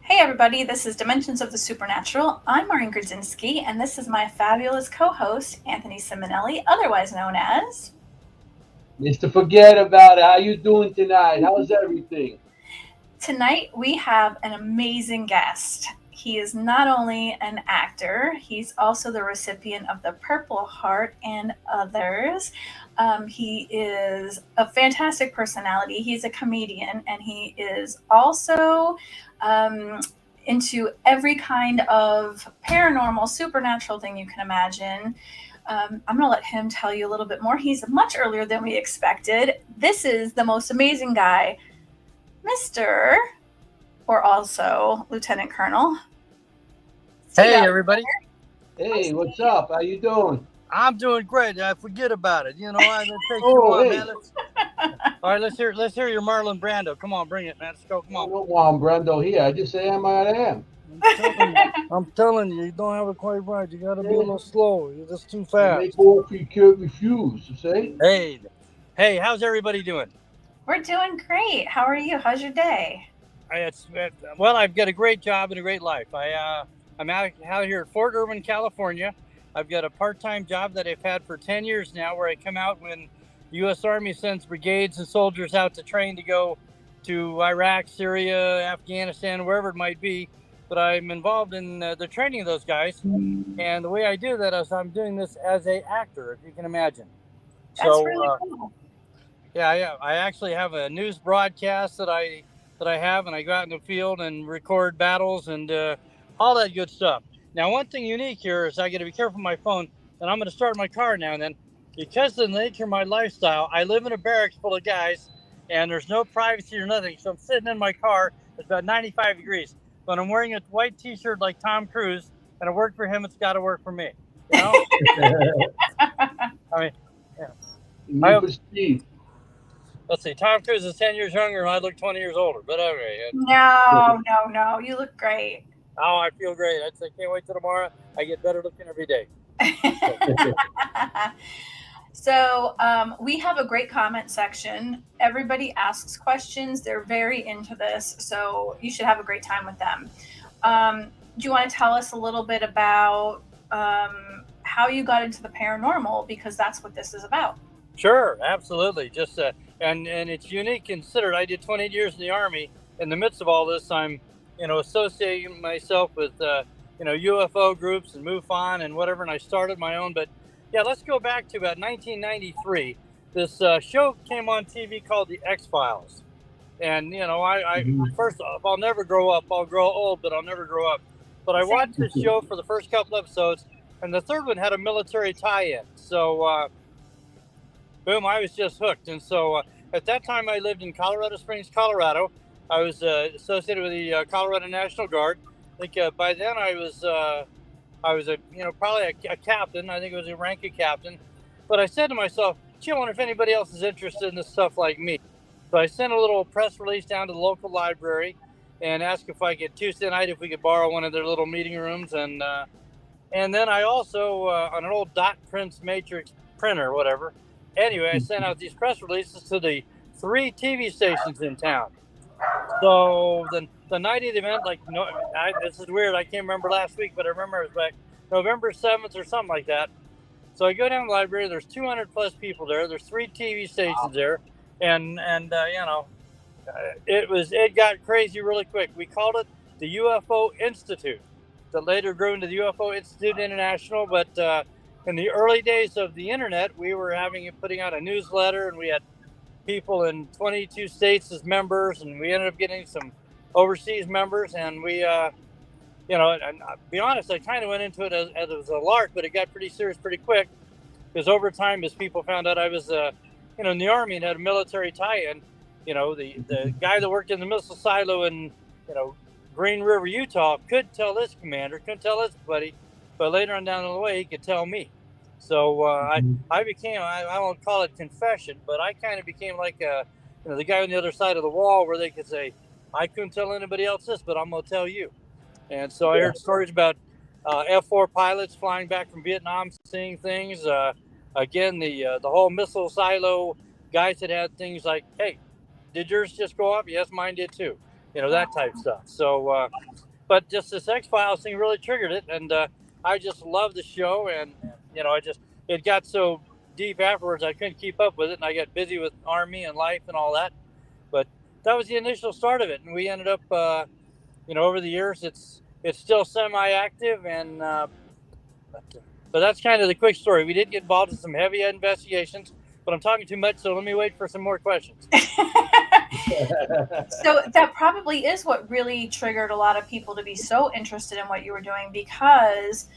Hey everybody, this is Dimensions of the Supernatural. I'm Maureen Grudzinski, and this is my fabulous co-host, Anthony Simonelli, otherwise known as... Mr. Fuhgeddaboudit, how you doing tonight? How's everything? Tonight we have an amazing guest. He is not only an actor, he's also the recipient of the Purple Heart and others. He is a fantastic personality. He's a comedian, and he is also into every kind of paranormal, supernatural thing you can imagine. I'm going to let him tell you a little bit more. He's much earlier than we expected. This is the most amazing guy, Mr. or also Lieutenant Colonel. Hey, everybody. Hey, what's up? How you doing? I'm doing great. I forget about it. You know, I didn't take too long, man. All right, let's hear your Marlon Brando. Come on, bring it, man. Let's go. Come on. I don't want Brando here. I just say am I am. I'm telling you, you don't have it quite right. You got to be a little slow. You're just too fast. Make off you can't refuse, you say? Hey, how's everybody doing? We're doing great. How are you? How's your day? Well, I've got a great job and a great life. I'm out here at Fort Irwin, California. I've got a part-time job that I've had for 10 years now, where I come out when U.S. Army sends brigades and soldiers out to train to go to Iraq, Syria, Afghanistan, wherever it might be. But I'm involved in the training of those guys. And the way I do that is I'm doing this as an actor, if you can imagine. That's really cool. Yeah. I actually have a news broadcast that I have, and I go out in the field and record battles and all that good stuff. Now, one thing unique here is I got to be careful with my phone, and I'm going to start my car now and then. Because of the nature of my lifestyle, I live in a barracks full of guys, and there's no privacy or nothing. So I'm sitting in my car. It's about 95 degrees. But I'm wearing a white T-shirt like Tom Cruise, and it worked for him. It's got to work for me. You know? I mean, yeah. Steve. Let's see. Tom Cruise is 10 years younger, and I look 20 years older. But anyway. No. You look great. Oh, I feel great. I can't wait till tomorrow. I get better looking every day. So we have a great comment section. Everybody asks questions. They're very into this, so you should have a great time with them. Do you want to tell us a little bit about how you got into the paranormal? Because that's what this is about. Sure, absolutely. Just and it's unique considered. I did 20 years in the Army. In the midst of all this, I'm associating myself with UFO groups and MUFON and whatever, and I started my own. But yeah, let's go back to about 1993. This show came on TV called The X-Files. And, I first off, I'll never grow up. I'll grow old, but I'll never grow up. But I watched this show for the first couple episodes, and the third one had a military tie-in. So, boom, I was just hooked. And so at that time, I lived in Colorado Springs, Colorado. I was associated with the Colorado National Guard. I think by then I was probably a captain. I think it was a rank of captain. But I said to myself, gee, I wonder if anybody else is interested in this stuff like me. So I sent a little press release down to the local library and asked if I could Tuesday night if we could borrow one of their little meeting rooms. And then I also on an old dot prints matrix printer, whatever. Anyway, I sent out these press releases to the 3 TV stations in town. So the night of the event, this is weird. I can't remember last week, but I remember it was like November 7th or something like that. So I go down to the library. There's 200 plus people there. There's 3 TV stations there, and it got crazy really quick. We called it the UFO Institute, that later grew into the UFO Institute International. But in the early days of the internet, we were putting out a newsletter, and we had people in 22 states as members, and we ended up getting some overseas members. And we, and I'll be honest, I kind of went into it as it was a lark, but it got pretty serious pretty quick, because over time, as people found out I was, in the Army and had a military tie-in, the guy that worked in the missile silo in, Green River, Utah, couldn't tell this commander, couldn't tell this buddy, but later on down the way, he could tell me. So I became, I won't call it confession, but I kind of became like the guy on the other side of the wall, where they could say, I couldn't tell anybody else this, but I'm going to tell you. And so I heard stories about F-4 pilots flying back from Vietnam, seeing things. Again, the whole missile silo guys that had things like, hey, did yours just go up? Yes, mine did too. that type stuff. So, but just this X-Files thing really triggered it, and I just love the show, and it got so deep afterwards I couldn't keep up with it, and I got busy with Army and life and all that. But that was the initial start of it, and we ended up, over the years, it's still semi-active, and but that's kind of the quick story. We did get involved in some heavy investigations, but I'm talking too much, so let me wait for some more questions. So that probably is what really triggered a lot of people to be so interested in what you were doing, because,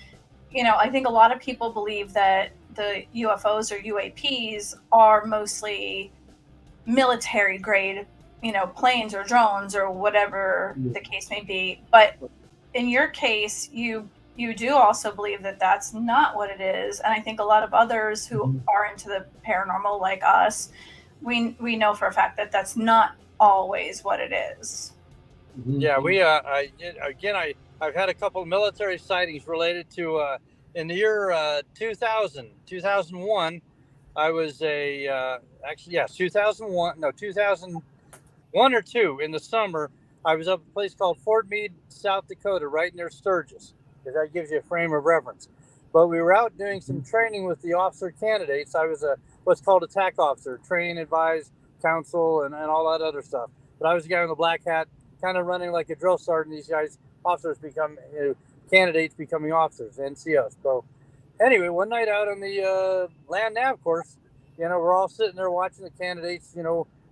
I think a lot of people believe that the UFOs or UAPs are mostly military grade, planes or drones or whatever the case may be. But in your case, you do also believe that that's not what it is. And I think a lot of others who are into the paranormal like us, we know for a fact that that's not always what it is. Yeah, I've had a couple of military sightings related to in the year 2001. I was 2001 or 2 in the summer. I was up at a place called Fort Meade, South Dakota, right near Sturgis, because that gives you a frame of reference. But we were out doing some training with the officer candidates. I was what's called a TAC officer, train, advise, counsel, and all that other stuff. But I was the guy in the black hat, kind of running like a drill sergeant. These guys, officers become candidates, becoming officers, NCOs. So anyway, one night out on the land nav course, we're all sitting there watching the candidates,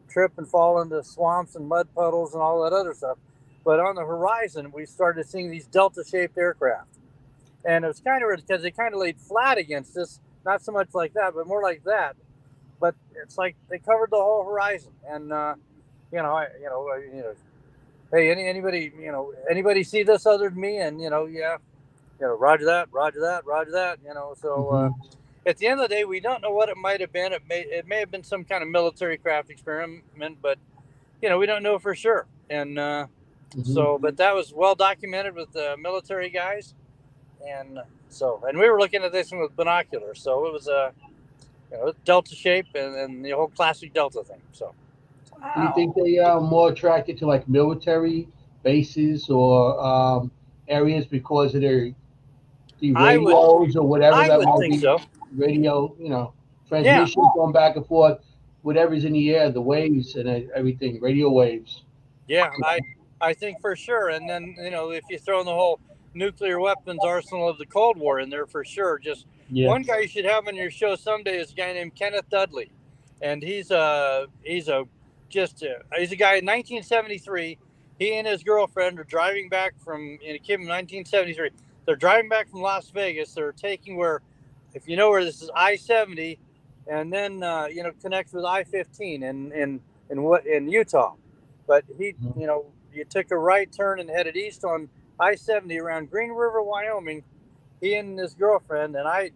trip and fall into swamps and mud puddles and all that other stuff. But on the horizon, we started seeing these delta-shaped aircraft. And it was kind of weird because they kind of laid flat against us, not so much like that, but more like that. But it's like they covered the whole horizon. And, hey, anybody see this other than me? And, roger that. So at the end of the day, we don't know what it might have been. It may have been some kind of military craft experiment, but, we don't know for sure. And so, but that was well documented with the military guys. And we were looking at this one with binoculars. So it was delta shape and the whole classic delta thing. So, wow. Do you think they are more attracted to like military bases or areas because of the radios or whatever I that would might think be? so. Radio, transmissions going back and forth, whatever's in the air, the waves and everything, radio waves. Yeah, I think for sure. And then, if you throw in the whole nuclear weapons arsenal of the Cold War in there, for sure. Just one guy you should have on your show someday is a guy named Kenneth Dudley. And he's a guy in 1973. He and his girlfriend are driving back from, in 1973. They're driving back from Las Vegas. They're taking if you know where this is, I-70, and then, connects with I-15 in Utah. But you took a right turn and headed east on I-70 around Green River, Wyoming. He and his girlfriend, and I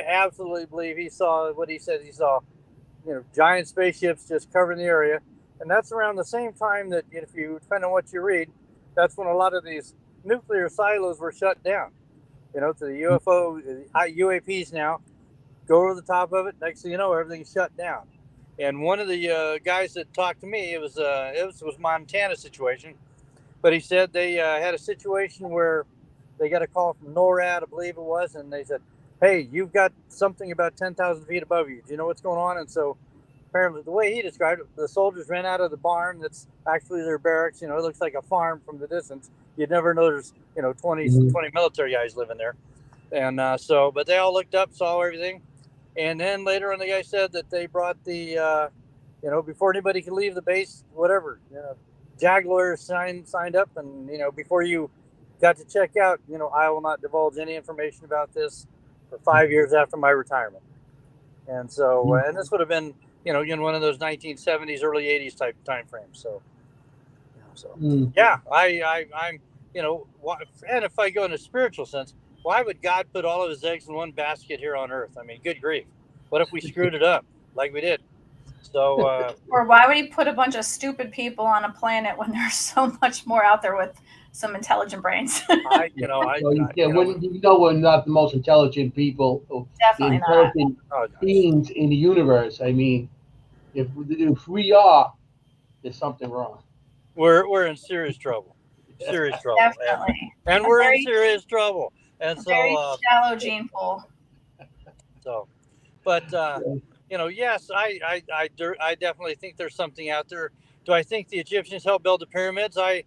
absolutely believe he saw what he said he saw, giant spaceships just covering the area. And that's around the same time that, if you depend on what you read, that's when a lot of these nuclear silos were shut down. To the UAPs now go over the top of it. Next thing you know, everything's shut down. And one of the guys that talked to me, it was Montana situation, but he said they had a situation where they got a call from NORAD, I believe it was, and they said, "Hey, you've got something about 10,000 feet above you. Do you know what's going on?" And so apparently, the way he described it, the soldiers ran out of the barn. That's actually their barracks. It looks like a farm from the distance. You'd never know there's 20 military guys living there. And but they all looked up, saw everything. And then later on, the guy said that they brought the, before anybody could leave the base, whatever, JAG lawyers signed up. And, before you got to check out, I will not divulge any information about this for 5 years after my retirement. And so, and this would have been, again, one of those 1970s, early 80s type time frames. So, yeah, I'm, and if I go in a spiritual sense, why would God put all of his eggs in one basket here on earth? I mean, good grief. What if we screwed it up like we did? So, or why would he put a bunch of stupid people on a planet when there's so much more out there with some intelligent brains? We're not the most intelligent people, Definitely the intelligent beings in the universe. I mean, if we are, there's something wrong. we're in serious trouble. Serious trouble. Definitely. And we're in serious trouble. And so very shallow gene pool. So, but yes, I definitely think there's something out there. Do I think the Egyptians helped build the pyramids? I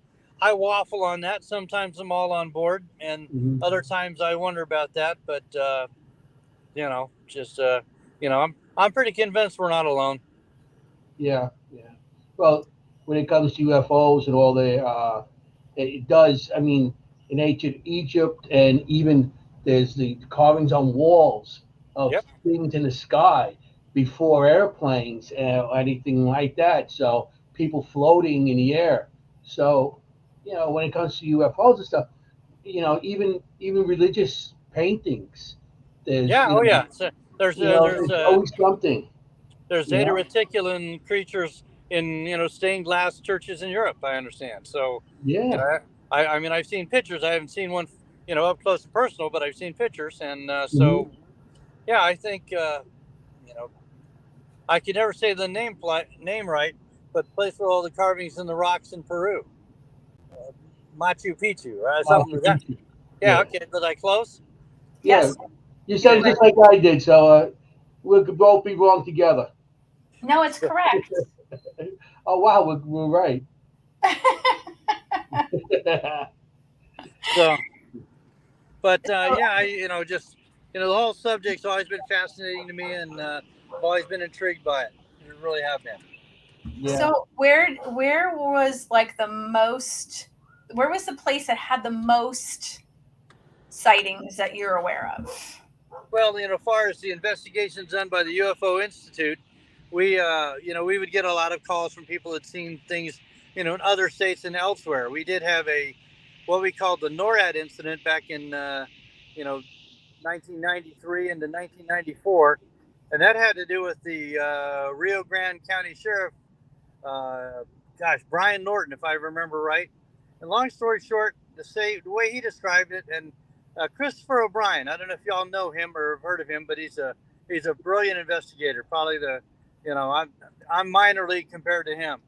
waffle on that. Sometimes I'm all on board, and other times I wonder about that. But I'm pretty convinced we're not alone. Yeah. Well, when it comes to UFOs and all the, it does. I mean, in ancient Egypt, and even there's the carvings on walls of things in the sky before airplanes or anything like that. So people floating in the air. So, when it comes to UFOs and stuff, even religious paintings. There's So there's always something. There's Zeta Reticulum creatures in stained glass churches in Europe. I understand. So I mean, I've seen pictures. I haven't seen one up close and personal, but I've seen pictures, and I think I can never say the name right, but the place with all the carvings and the rocks in Peru, Machu Picchu, something like that. Yeah, okay, was I close? Yes. You said just like I did, so we could both be wrong together. No, it's correct. Oh wow, we're right. So, but the whole subject's always been fascinating to me, and I've always been intrigued by it. You really have been. Yeah. So where was like the most? Where was the place that had the most sightings that you're aware of? Well, as far as the investigations done by the UFO Institute, we would get a lot of calls from people that seen things, in other states and elsewhere. We did have what we called the NORAD incident back in, 1993 into 1994, and that had to do with the Rio Grande County Sheriff, Brian Norton, if I remember right. And long story short, the way he described it, and Christopher O'Brien, I don't know if y'all know him or have heard of him, but he's a brilliant investigator. Probably I'm minor league compared to him,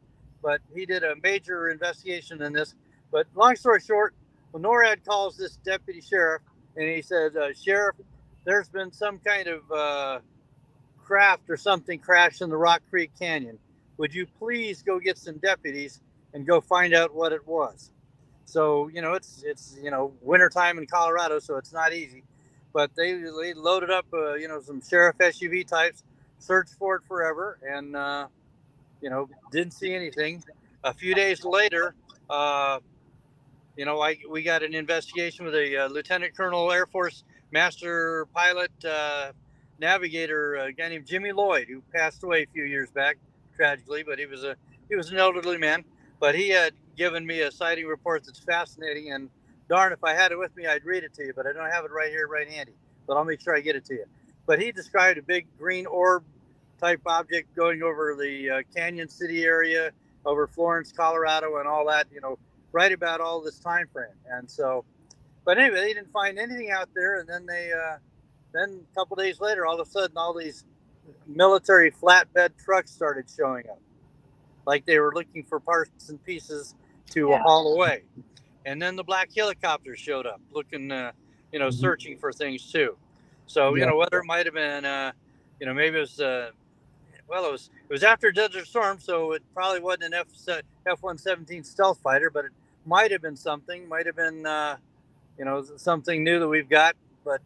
but he did a major investigation in this. But long story short, when NORAD calls this deputy sheriff and he says, Sheriff, there's been some kind of craft or something crashed in the Rock Creek Canyon. Would you please go get some deputies and go find out what it was? So, it's wintertime in Colorado, so it's not easy. But they loaded up, some sheriff SUV types, searched for it forever, and, didn't see anything. A few days later, we got an investigation with a Lieutenant Colonel Air Force Master Pilot Navigator, a guy named Jimmy Lloyd, who passed away a few years back, tragically, but he was an elderly man. But he had given me a sighting report that's fascinating, and darn, if I had it with me, I'd read it to you, but I don't have it right here, right handy. But I'll make sure I get it to you. But he described a big green orb type object going over the Canyon City area, over Florence, Colorado, and all that, right about all this time frame. And so, but anyway, they didn't find anything out there. And then then a couple days later, all of a sudden, all these military flatbed trucks started showing up, like they were looking for parts and pieces to haul away. And then the black helicopters showed up looking, searching for things too. So, whether it might have been, maybe it was, it was after Desert Storm, so it probably wasn't an F-117 stealth fighter, but it might have been something, something new that we've got. But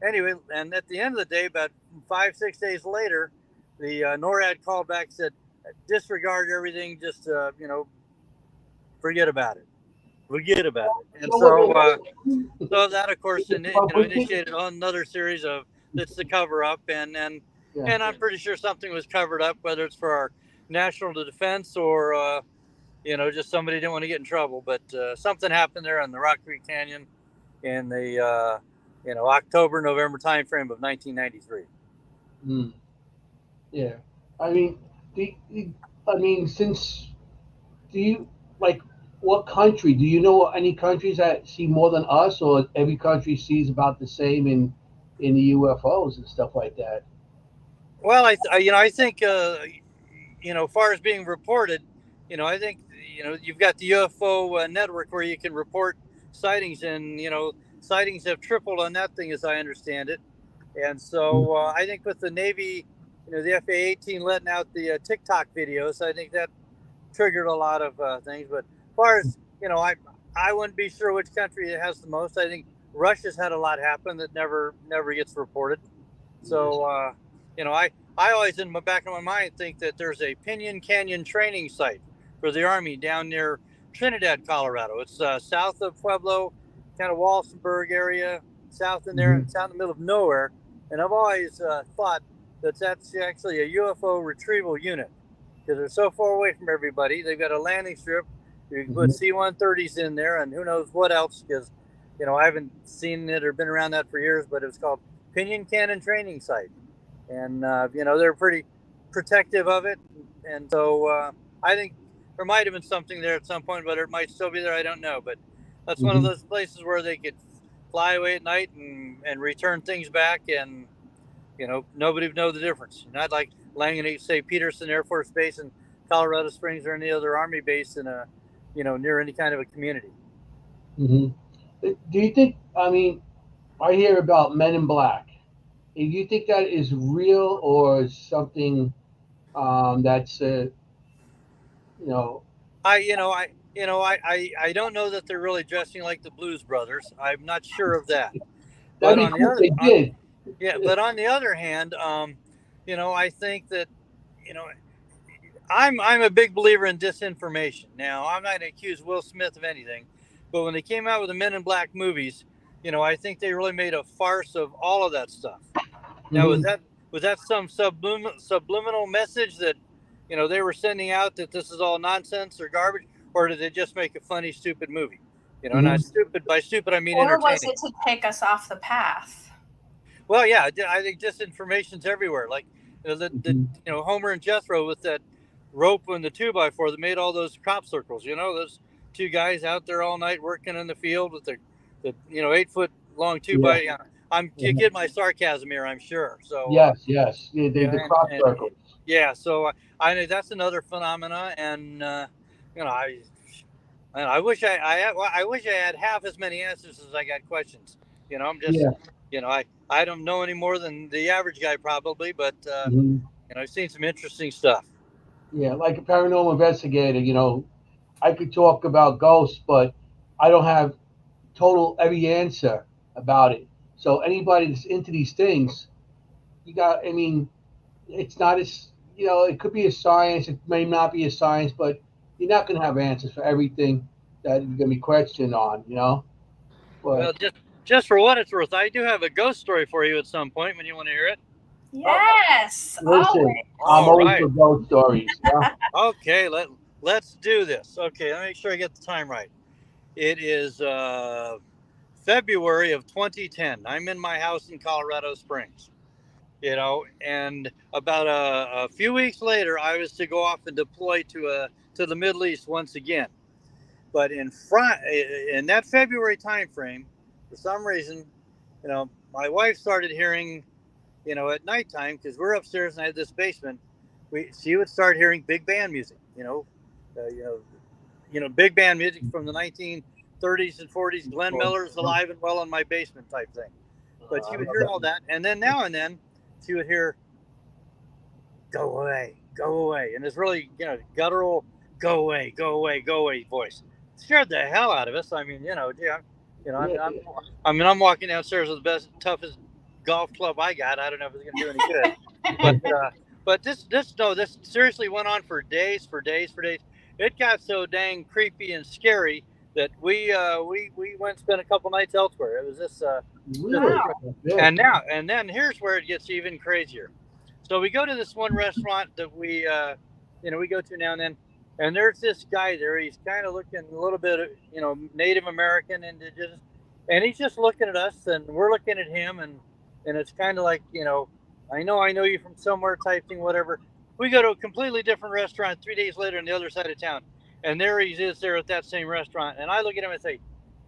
anyway, and at the end of the day, about 5-6 days later, the NORAD called back, said, disregard everything, just, forget about it. And so, so that, of course, initiated another series of, it's the cover up, and I'm pretty sure something was covered up, whether it's for our national defense or, just somebody didn't want to get in trouble. But something happened there on the Rock Creek Canyon in the, October, November timeframe of 1993. Yeah. I mean, what country? Do you know any countries that see more than us, or every country sees about the same in the UFOs and stuff like that? Well, I think, as far as being reported, I think, you've got the UFO network where you can report sightings, and sightings have tripled on that thing, as I understand it. And so I think with the Navy, the FA-18 letting out the TikTok videos, I think that triggered a lot of things. But as far as I wouldn't be sure which country has the most. I think Russia's had a lot happen that never gets reported. So I always, in the back of my mind, think that there's a Pinyon Canyon training site for the Army down near Trinidad, Colorado. It's south of Pueblo, kind of Walsenburg area, south in there, and it's out in the middle of nowhere. And I've always thought that that's actually a UFO retrieval unit, because they're so far away from everybody. They've got a landing strip. You can put C-130s in there, and who knows what else, because I haven't seen it or been around that for years, but it was called Pinyon Canyon Training Site. And, they're pretty protective of it. And so I think there might have been something there at some point, but it might still be there. I don't know. But that's one of those places where they could fly away at night and return things back, and, nobody would know the difference. Not like landing at, say, Peterson Air Force Base in Colorado Springs or any other Army base in near any kind of a community. Do you think, I hear about Men in Black. Do you think that is real or something that's I don't know that they're really dressing like the Blues Brothers. I'm not sure of that. That'd be cool if they did. But on the other hand, I think that, I'm a big believer in disinformation. Now, I'm not going to accuse Will Smith of anything, but when they came out with the Men in Black movies, I think they really made a farce of all of that stuff. Now, was that some subliminal message that, they were sending out, that this is all nonsense or garbage, or did they just make a funny, stupid movie? Not stupid. By stupid, I mean entertaining. Or was it to take us off the path? Well, yeah, I think disinformation's everywhere. Like Homer and Jethro with that rope and the 2x4 that made all those crop circles. Those two guys out there all night working in the field with the 8-foot long 2x. You get my sarcasm here, I'm sure. So yes, the crop circles. Yeah, so I know that's another phenomena, and I wish I wish I had half as many answers as I got questions. I'm just I don't know any more than the average guy probably, but I've seen some interesting stuff. Yeah, like a paranormal investigator, I could talk about ghosts, but I don't have every answer about it. So anybody that's into these things, it's not as, it could be a science, it may not be a science, but you're not going to have answers for everything that you're going to be questioned on, But, well, just for what it's worth, I do have a ghost story for you at some point when you want to hear it. Yes. Listen, I'm always for ghost stories. Yeah? Okay, let's do this. Okay, let me make sure I get the time right. It is February of 2010. I'm in my house in Colorado Springs, and about a few weeks later, I was to go off and deploy to the Middle East once again. But in that February time frame, for some reason, my wife started hearing, at nighttime, because we're upstairs and I had this basement, she would start hearing big band music, big band music from the 1930s and 40s. Glenn Miller's alive and well in my basement type thing. But she would hear all that, and then now and then she would hear, go away, and this really, guttural, go away voice. Scared the hell out of us. I mean, I'm walking downstairs with the toughest golf club I got. I don't know if it's going to do any good. But this seriously went on for days. It got so dang creepy and scary that we went and spent a couple nights elsewhere. It was this. And then here's where it gets even crazier. So we go to this one restaurant that we go to now and then. And there's this guy there. He's kind of looking a little bit, Native American, indigenous, and he's just looking at us, and we're looking at him, and it's kind of like, I know you from somewhere type thing, whatever. We go to a completely different restaurant 3 days later on the other side of town, and there he is there at that same restaurant, and I look at him and say,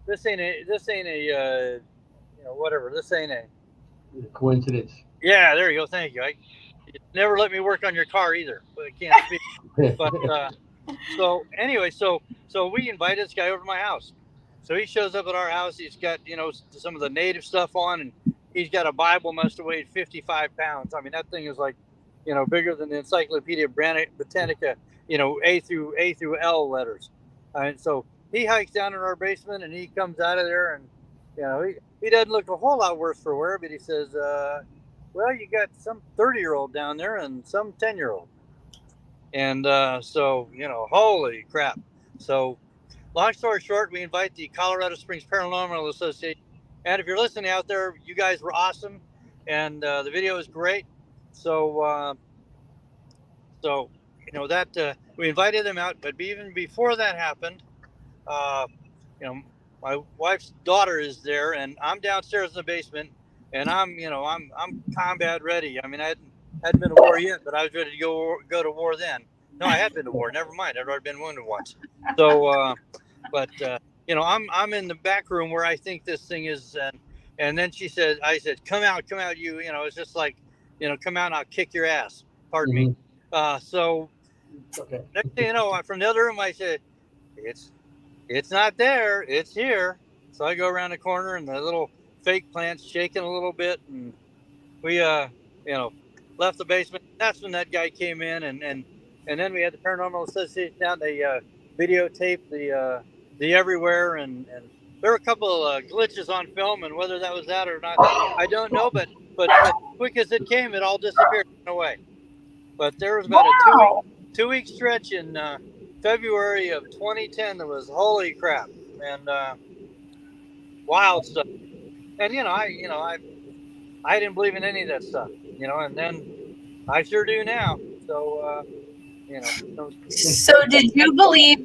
this ain't a coincidence. Yeah, there you go. Thank you. You never let me work on your car either, but I can't speak. So anyway, so we invited this guy over to my house. So he shows up at our house. He's got, you know, some of the native stuff on, and he's got a Bible must have weighed 55 pounds. I mean, that thing is like, you know, bigger than the Encyclopedia Britannica, you know, A through L letters. And so he hikes down in our basement, and he comes out of there, and you know, he doesn't look a whole lot worse for wear, but he says, well, you got some 30-year-old down there and some 10-year-old. And so, you know, holy crap. So long story short, we invite the Colorado Springs Paranormal Association. And if you're listening out there, you guys were awesome. And the video is great. So, you know, that we invited them out. But even before that happened, you know, my wife's daughter is there, and I'm downstairs in the basement, and I'm combat ready. I mean, I hadn't been to war yet, but I was ready to go to war then. No, I had been to war. Never mind, I'd already been wounded once. So, you know, I'm in the back room where I think this thing is, and then I said, come out, you know, it's just like, you know, come out and I'll kick your ass. Pardon me. So, Okay. next thing you know, from the other room, I said, it's not there, it's here. So I go around the corner, and the little fake plant's shaking a little bit, and we you know, left the basement. That's when that guy came in, and then we had the Paranormal Association down. They videotaped the everywhere, and there were a couple of glitches on film, and whether that was that or not, I don't know. But quick as it came, it all disappeared away. But there was about a two-week stretch in February of 2010 that was holy crap, and wild stuff. And you know, I didn't believe in any of that stuff, you know, and then I sure do now. So you know. So did you believe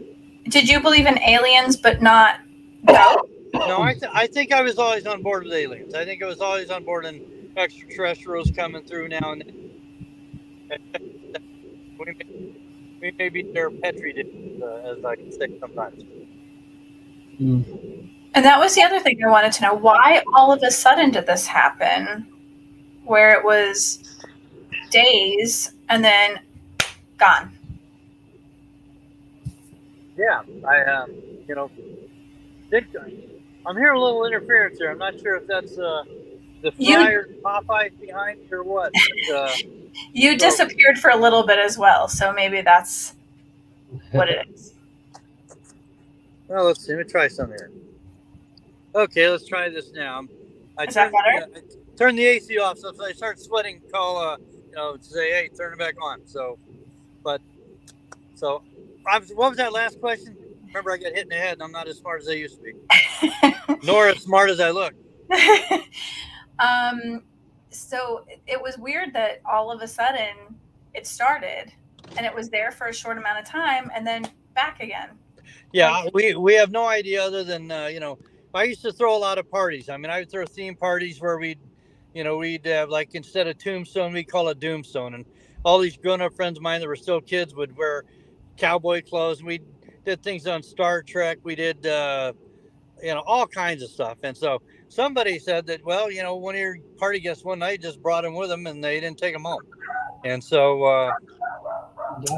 in aliens but not ghosts? No, I think I was always on board with aliens. I think I was always on board in extraterrestrials coming through now and then. We may be their petri dish, as I can say sometimes. And that was the other thing I wanted to know. Why all of a sudden did this happen? Where it was days and then gone. Yeah, I you know, I'm hearing a little interference here. I'm not sure if that's the Friars Popeyes behind me or what. But, you disappeared for a little bit as well, so maybe that's what it is. Well, let's see. Let me try something here. Okay, let's try this now. Is that better? I turn the AC off, so if I start sweating, call you know, say, hey, turn it back on. So, what was that last question? Remember, I got hit in the head, and I'm not as smart as I used to be, nor as smart as I look. So it was weird that all of a sudden it started, and it was there for a short amount of time, and then back again. Yeah, we have no idea other than you know, I used to throw a lot of parties. I mean, I would throw theme parties where we'd have, like, instead of tombstone, we call it doomstone, and all these grown-up friends of mine that were still kids would wear cowboy clothes. We did things on Star Trek. We did you know, all kinds of stuff. And so somebody said that, well, you know, one of your party guests one night just brought him with them, and they didn't take him home. And so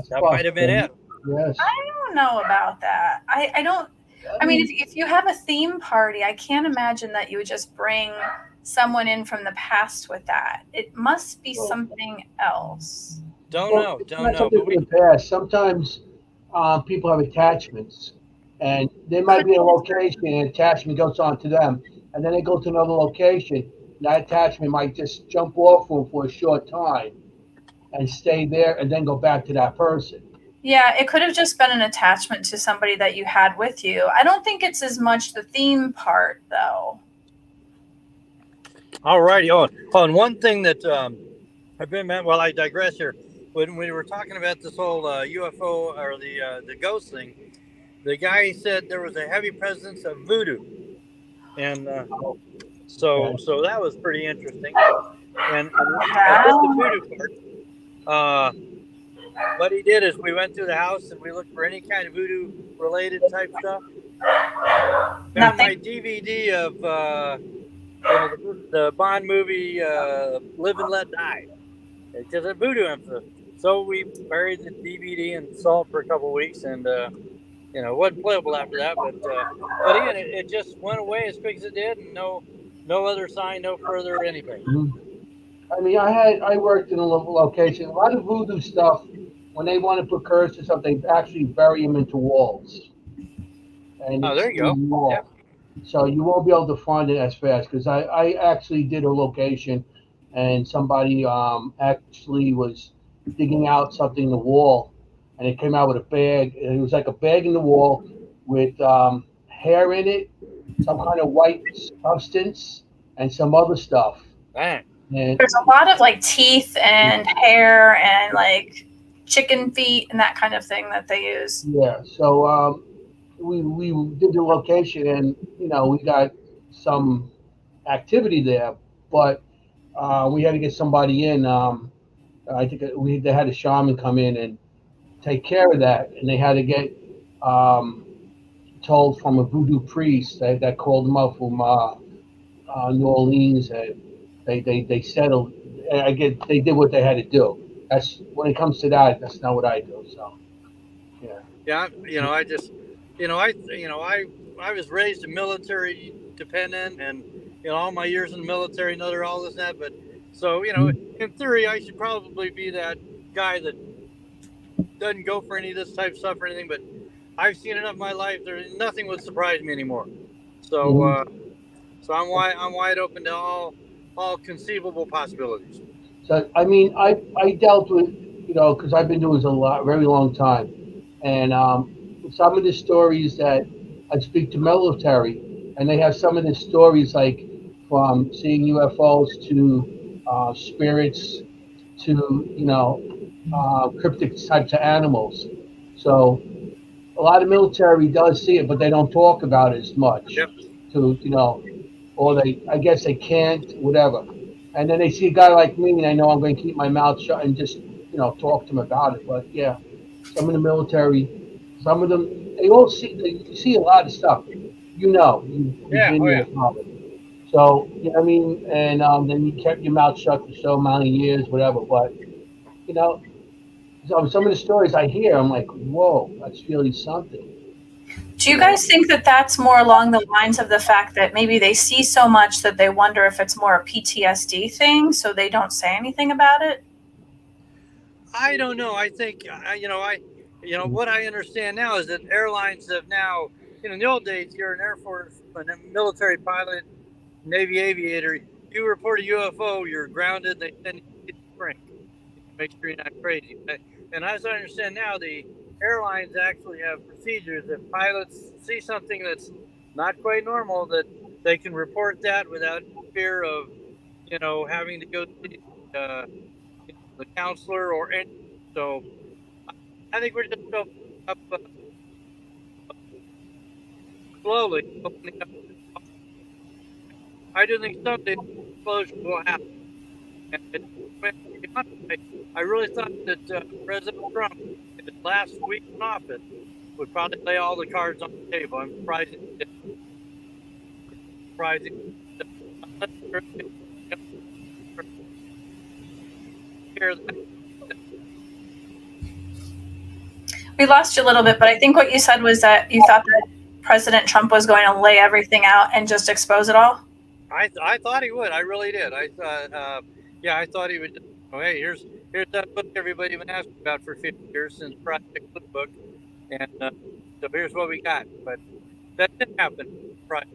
that might have been it. Yes. I don't know about that. I don't. I mean, if you have a theme party, I can't imagine that you would just bring someone in from the past with that. It must be something else. Don't know. But in the past, sometimes people have attachments, and they might be in a location, and attachment goes on to them, and then they go to another location. And that attachment might just jump off them for a short time and stay there, and then go back to that person. Yeah, it could have just been an attachment to somebody that you had with you. I don't think it's as much the theme part, though. All righty. Oh, and one thing that I've been, well, I digress here. When we were talking about this whole UFO or the ghost thing, the guy said there was a heavy presence of voodoo, and so that was pretty interesting. And the voodoo part. What he did is we went through the house and we looked for any kind of voodoo related type stuff. Found my DVD of the Bond movie Live and Let Die. It's just a voodoo influence. So we buried the DVD in salt for a couple of weeks, and it wasn't playable after that. But again, it just went away as quick as it did, and no other sign, no further anything. Mhm. I mean, I worked in a location. A lot of voodoo stuff. When they want to put curses up, they actually bury them into walls, and Oh, it's there you in go. the wall. Yeah. So you won't be able to find it as fast because I actually did a location, and somebody actually was digging out something in the wall, and it came out with a bag. And it was like a bag in the wall with hair in it, some kind of white substance, and some other stuff. Man. And There's a lot of like teeth and hair and like chicken feet and that kind of thing that they use. yeah, so we did the location, and we got some activity there, but we had to get somebody in. I think they had a shaman come in and take care of that, and they had to get told from a voodoo priest that called them up from New Orleans, and they settled. I get they did what they had to do. That's when it comes to that. That's not what I do. So yeah. Yeah. I just, I was raised a military dependent, and all my years in the military, another all this and that. But so in theory, I should probably be that guy that doesn't go for any of this type of stuff or anything. But I've seen enough in my life. Nothing would surprise me anymore. So so I'm wide open to all conceivable possibilities. So I mean, I dealt with because I've been doing this very long time, and some of the stories that I speak to military, and they have some of the stories like from seeing UFOs to spirits to cryptic types of animals. So a lot of military does see it, but they don't talk about it as much. Yep. Or I guess they can't, whatever. And then they see a guy like me, and I know I'm going to keep my mouth shut and just talk to them about it. But yeah, some of the military, some of them, they see a lot of stuff. You've been there probably. So what I mean, and then you kept your mouth shut for so many years, whatever. But some of the stories I hear, I'm like, whoa, that's really something. Do you guys think that that's more along the lines of the fact that maybe they see so much that they wonder if it's more a PTSD thing, so they don't say anything about it? I don't know. I think what I understand now is that airlines have now, in the old days, you're an Air Force, a military pilot, Navy aviator. You report a UFO, you're grounded. They send you to shrink, make sure you're not crazy. And as I understand now, the airlines actually have procedures. If pilots see something that's not quite normal, that they can report that without fear of having to go to the counselor or any. So I think we're just opening up slowly. Opening up. I do think someday closure will happen. And I really thought that President Trump, in his last week in office, would probably lay all the cards on the table. I'm surprised he didn't. We lost you a little bit, but I think what you said was that you thought that President Trump was going to lay everything out and just expose it all. I thought he would. I really did. I thought, I thought he would. Just, hey, here's that book everybody been asking about for 50 years since Project Blue Book, and so here's what we got. But that didn't happen. Right.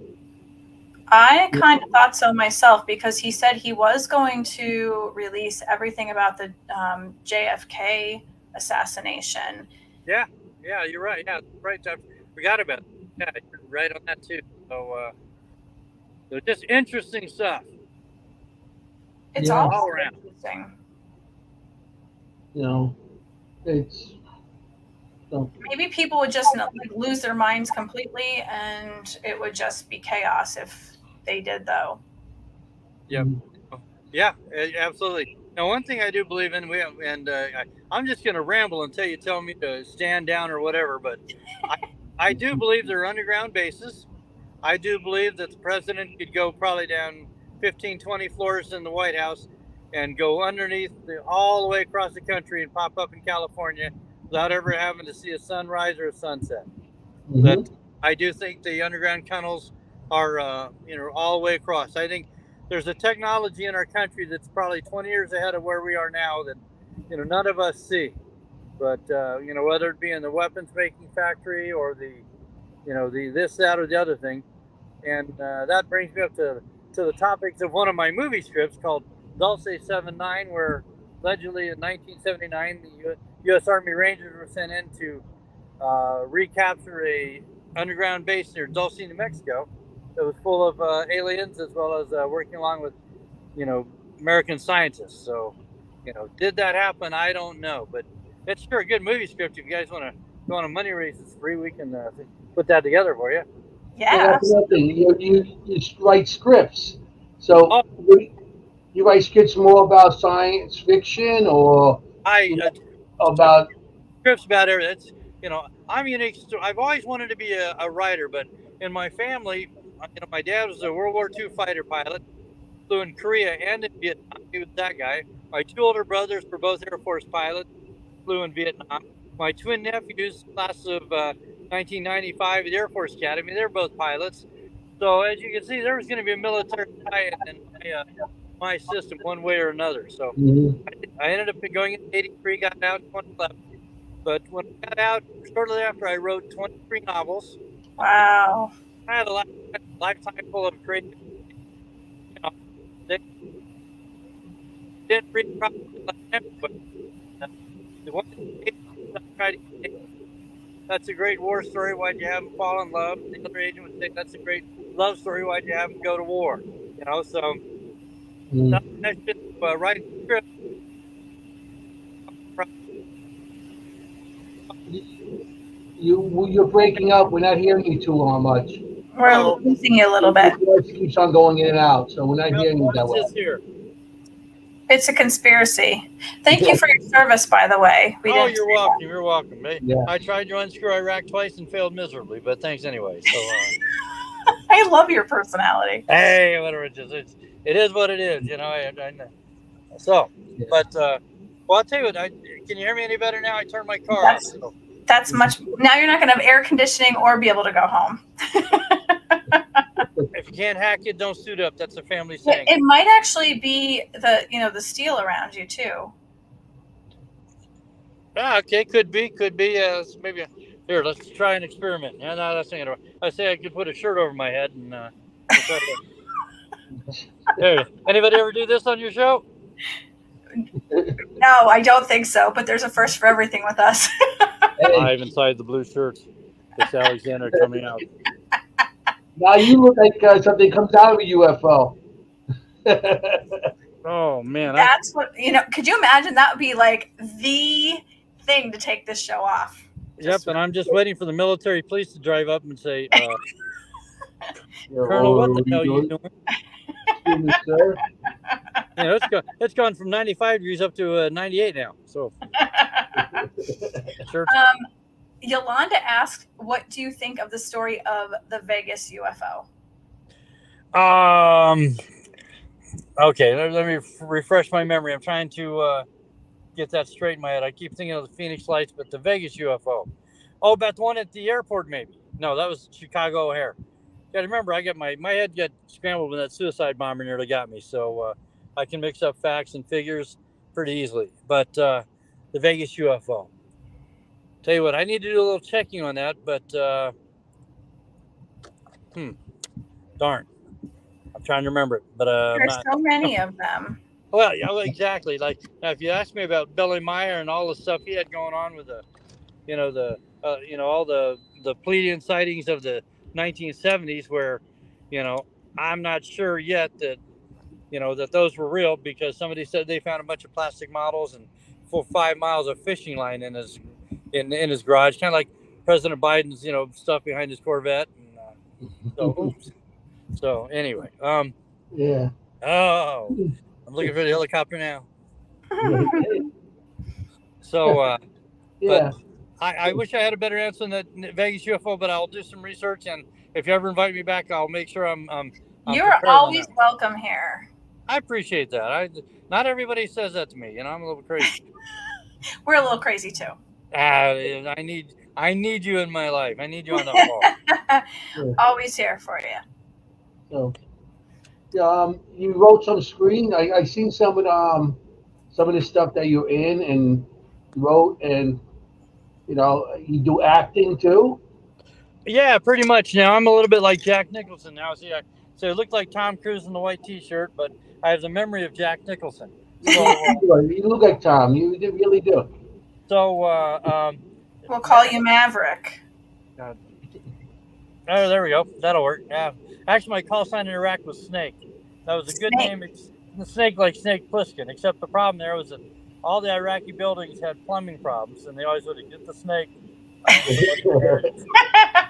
I kind of thought so myself because he said he was going to release everything about the JFK assassination. Yeah, you're right. Yeah, right. I forgot about it. Yeah, you're right on that too. So just interesting stuff. It's all around. Interesting. It's. Maybe people would just lose their minds completely, and it would just be chaos if they did, though. Yep. Yeah, absolutely. Now, one thing I do believe in, I'm just going to ramble until you tell me to stand down or whatever, but I do believe there are underground bases. I do believe that the president could go probably down 15, 20 floors in the White House and go underneath all the way across the country and pop up in California without ever having to see a sunrise or a sunset. Mhm. But I do think the underground tunnels are, all the way across. I think there's a technology in our country that's probably 20 years ahead of where we are now that, none of us see. But, whether it be in the weapons making factory or the this, that, or the other thing. And that brings me up to the topics of one of my movie scripts called Dulce 79, where allegedly in 1979, the U.S. Army Rangers were sent in to recapture a underground base near Dulce, New Mexico, that was full of aliens, as well as working along with, American scientists. So, did that happen? I don't know, but it's sure a good movie script. If you guys want to go on a money race, it's free. We can put that together for you. Yeah, Yeah. that's another thing. You write scripts. So Oh, you write scripts more about science fiction or I about. scripts about everything. It's, I'm unique. I've always wanted to be a writer, but in my family, my dad was a World War II fighter pilot, flew in Korea and in Vietnam. He was that guy. My two older brothers were both Air Force pilots, flew in Vietnam. My twin nephews, class of 1995 at the Air Force Academy, they're both pilots. So as you can see, there was going to be a military tie in my system one way or another. So Mhm. I ended up going in '83, got out in 2011. But when I got out, shortly after, I wrote 23 novels. Wow. I had a lifetime full of creative. You know, they didn't read probably like everybody. Uh, The one that I tried to get, that's a great war story. Why'd you have him fall in love? The other agent would say that's a great love story. Why'd you have him go to war? So Mhm. that passion of writing script. You're breaking up. We're not hearing you too much. We're Oh, losing you a little Your bit. voice keeps on going in and out, so we're not well, hearing you what that is well. this here? It's a conspiracy. Thank you for your service, by the way. We Oh, didn't you're say welcome. You're welcome. Yeah. I tried to unscrew Iraq twice and failed miserably, but thanks anyway. So, that. I love your personality. hey, whatever it is, it is what it is. I know. So, Yeah. but well, I'll tell you what. Can you hear me any better now? I turned my car off. That's So that's much. Now you're not going to have air conditioning or be able to go home. if you can't hack it, don't suit up. That's a family saying. It might actually be the steel around you too. Ah, okay, could be. Maybe here. Let's try an experiment. Yeah, no, that's not. I say I could put a shirt over my head and we'll try to. There. Anybody ever do this on your show? No, I don't think so. But there's a first for everything with us. Hey, Live inside the blue shirts. It's Alexander coming out. now you look like something comes out of a UFO. Oh man, That's what Could you imagine? That would be like the thing to take this show off. Yep, and I'm just waiting for the military police to drive up and say, Yeah, Colonel, what the are you hell are you doing? doing? Excuse me, sir. It's gone from 95 degrees up to 98 now. So, sure. Yolanda asked, "What do you think of the story of the Vegas UFO?" Okay, let me refresh my memory. I'm trying to get that straight in my head. I keep thinking of the Phoenix Lights, but the Vegas UFO. Oh, about the one at the airport, maybe. No, that was Chicago O'Hare. Yeah, remember, I got my head got scrambled when that suicide bomber nearly got me. So I can mix up facts and figures pretty easily. But the Vegas UFO. Tell you what, I need to do a little checking on that. But darn, I'm trying to remember it. But I'm There's not. so many of them. Well, yeah, well, exactly. Like now, if you ask me about Billy Meyer and all the stuff he had going on with all the Pleiadian sightings of the 1970s, where, I'm not sure yet that that those were real, because somebody said they found a bunch of plastic models and 5 miles of fishing line in his garage, kind of like President Biden's stuff behind his Corvette. And so anyway, Yeah. oh, I'm looking for the helicopter now. So Yeah. but I wish I had a better answer than the Vegas UFO, but I'll do some research, and if you ever invite me back, I'll make sure I'm You're prepared on always that. welcome here. I appreciate that. Not everybody says that to me. You know, I'm a little crazy. We're a little crazy too. I need you in my life. I need you on the phone. Yeah. Always here for you. So, yeah, you wrote some screen. I seen some of the stuff that you're in and wrote, and you do acting too. Yeah, pretty much. Now I'm a little bit like Jack Nicholson now. So it looked like Tom Cruise in the white T-shirt, but I have the memory of Jack Nicholson. You look like Tom. You really do. So, We'll call you Maverick. oh, there we go. That'll work. Yeah. Actually, my call sign in Iraq was Snake. That was a good Snake. name. Snake like Snake Plissken. Except the problem there was that all the Iraqi buildings had plumbing problems, and they always would get the snake.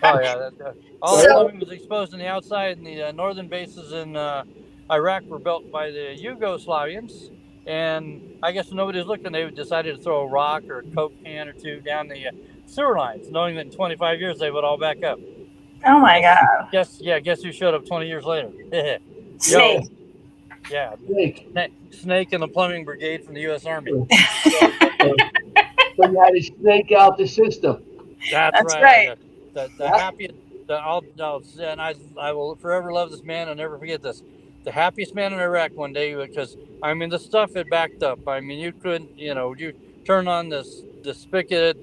Oh yeah, all the plumbing was exposed on the outside, and the northern bases in Iraq were built by the Yugoslavians. And I guess when nobody was looking, they decided to throw a rock or a Coke can or two down the sewer lines, knowing that in 25 years they would all back up. Oh my God. Guess who showed up 20 years later? Snake. Yeah, Snake and the plumbing brigade from the U.S. Army. So you had to snake out the system. That's right. The happiest. And I will forever love this man and never forget this. The happiest man in Iraq one day, because I mean the stuff had backed up. I mean you couldn't, you turn on the spigot,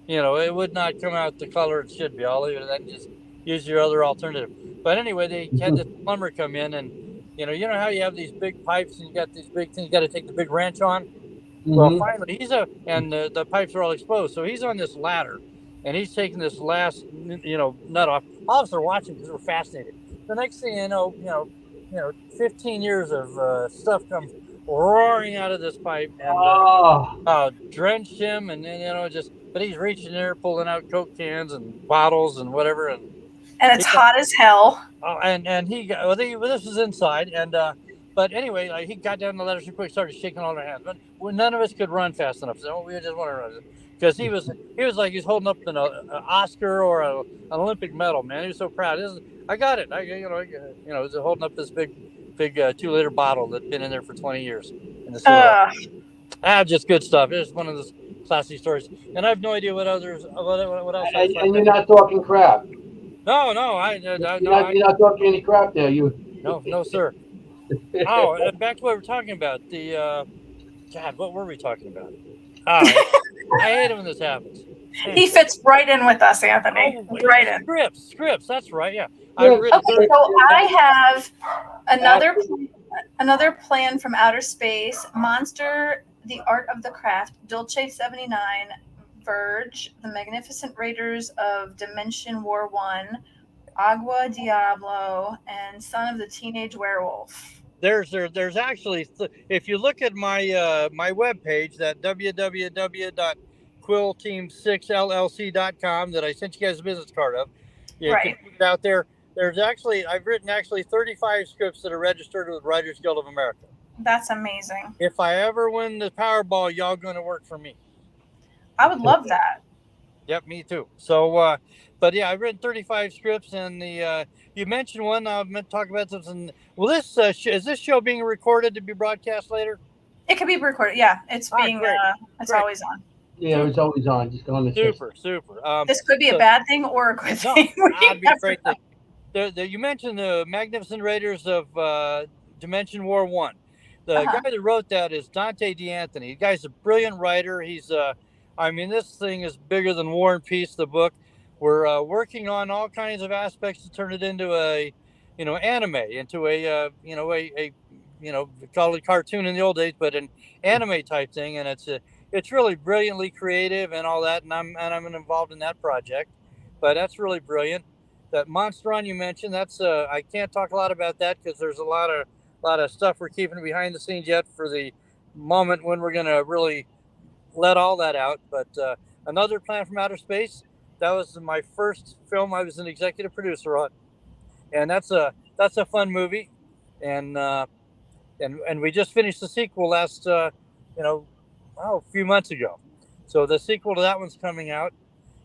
it would not come out the color it should be. I'll leave it at that and just use your other alternative. But anyway, they had this plumber come in, and you know how you have these big pipes and you got these big things you got to take the big wrench on. Mm-hmm. Well, finally the pipes are all exposed, so he's on this ladder, and he's taking this last nut off. All of us are watching because we're fascinated. The next thing you know, 15 years of stuff comes roaring out of this pipe and drenched him, and but he's reaching there, pulling out Coke cans and bottles and whatever, and it's hot as hell. Oh, and he got this was inside, and but anyway, like he got down the ladder super quick, started shaking all our hands, but none of us could run fast enough, so we just want to run because he was like he's holding up an Oscar or an Olympic medal, man. He was so proud. I got it. Was holding up this big 2-liter bottle that'd been in there for 20 years in the sewer. Just good stuff. It's one of those classy stories, and I have no idea what else. And you're not talking crap. No, you're not talking any crap there. No, sir. Oh, back to what we're talking about. God, what were we talking about? I hate it when this happens. He fits right in with us, Anthony. Right in. Scripts. That's right. Yeah. Okay, so I have another plan from outer space. Monster, The Art of the Craft, Dulce 79, Verge, The Magnificent Raiders of Dimension War 1, Agua Diablo, and Son of the Teenage Werewolf. There's actually, if you look at my my webpage, that www.quillteam6llc.com that I sent you guys a business card of, you can put it out there. I've written 35 scripts that are registered with Writers Guild of America. That's amazing. If I ever win the Powerball, y'all going to work for me. I would love that. Yep, me too. So, but yeah, I've written 35 scripts, and you mentioned one. I'm going to talk about this. Well, is this show being recorded to be broadcast later? It can be recorded. Yeah, it's being. It's always on. Yeah, it's always on. Just go on the super. This could be a bad thing or a good thing. That'd be a great thing. You mentioned the Magnificent Raiders of Dimension War 1. The guy that wrote that is Dante D'Anthony. The guy's a brilliant writer. He's this thing is bigger than War and Peace, the book. We're working on all kinds of aspects to turn it into anime, into a call it cartoon in the old days, but an anime type thing. And it's really brilliantly creative and all that. And I'm involved in that project, but that's really brilliant. That Monstron you mentioned, that's I can't talk a lot about that because there's a lot of stuff we're keeping behind the scenes yet for the moment when we're going to really let all that out. But Another Planet from Outer Space, that was my first film I was an executive producer on, and that's a fun movie, and we just finished the sequel last a few months ago. So the sequel to that one's coming out,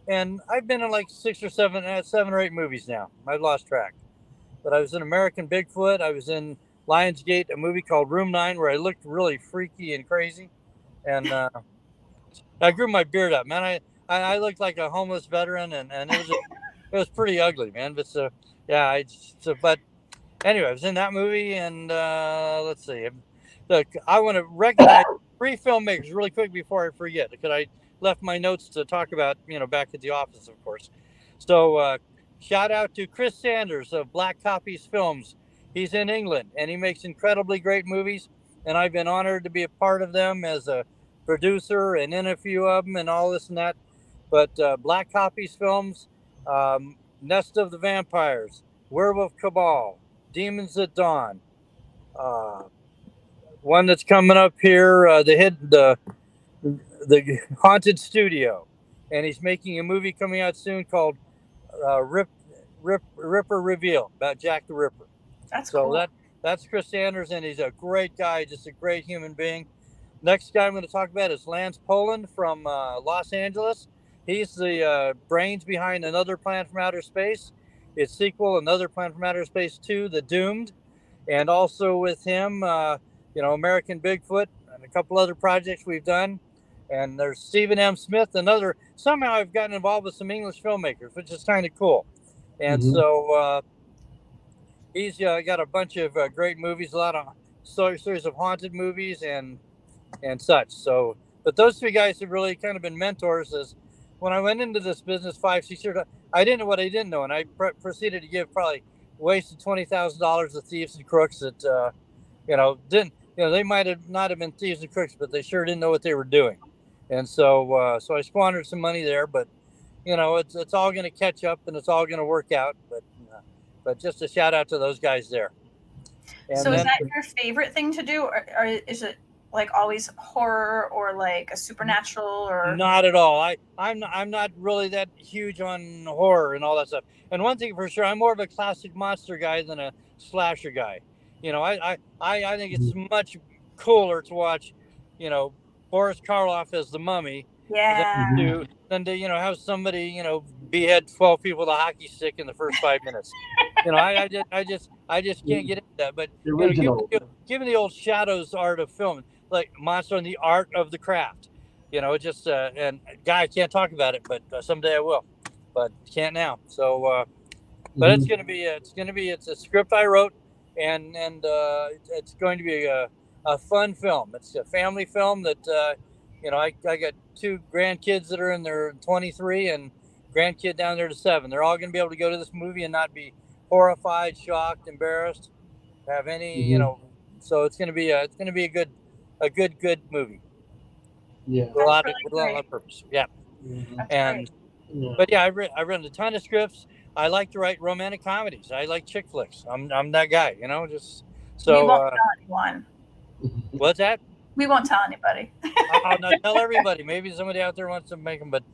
and I've been in like 6 or 7 or 8 movies now. I've lost track, but I was in American Bigfoot. I was in Lionsgate a movie called Room 9 where I looked really freaky and crazy, and I grew my beard up, man. I looked like a homeless veteran, and it was pretty ugly, man. But but anyway, I was in that movie, and let's see. Look, I want to recognize 3 filmmakers really quick before I forget, because I left my notes to talk about, back at the office, of course. So shout out to Chris Sanders of Black Copies Films. He's in England, and he makes incredibly great movies, and I've been honored to be a part of them as a producer and in a few of them and all this and that. But Black Copies Films, Nest of the Vampires, Werewolf Cabal, Demons at Dawn. One that's coming up here, the Haunted Studio, and he's making a movie coming out soon called Ripper Reveal about Jack the Ripper. That's cool. That's Chris Sanders, and he's a great guy, just a great human being. Next guy I'm going to talk about is Lance Poland from Los Angeles. He's the brains behind Another Planet from Outer Space. Its sequel, Another Planet from Outer Space 2, The Doomed. And also with him, American Bigfoot and a couple other projects we've done. And there's Stephen M. Smith, somehow I've gotten involved with some English filmmakers, which is kind of cool. And so he's got a bunch of great movies, a lot of series of haunted movies and such. So, but those 3 guys have really kind of been mentors. As when I went into this business 5-6 years, I didn't know what I didn't know, and I proceeded to give probably wasted $20,000 to thieves and crooks that didn't. They might have not have been thieves and crooks, but they sure didn't know what they were doing. And so I squandered some money there, but it's all going to catch up and it's all going to work out. But just a shout out to those guys there. And so is that your favorite thing to do, or is it like always horror or like a supernatural? Or not at all. I'm not really that huge on horror and all that stuff. And one thing for sure, I'm more of a classic monster guy than a slasher guy. I think it's much cooler to watch, Boris Karloff as the Mummy, than to have somebody behead 12 people with a hockey stick in the first 5 minutes. I just can't get into that. But given the old Shadows art of film, like Monster and the Art of the Craft, and guy, I can't talk about it, but someday I will, but can't now. So, but it's a script I wrote, and it's going to be a fun film. It's a family film that I got 2 grandkids that are in their 23 and grandkid down there to 7. They're all going to be able to go to this movie and not be horrified, shocked, embarrassed, have any So it's going to be a good movie. Yeah, with a lot of purpose. Yeah, but yeah, I've written a ton of scripts. I like to write romantic comedies. I like chick flicks. I'm that guy, just so. We won't tell anyone. What's that? We won't tell anybody. I'll not tell everybody. Maybe somebody out there wants to make them, but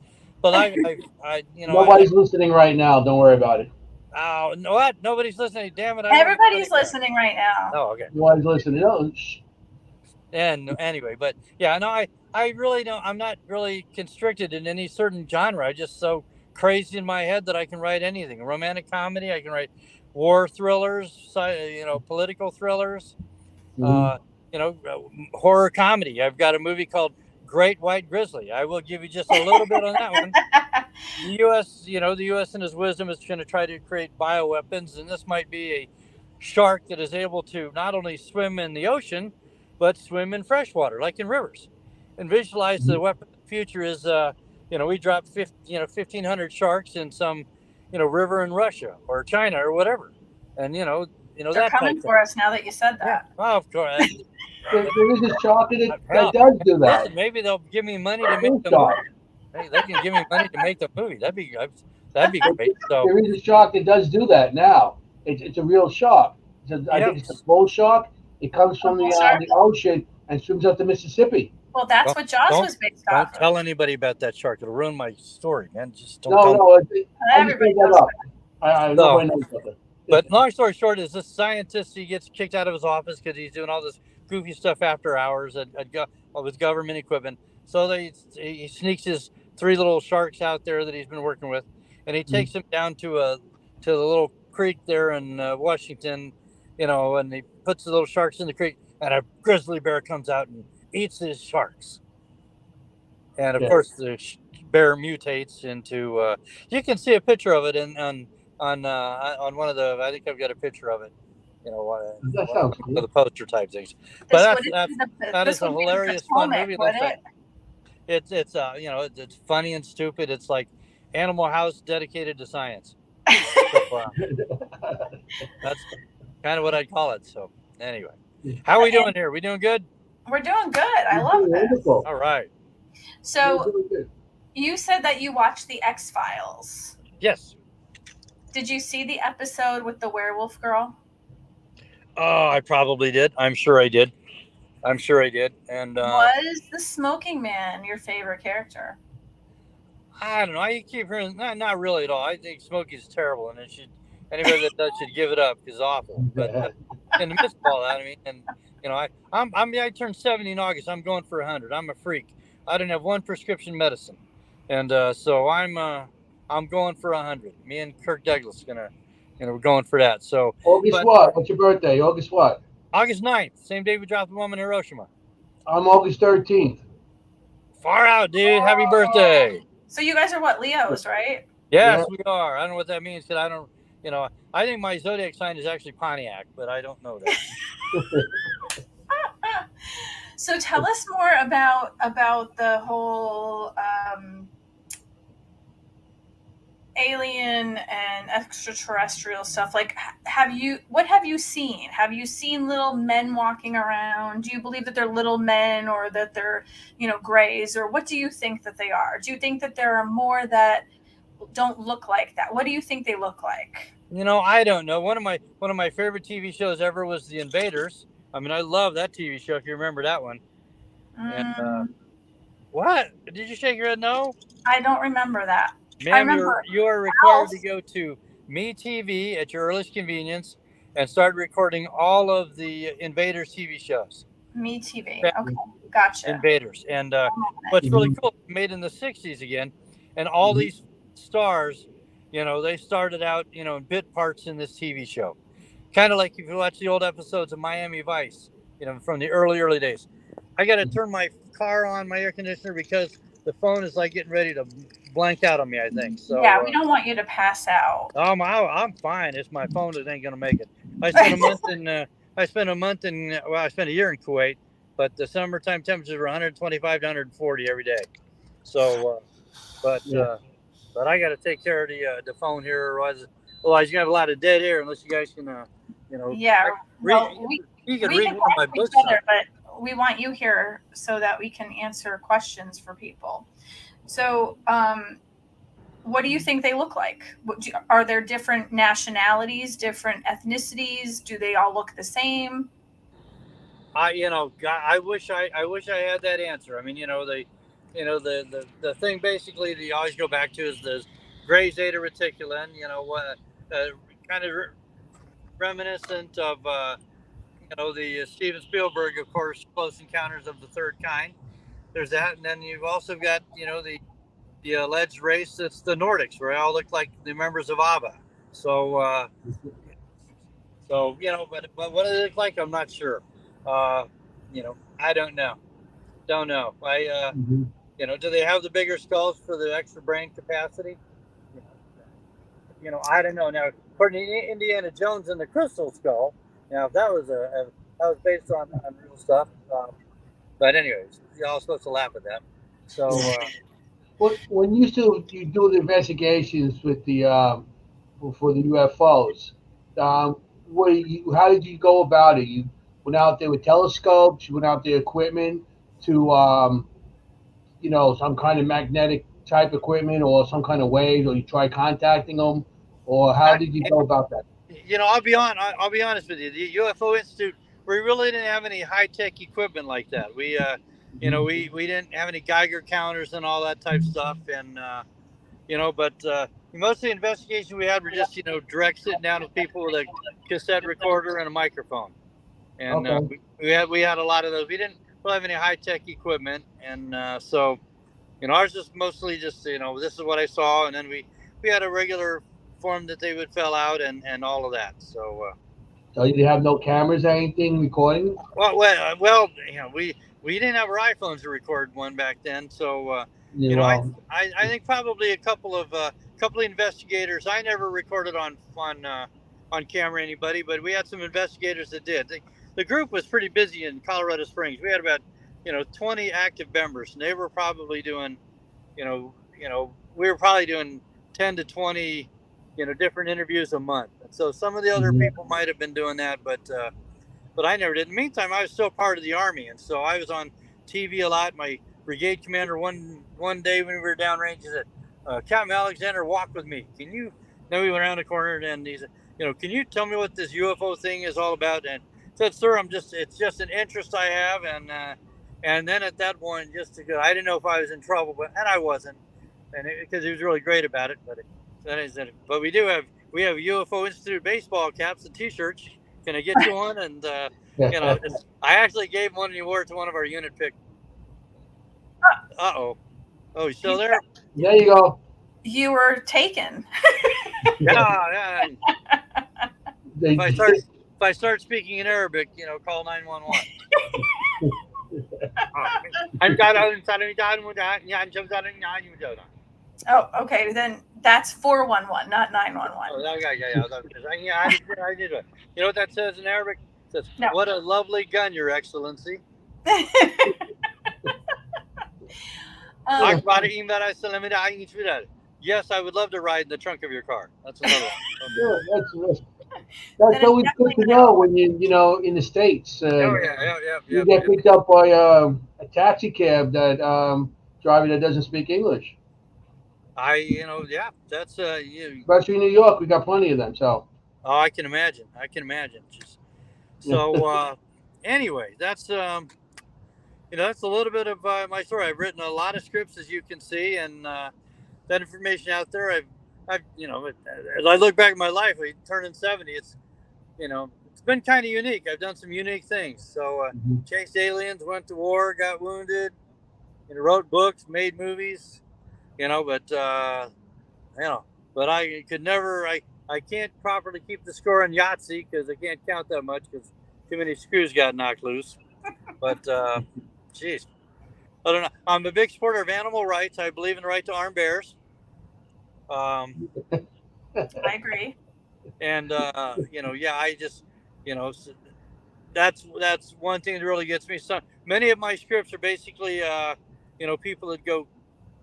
nobody's listening right now. Don't worry about it. Oh, no, what? Nobody's listening. Damn it! Everybody's listening right now. Oh, okay. Nobody's listening. No. And anyway, but yeah, no, I really don't. I'm not really constricted in any certain genre. I just so crazy in my head that I can write anything. A romantic comedy. I can write war thrillers. Political thrillers. Horror comedy. I've got a movie called Great White Grizzly. I will give you just a little bit on that one. The U.S. in his wisdom is going to try to create bioweapons, and this might be a shark that is able to not only swim in the ocean, but swim in freshwater, like in rivers. And visualize the weapon of the future is, we dropped 1,500 sharks in some, river in Russia or China or whatever. And, they're that coming for us now that you said that. Yeah. Oh, of course. There is a shark that does do that. Listen, maybe they'll give me money to make the movie. They can give me money to make the movie. That'd be great. So there is a shark that does do that now. It's a real shark. I think it's a bull shark. It comes from the ocean and swims up the Mississippi. Well, that's what Jaws was based off. Don't tell anybody about that shark. It'll ruin my story, man. Just don't. Everybody knows nobody knows about that. But long story short is this scientist, he gets kicked out of his office because he's doing all this goofy stuff after hours with government equipment. So he sneaks his 3 little sharks out there that he's been working with, and he takes them down to the little creek there in Washington, and he puts the little sharks in the creek, and a grizzly bear comes out and eats his sharks. And of course, the bear mutates into. You can see a picture of it on one of the. I think I've got a picture of it. That One sounds of cool. the poster type things. But that this is a would be the hilarious, fun Potomac, movie. would it? It's funny and stupid. It's like Animal House dedicated to science. So that's kind of what I'd call it. So anyway, how are we doing here? We doing good? We're doing good. I love this. Wonderful. All right. So you said that you watched the X-Files. Yes. Did you see the episode with the werewolf girl? Oh, I probably did. I'm sure I did. And was the smoking man your favorite character? I don't know. I keep hearing not really at all. I think Smokey's terrible, and anybody that does should give it up because it's awful. But in the midst of all that, I mean, and I turned 70 in August. I'm going for 100. I'm a freak. I didn't have one prescription medicine, and so I'm going for 100. Me and Kirk Douglas we're going for that. So August what? What's your birthday? August what? August 9th, same day we dropped the bomb in Hiroshima. I'm August 13th. Far out, dude. Happy birthday. So you guys are what, Leos, right? Yes, we are. I don't know what that means because I don't, I think my zodiac sign is actually Pontiac, but I don't know that. So tell us more about the whole alien and extraterrestrial stuff. Like, what have you seen? Have you seen little men walking around? Do you believe that they're little men, or that they're, grays, or what do you think that they are? Do you think that there are more that don't look like that? What do you think they look like? I don't know. One of my favorite TV shows ever was The Invaders. I mean, I love that TV show, if you remember that one. And, what? Did you shake your head no? I don't remember that. Ma'am, you are required to go to MeTV at your earliest convenience and start recording all of the Invaders TV shows. MeTV. Okay, gotcha. Invaders. And what's really cool, made in the 60s again, and all these stars, they started out, in bit parts in this TV show. Kind of like if you watch the old episodes of Miami Vice, from the early days. I got to turn my car on, my air conditioner, because the phone is like getting ready to blank out on me, I think. So yeah, we don't want you to pass out. I'm fine. It's my phone that ain't gonna make it. I spent a month I spent a year in Kuwait, but the summertime temperatures were 125 to 140 every day. So, but I got to take care of the phone here, otherwise you have a lot of dead air unless you guys can, Yeah, you can read one of my books. But we want you here so that we can answer questions for people. So, what do you think they look like? Are there different nationalities, different ethnicities? Do they all look the same? I wish I had that answer. I mean, the thing basically that you always go back to is the gray zeta reticulum. Kind of reminiscent of the Steven Spielberg, of course, Close Encounters of the Third Kind. There's that, and then you've also got the alleged race that's the Nordics, where they all look like the members of ABBA. So but what do they look like? I'm not sure. I don't know. Do they have the bigger skulls for the extra brain capacity? I don't know. Now, according to Indiana Jones and the Crystal Skull, now if that was based on real stuff. But anyways, you're all supposed to laugh at that. So, when you do the investigations with the for the UFOs, how did you go about it? You went out there with telescopes. You went out there equipment to some kind of magnetic type equipment or some kind of waves, or you try contacting them, or how did you go about that? I'll be honest with you. The UFO Institute, we really didn't have any high-tech equipment like that. We we didn't have any Geiger counters and all that type of stuff, and but most of the investigation we had were just direct sitting down with people with a cassette recorder and a microphone, and we had a lot of those. We didn't have any high-tech equipment, and so ours is mostly just this is what I saw, and then we had a regular form that they would fill out and all of that. So So you have no cameras or anything recording? Well, we didn't have our iPhones to record one back then, so You know, I think probably a couple of investigators. I never recorded on camera anybody, but we had some investigators that did. The group was pretty busy in Colorado Springs. We had about 20 active members, and they were probably doing we were probably doing 10 to 20 different interviews a month. And so some of the other mhm. people might have been doing that, but I never did. In the meantime, I was still part of the Army, and so I was on TV a lot. My brigade commander one day when we were downrange, he said, "Captain Alexander, walk with me. Can you?" Then we went around the corner, and he said, "Can you tell me what this UFO thing is all about?" And I said, "Sir, it's just an interest I have." And then at that point, I didn't know if I was in trouble, and I wasn't, and because he was really great about it. But we have UFO Institute baseball caps and T-shirts. Can I get you one? And I actually gave one and he wore it to one of our unit pick. Oh, you still there? There you go. You were taken. Yeah. They, If I start speaking in Arabic, call 911. Oh, okay. Then that's 411, not 911. Oh, yeah. I did it. You know what that says in Arabic? It says, No. "What a lovely gun, Your Excellency." Yes, I would love to ride in the trunk of your car. That's another one. that's always good to know when you in the States. Yeah. You get picked up by a taxi cab that driver that doesn't speak English. That's Especially in New York, we got plenty of them. So. Oh, I can imagine. So anyway, that's that's a little bit of my story. I've written a lot of scripts, as you can see, and that information out there. As I look back at my life, turning 70, it's been kind of unique. I've done some unique things. So chased aliens, went to war, got wounded, wrote books, made movies, but I could never. I can't properly keep the score in Yahtzee because I can't count that much because too many screws got knocked loose. But geez, I don't know. I'm a big supporter of animal rights. I believe in the right to arm bears. I agree. And I just that's one thing that really gets me. Many of my scripts are basically people that go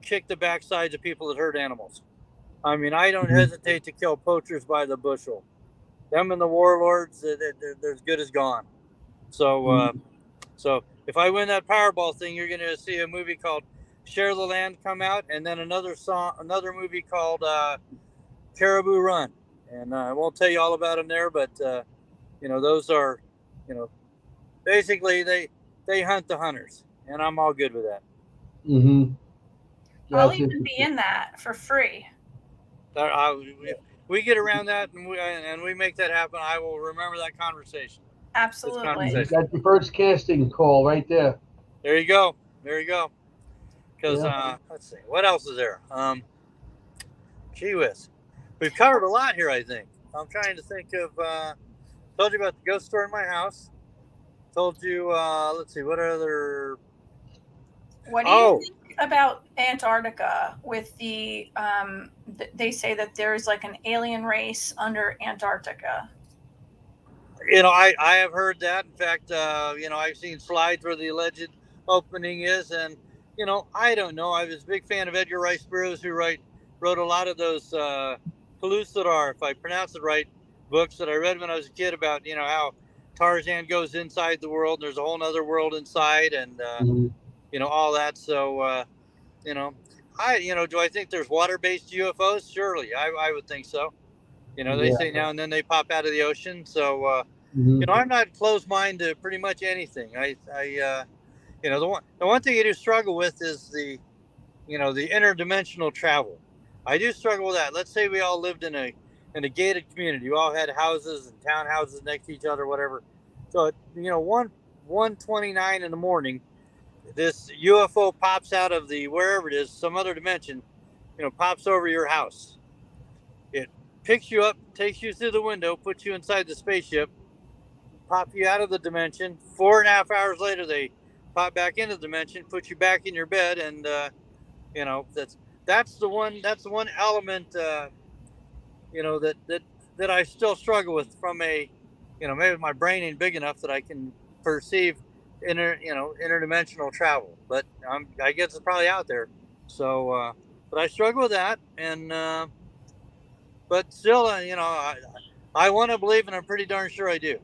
kick the backsides of people that hurt animals. I mean, I don't hesitate to kill poachers by the bushel. Them and the warlords, they're as good as gone. So if I win that Powerball thing, you're going to see a movie called Share the Land come out, and then another movie called Caribou Run. And I won't tell you all about them there, but those are, basically they hunt the hunters, and I'm all good with that. Mm-hmm. I'll even be in that for free. We get around that and we make that happen. I will remember that conversation. Absolutely. That's the first casting call right there. There you go. Because let's see, what else is there? Gee whiz, we've covered a lot here. I think I'm trying to think of. Told you about the ghost story in my house. Told you. Let's see, what other. What do you think about Antarctica with the they say that there's like an alien race under Antarctica? I have heard that. In fact, I've seen slides where the alleged opening is, and I don't know. I was a big fan of Edgar Rice Burroughs, who wrote a lot of those Pellucidar, if I pronounce it right, books that I read when I was a kid about how Tarzan goes inside the world and there's a whole other world inside, and all that. So do I think there's water-based UFOs? Surely, I would think so. They say now and then they pop out of the ocean. So I'm not closed-minded to pretty much anything. The one thing I do struggle with is the interdimensional travel. I do struggle with that. Let's say we all lived in a gated community. We all had houses and townhouses next to each other, whatever. So at 1:29 in the morning, this UFO pops out of wherever it is, some other dimension, pops over your house. It picks you up, takes you through the window, puts you inside the spaceship, pop you out of the dimension. 4.5 hours later, they pop back into the dimension, put you back in your bed, and you know, that's the one element you know, that I still struggle with from a, you know, maybe my brain ain't big enough that I can perceive interdimensional travel, but I guess it's probably out there. So, but I struggle with that, and but still, I want to believe, and I'm pretty darn sure I do.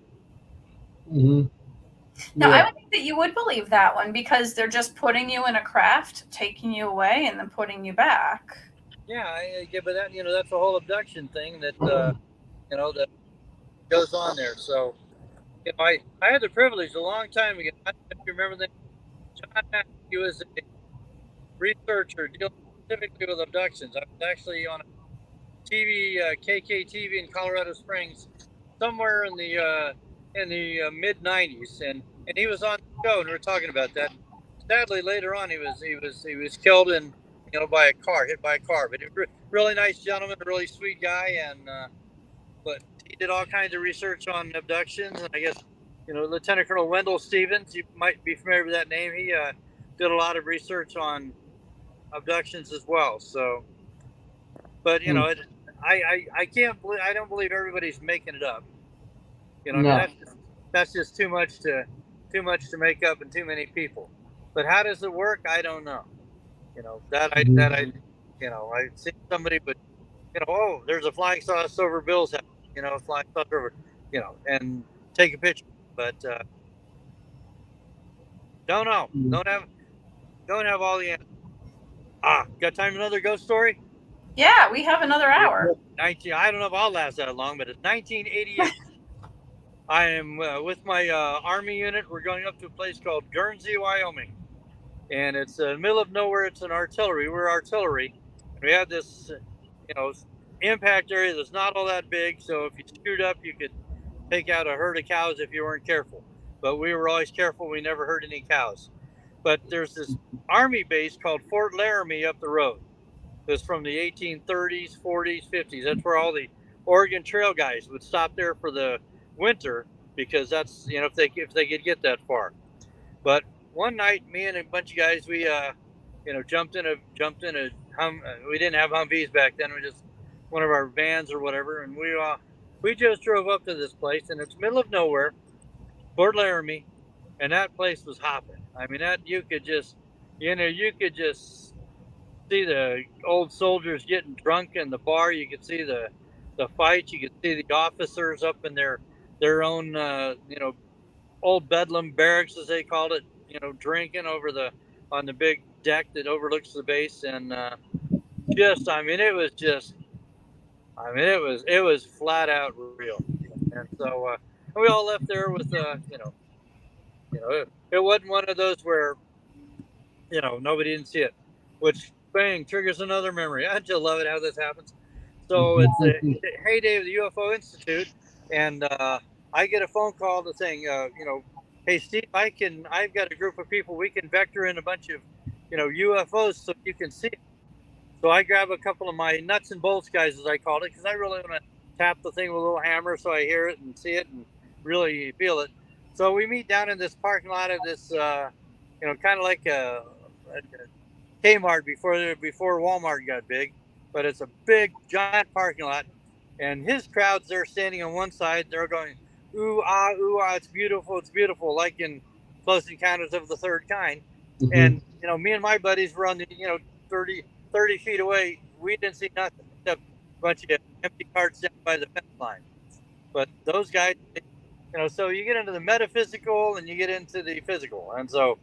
Hmm. Now, I Yeah. would think that you would believe that one because they're just putting you in a craft, taking you away, and then putting you back. Yeah, but that, that's the whole abduction thing that that goes on there. So, I had the privilege a long time ago. I don't know if you remember that John Mack, he was a researcher dealing specifically with abductions. I was actually on a TV, KKTV in Colorado Springs, somewhere in the mid '90s, and he was on the show, and we were talking about that. Sadly, later on, he was killed in by a car, hit by a car. But he was a really nice gentleman, a really sweet guy, and but he did all kinds of research on abductions, and I guess Lieutenant Colonel Wendell Stevens, you might be familiar with that name. He did a lot of research on abductions as well. So, but Mm. I can't believe, I don't believe everybody's making it up. I mean, No. that's just too much to make up, and too many people. But how does it work? I don't know. Mhm. I've seen somebody, but oh, there's a flying saucer over Bill's house. Flying saucer over, and take a picture. But don't know. Mhm. Don't have all the answers. Got time for another ghost story? Yeah, we have another hour. 19. I don't know if I'll last that long, but it's 1988. I am with my Army unit. We're going up to a place called Guernsey, Wyoming, and it's in the middle of nowhere. It's an artillery. We're artillery, and we had this, impact area that's not all that big. So if you screwed up, you could take out a herd of cows if you weren't careful. But we were always careful. We never hurt any cows. But there's this Army base called Fort Laramie up the road. It's from the 1830s, 40s, 50s. That's where all the Oregon Trail guys would stop there for the winter, because that's if they could get that far. But one night, me and a bunch of guys, we jumped in a we didn't have Humvees back then. We just one of our vans or whatever, and we just drove up to this place, and it's middle of nowhere, Fort Laramie, and that place was hopping. I mean, that you could just see the old soldiers getting drunk in the bar. You could see the fights. You could see the officers up in their own old Bedlam barracks, as they called it. Drinking on the big deck that overlooks the base, and it was flat out real. And so we all left there with it wasn't one of those where nobody didn't see it, which bang triggers another memory. I just love it how this happens. So it's the heyday of the UFO Institute, and I get a phone call to saying, hey Steve, I've got a group of people. We can vector in a bunch of, UFOs so you can see it. So I grab a couple of my nuts and bolts guys, as I called it, because I really want to tap the thing with a little hammer so I hear it and see it and really feel it. So we meet down in this parking lot of this, kind of like a Kmart before Walmart got big, but it's a big giant parking lot, and his crowds, they're standing on one side, they're going ooh ah, it's beautiful, like in Close Encounters of the Third Kind. Mhm. And me and my buddies were on the 30 feet away. We didn't see nothing except a bunch of empty carts down by the fence line. But those guys, so you get into the metaphysical and you get into the physical, and so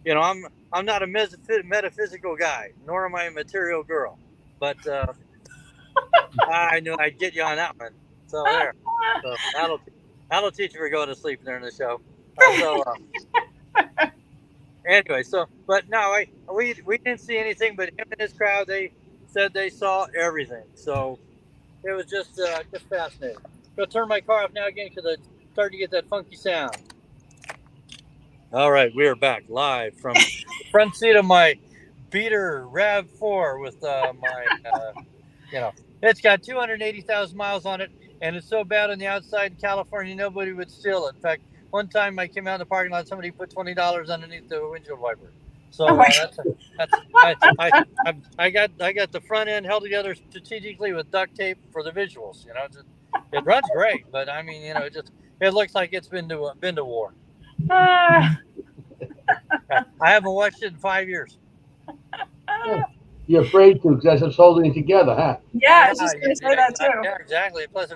I'm not a metaphysical guy, nor am I a material girl, but I knew I'd get you on that one. So there, so that'll teach you for going to sleep during the show. Anyway, but no, we didn't see anything, but him and his crowd, they said they saw everything. So it was just fascinating. I'm gonna turn my car off now again because I started to get that funky sound. All right, we are back live from the front seat of my beater RAV4 with it's got 280,000 miles on it, and it's so bad on the outside in California, nobody would steal it. In fact, one time I came out in the parking lot, somebody put $20 underneath the windshield wiper. So Oh my I got the front end held together strategically with duct tape for the visuals. It runs great, but I mean, it looks like it's been to war. Ah. I haven't watched it in 5 years. You're afraid to because that's what's holding it together, huh? Yeah, I was just gonna say that too. Yeah, exactly. Plus,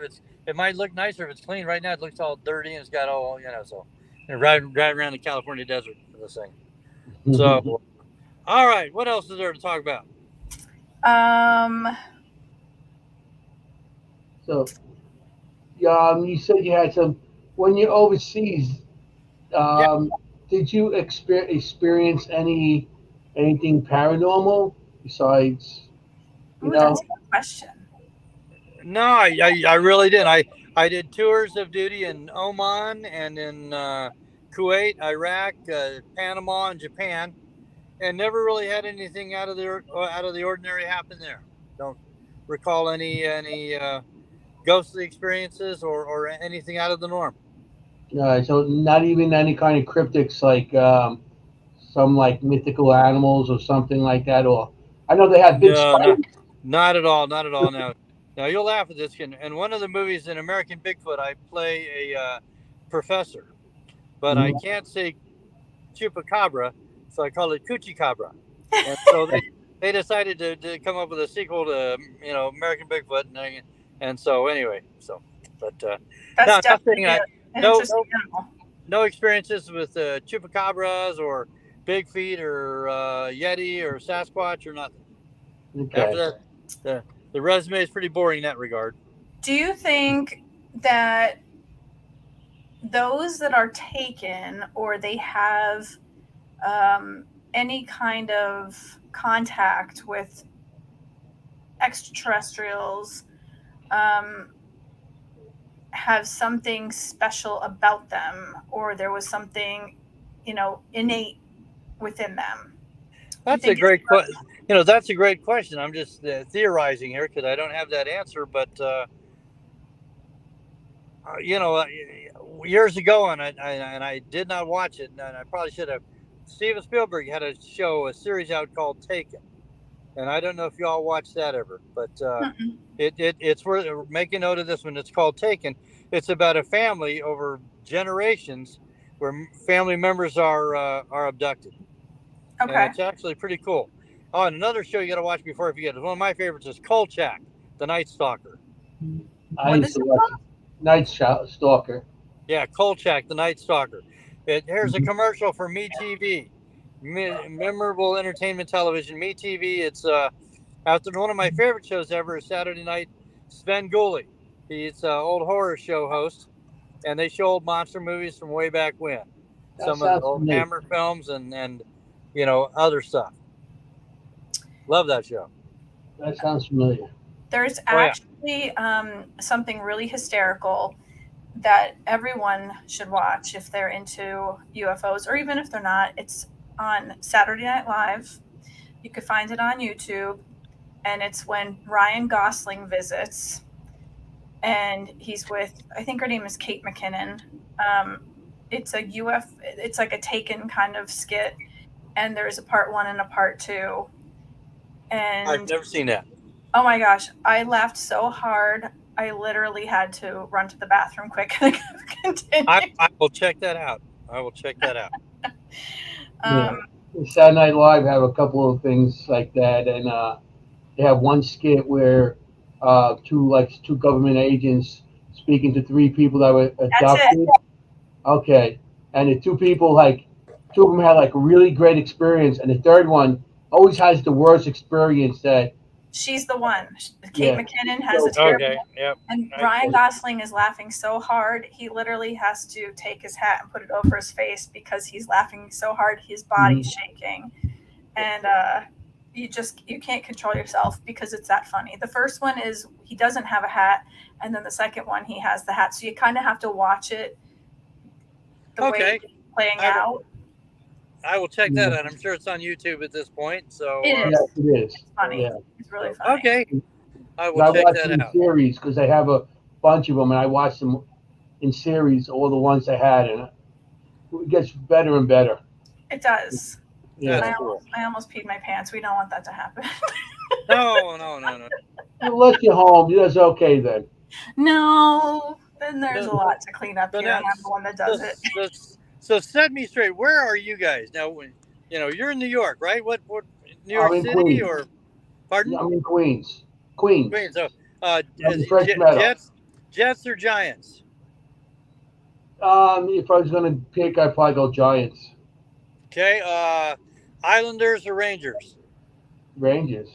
it might look nicer if it's clean. Right now, it looks all dirty and it's got all so. Driving around the California desert for this thing. So, all right, what else is there to talk about? So, you said you had some when you're overseas. Did you experience anything paranormal besides? That's a good question. No, I really didn't. I did tours of duty in Oman and in Kuwait, Iraq, Panama, and Japan, and never really had anything out of the ordinary happen there. Don't recall any ghostly experiences or anything out of the norm. So not even any kind of cryptics like some like mythical animals or something like that. Or I know they have big spiders. Not at all. Now you'll laugh at this. In one of the movies in American Bigfoot, I play a professor, but I can't say chupacabra, so I call it Cuchicabra. And so they decided to come up with a sequel to American Bigfoot, and so anyway, but that's definitely no experiences with chupacabras or big feet or Yeti or Sasquatch or nothing. Okay. After that, the resume is pretty boring in that regard. Do you think that those that are taken or they have any kind of contact with extraterrestrials have something special about them, or there was something innate within them? That's a great question. That's a great question. I'm just theorizing here because I don't have that answer. But years ago, and I did not watch it, and I probably should have. Steven Spielberg had a series out called Taken, and I don't know if you all watched that ever, but it's worth making note of this one. It's called Taken. It's about a family over generations where family members are abducted. Okay. And it's actually pretty cool. Oh, and another show you got to watch before I forget. One of my favorites is Kolchak, the Night Stalker. I used to watch Night Stalker. Yeah, Kolchak, the Night Stalker. Here's a commercial for MeTV, memorable entertainment television. MeTV. It's after one of my favorite shows ever is Saturday Night. Sven Gulli. He's an old horror show host, and they show old monster movies from way back when. Some of the old Hammer films and other stuff. Love that show. That sounds familiar. There's actually something really hysterical that everyone should watch if they're into UFOs, or even if they're not. It's on Saturday Night Live. You could find it on YouTube, and it's when Ryan Gosling visits, and he's with, I think her name is Kate McKinnon. It's it's like a Taken kind of skit, and there's a part 1 and a part 2. And I've never seen that. Oh my gosh, I laughed so hard. I literally had to run to the bathroom quick and continue. I will check that out. Saturday Night Live have a couple of things like that, and they have one skit where two government agents speaking to 3 people that were adopted. Okay, and the 2 people, 2 of them had a really great experience, and the third one always has the worst experience. That she's the one. Kate McKinnon has a terrible. Okay. Yep. And Ryan Gosling is laughing so hard he literally has to take his hat and put it over his face because he's laughing so hard his body's shaking, and you can't control yourself because it's that funny. The first one is he doesn't have a hat, and then the second one he has the hat. So you kind of have to watch it the way it's playing out. I will check that out. I'm sure it's on YouTube at this point. So it is. Yes, it is. It's funny. Yeah. It's really funny. Okay. I will check that out. Series because they have a bunch of them, and I watched them in series, all the ones they had, and it gets better and better. It does. Yeah. That's cool. I almost peed my pants. We don't want that to happen. No. Unless you're home, that's okay then. No, then there's a So, lot to clean up so here, now, and I'm the one that does it. so set me straight. Where are you guys now? When you're in New York, right? What New York I'm in City Queens. or pardon? I'm in Queens. Queens. Queens. So, I'm in French Meadow. Jets or Giants? If I was gonna pick, I'd probably go Giants. Okay. Islanders or Rangers? Rangers.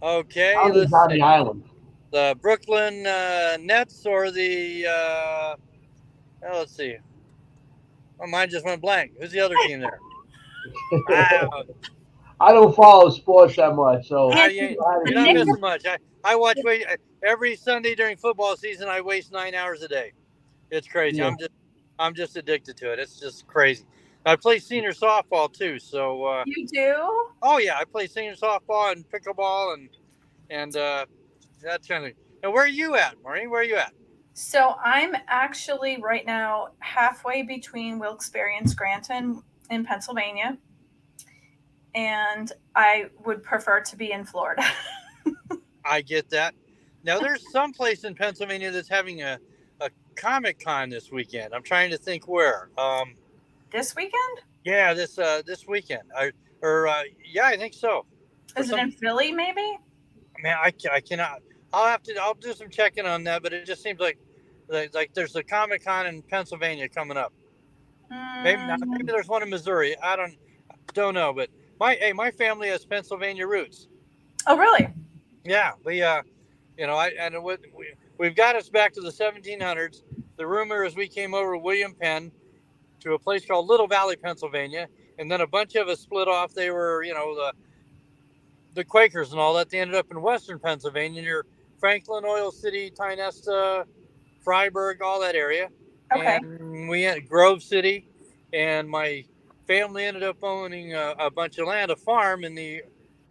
Okay. I live Let's on see. the island. The Brooklyn Nets or the let's see. Oh, mine just went blank. Who's the other team there? I don't follow sports that much, so You're not missing much. I watch every Sunday during football season. I waste 9 hours a day. It's crazy. Yeah. I'm just addicted to it. It's just crazy. I play senior softball too. So You do? oh yeah, I play senior softball and pickleball and that kind of. Now where are you at, Maureen? Where are you at? So I'm actually right now halfway between Wilkes-Barre and Scranton in Pennsylvania, and I would prefer to be in Florida. I get that. Now there's some place in Pennsylvania that's having a Comic Con this weekend. I'm trying to think where. This weekend? Yeah, this weekend. Yeah, I think so. Is it in Philly, maybe? Man, I cannot. I'll do some checking on that, but it just seems like there's a Comic Con in Pennsylvania coming up. Maybe there's one in Missouri. I don't know, but my family has Pennsylvania roots. Oh, really? Yeah, we've got us back to the 1700s. The rumor is we came over with William Penn to a place called Little Valley, Pennsylvania, and then a bunch of us split off. They were, the Quakers and all that. They ended up in Western Pennsylvania near Franklin, Oil City, Tynesta, Freiburg, all that area. Okay. And we had Grove City, and my family ended up owning a bunch of land, a farm in the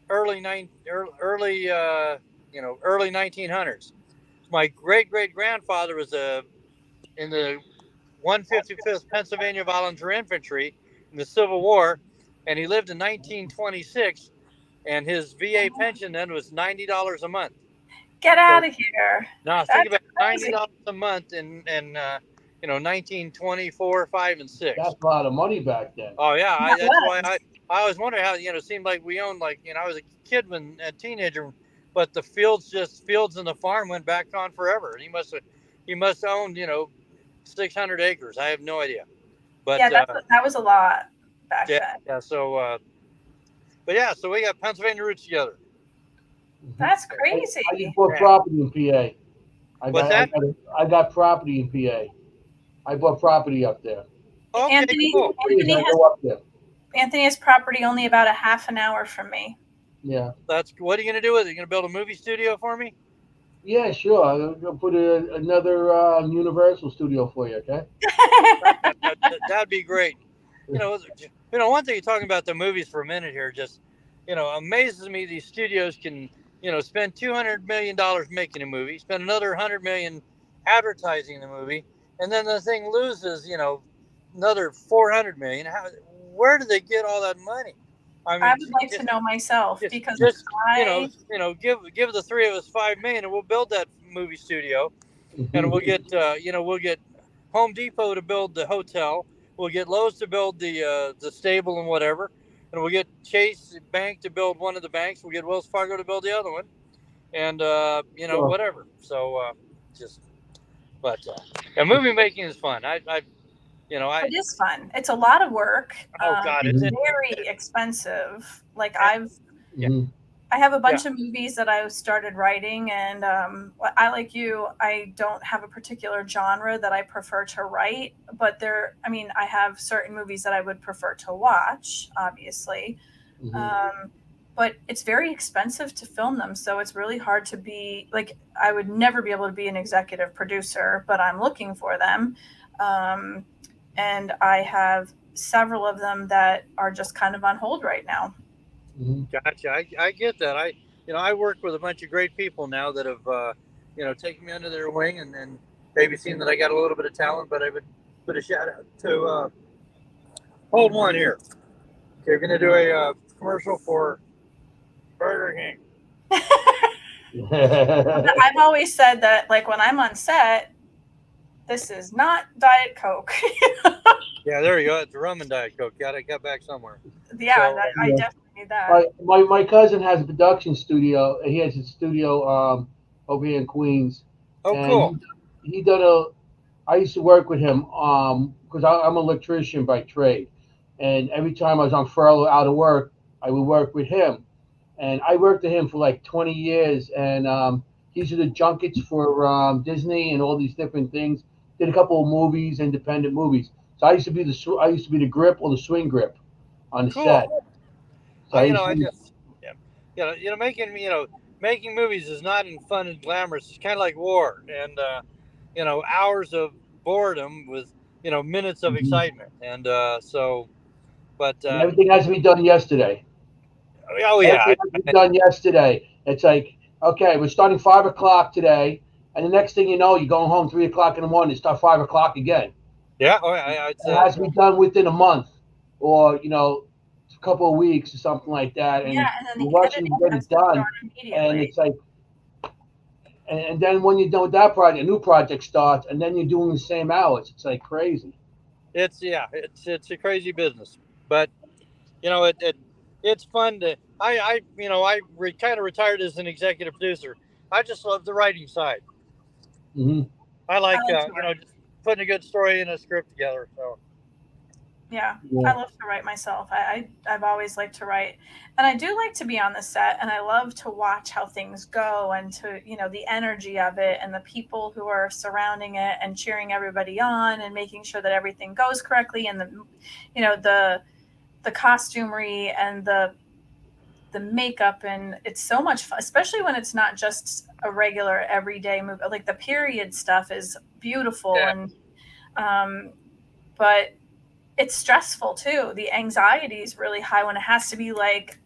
early 1900s. My great grandfather was in the 155th Pennsylvania Volunteer Infantry in the Civil War, and he lived in 1926, and his VA pension then was $90 a month. Get out of here. Now think about $90 a month in 1924, 5, and 6. That's a lot of money back then. Oh yeah, that's why I always wonder how it seemed like we owned I was a kid when a teenager, but the fields and the farm went back on forever. He must have owned 600 acres. I have no idea. But yeah, that was a lot back then. Yeah. So, so we got Pennsylvania roots together. That's crazy. I just bought property in PA. I got property in PA. I bought property up there. Okay, Anthony, cool. Anthony has property only about a half an hour from me. Yeah. What are you going to do with it? You going to build a movie studio for me? Yeah, sure. I'm going to put another Universal studio for you, okay? That'd be great. One thing you're talking about the movies for a minute here, just, amazes me these studios can, spend $200 million making a movie, spend another $100 million advertising the movie, and then the thing loses, another $400 million. Where do they get all that money? I would like to know myself because give the three of us $5 million and we'll build that movie studio, and we'll get Home Depot to build the hotel, we'll get Lowe's to build the stable and whatever, and we'll get Chase Bank to build one of the banks, we'll get Wells Fargo to build the other one, and Sure. whatever. So movie making is fun. It is fun. It's a lot of work. Oh God, it's very expensive. Like I have a bunch of movies that I started writing, and I like you. I don't have a particular genre that I prefer to write, but I have certain movies that I would prefer to watch, obviously. But it's very expensive to film them, so it's really hard to be I would never be able to be an executive producer, but I'm looking for them. And I have several of them that are just kind of on hold right now. Gotcha. I get that. I work with a bunch of great people now that have, taken me under their wing and maybe seen that I got a little bit of talent, but I would put a shout out to Hold one here. Okay, we're gonna do a commercial for Burger King. I've always said that, like, when I'm on set, this is not Diet Coke. Yeah, there you go. It's a rum and Diet Coke. Got to get back somewhere. Yeah, So, I definitely need that. my cousin has a production studio. He has a studio over here in Queens. oh, And cool. he did a. I used to work with him because I'm an electrician by trade, and every time I was on furlough out of work, I would work with him, and I worked with him for like 20 years, and these are the junkets for Disney and all these different things. Did a couple of movies, independent movies. So I used to be the grip or the swing grip on the Cool. set. So making movies is not in fun and glamorous. It's kind of like war, and hours of boredom with minutes of excitement, and but everything has to be done yesterday. oh yeah, Everything has to be done yesterday. It's like, okay, we're starting 5 o'clock today, and the next thing you know, you're going home 3 o'clock in the morning. It's start 5 o'clock again. yeah. It has to be done within a month, or a couple of weeks or something like that. And Yeah, and then you're the rushing editing to get has it to done, start and immediately. it's like, and then when you're done with that project, a new project starts, and then you're doing the same hours. It's like crazy. It's a crazy business, but it's fun to. I kind of retired as an executive producer. I just love the writing side. Hmm. I like I like to write. just putting a good story and a script together. So Yeah, Yeah. I love to write myself. I've always liked to write, and I do like to be on the set, and I love to watch how things go, and to the energy of it, and the people who are surrounding it, and cheering everybody on, and making sure that everything goes correctly, and the costumery and the makeup, and it's so much fun, especially when it's not just a regular everyday movie. Like the period stuff is beautiful, yeah. and but it's stressful too. The anxiety is really high when it has to be like,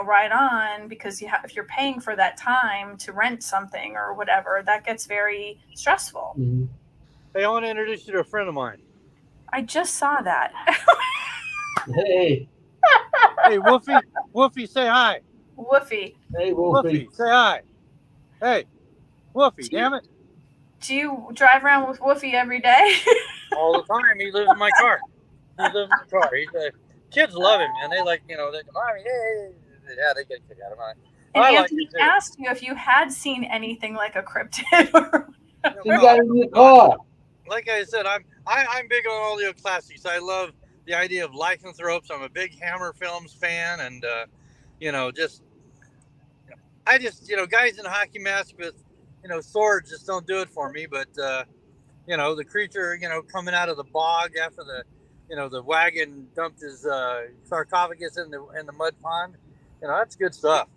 right on, because if you're paying for that time to rent something or whatever, that gets very stressful. Hmm. Hey, I want to introduce you to a friend of mine. I just saw that. Hey, Hey, Wolfie, Wolfie, say hi. Woofy. hey, Wolfie. Wolfie, say hi. Hey, Wolfie, Do you, damn it! do you drive around with Woofy every day? All the time. He lives in my car. He lives in the car. Kids love him, man. They like, they mommy, yeah, they get a kick out of mine. And I like Anthony it too. asked you if you had seen anything like a cryptid or You got in your car. Like I said, I'm big on all the classics. I love the idea of lycanthropes. I'm a big Hammer Films fan, and just guys in hockey masks with swords just don't do it for me. But the creature coming out of the bog after the wagon dumped his sarcophagus in the mud pond. That's good stuff.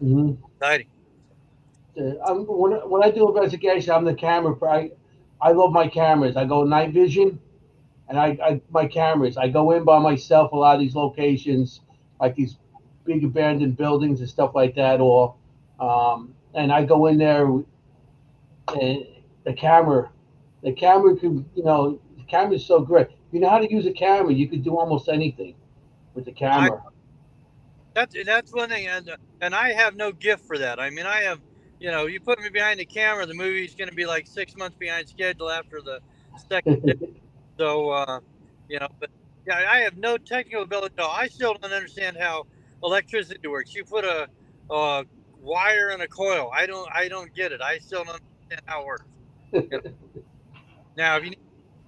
Hmm. Exciting. When I do investigation, I'm the camera. I love my cameras. I go night vision, and my cameras. I go in by myself a lot of these locations, like these big abandoned buildings and stuff like that, or and I go in there, and the camera could, the camera's so great. If you know how to use a camera, you could do almost anything with the camera. That's one thing, and I have no gift for that. I mean, I have, you put me behind the camera, the movie's going to be like 6 months behind schedule after the second day. So, but yeah, I have no technical ability at all. I still don't understand how electricity works. You put a wire in a coil. I don't get it. I still don't understand how it works. Now, if you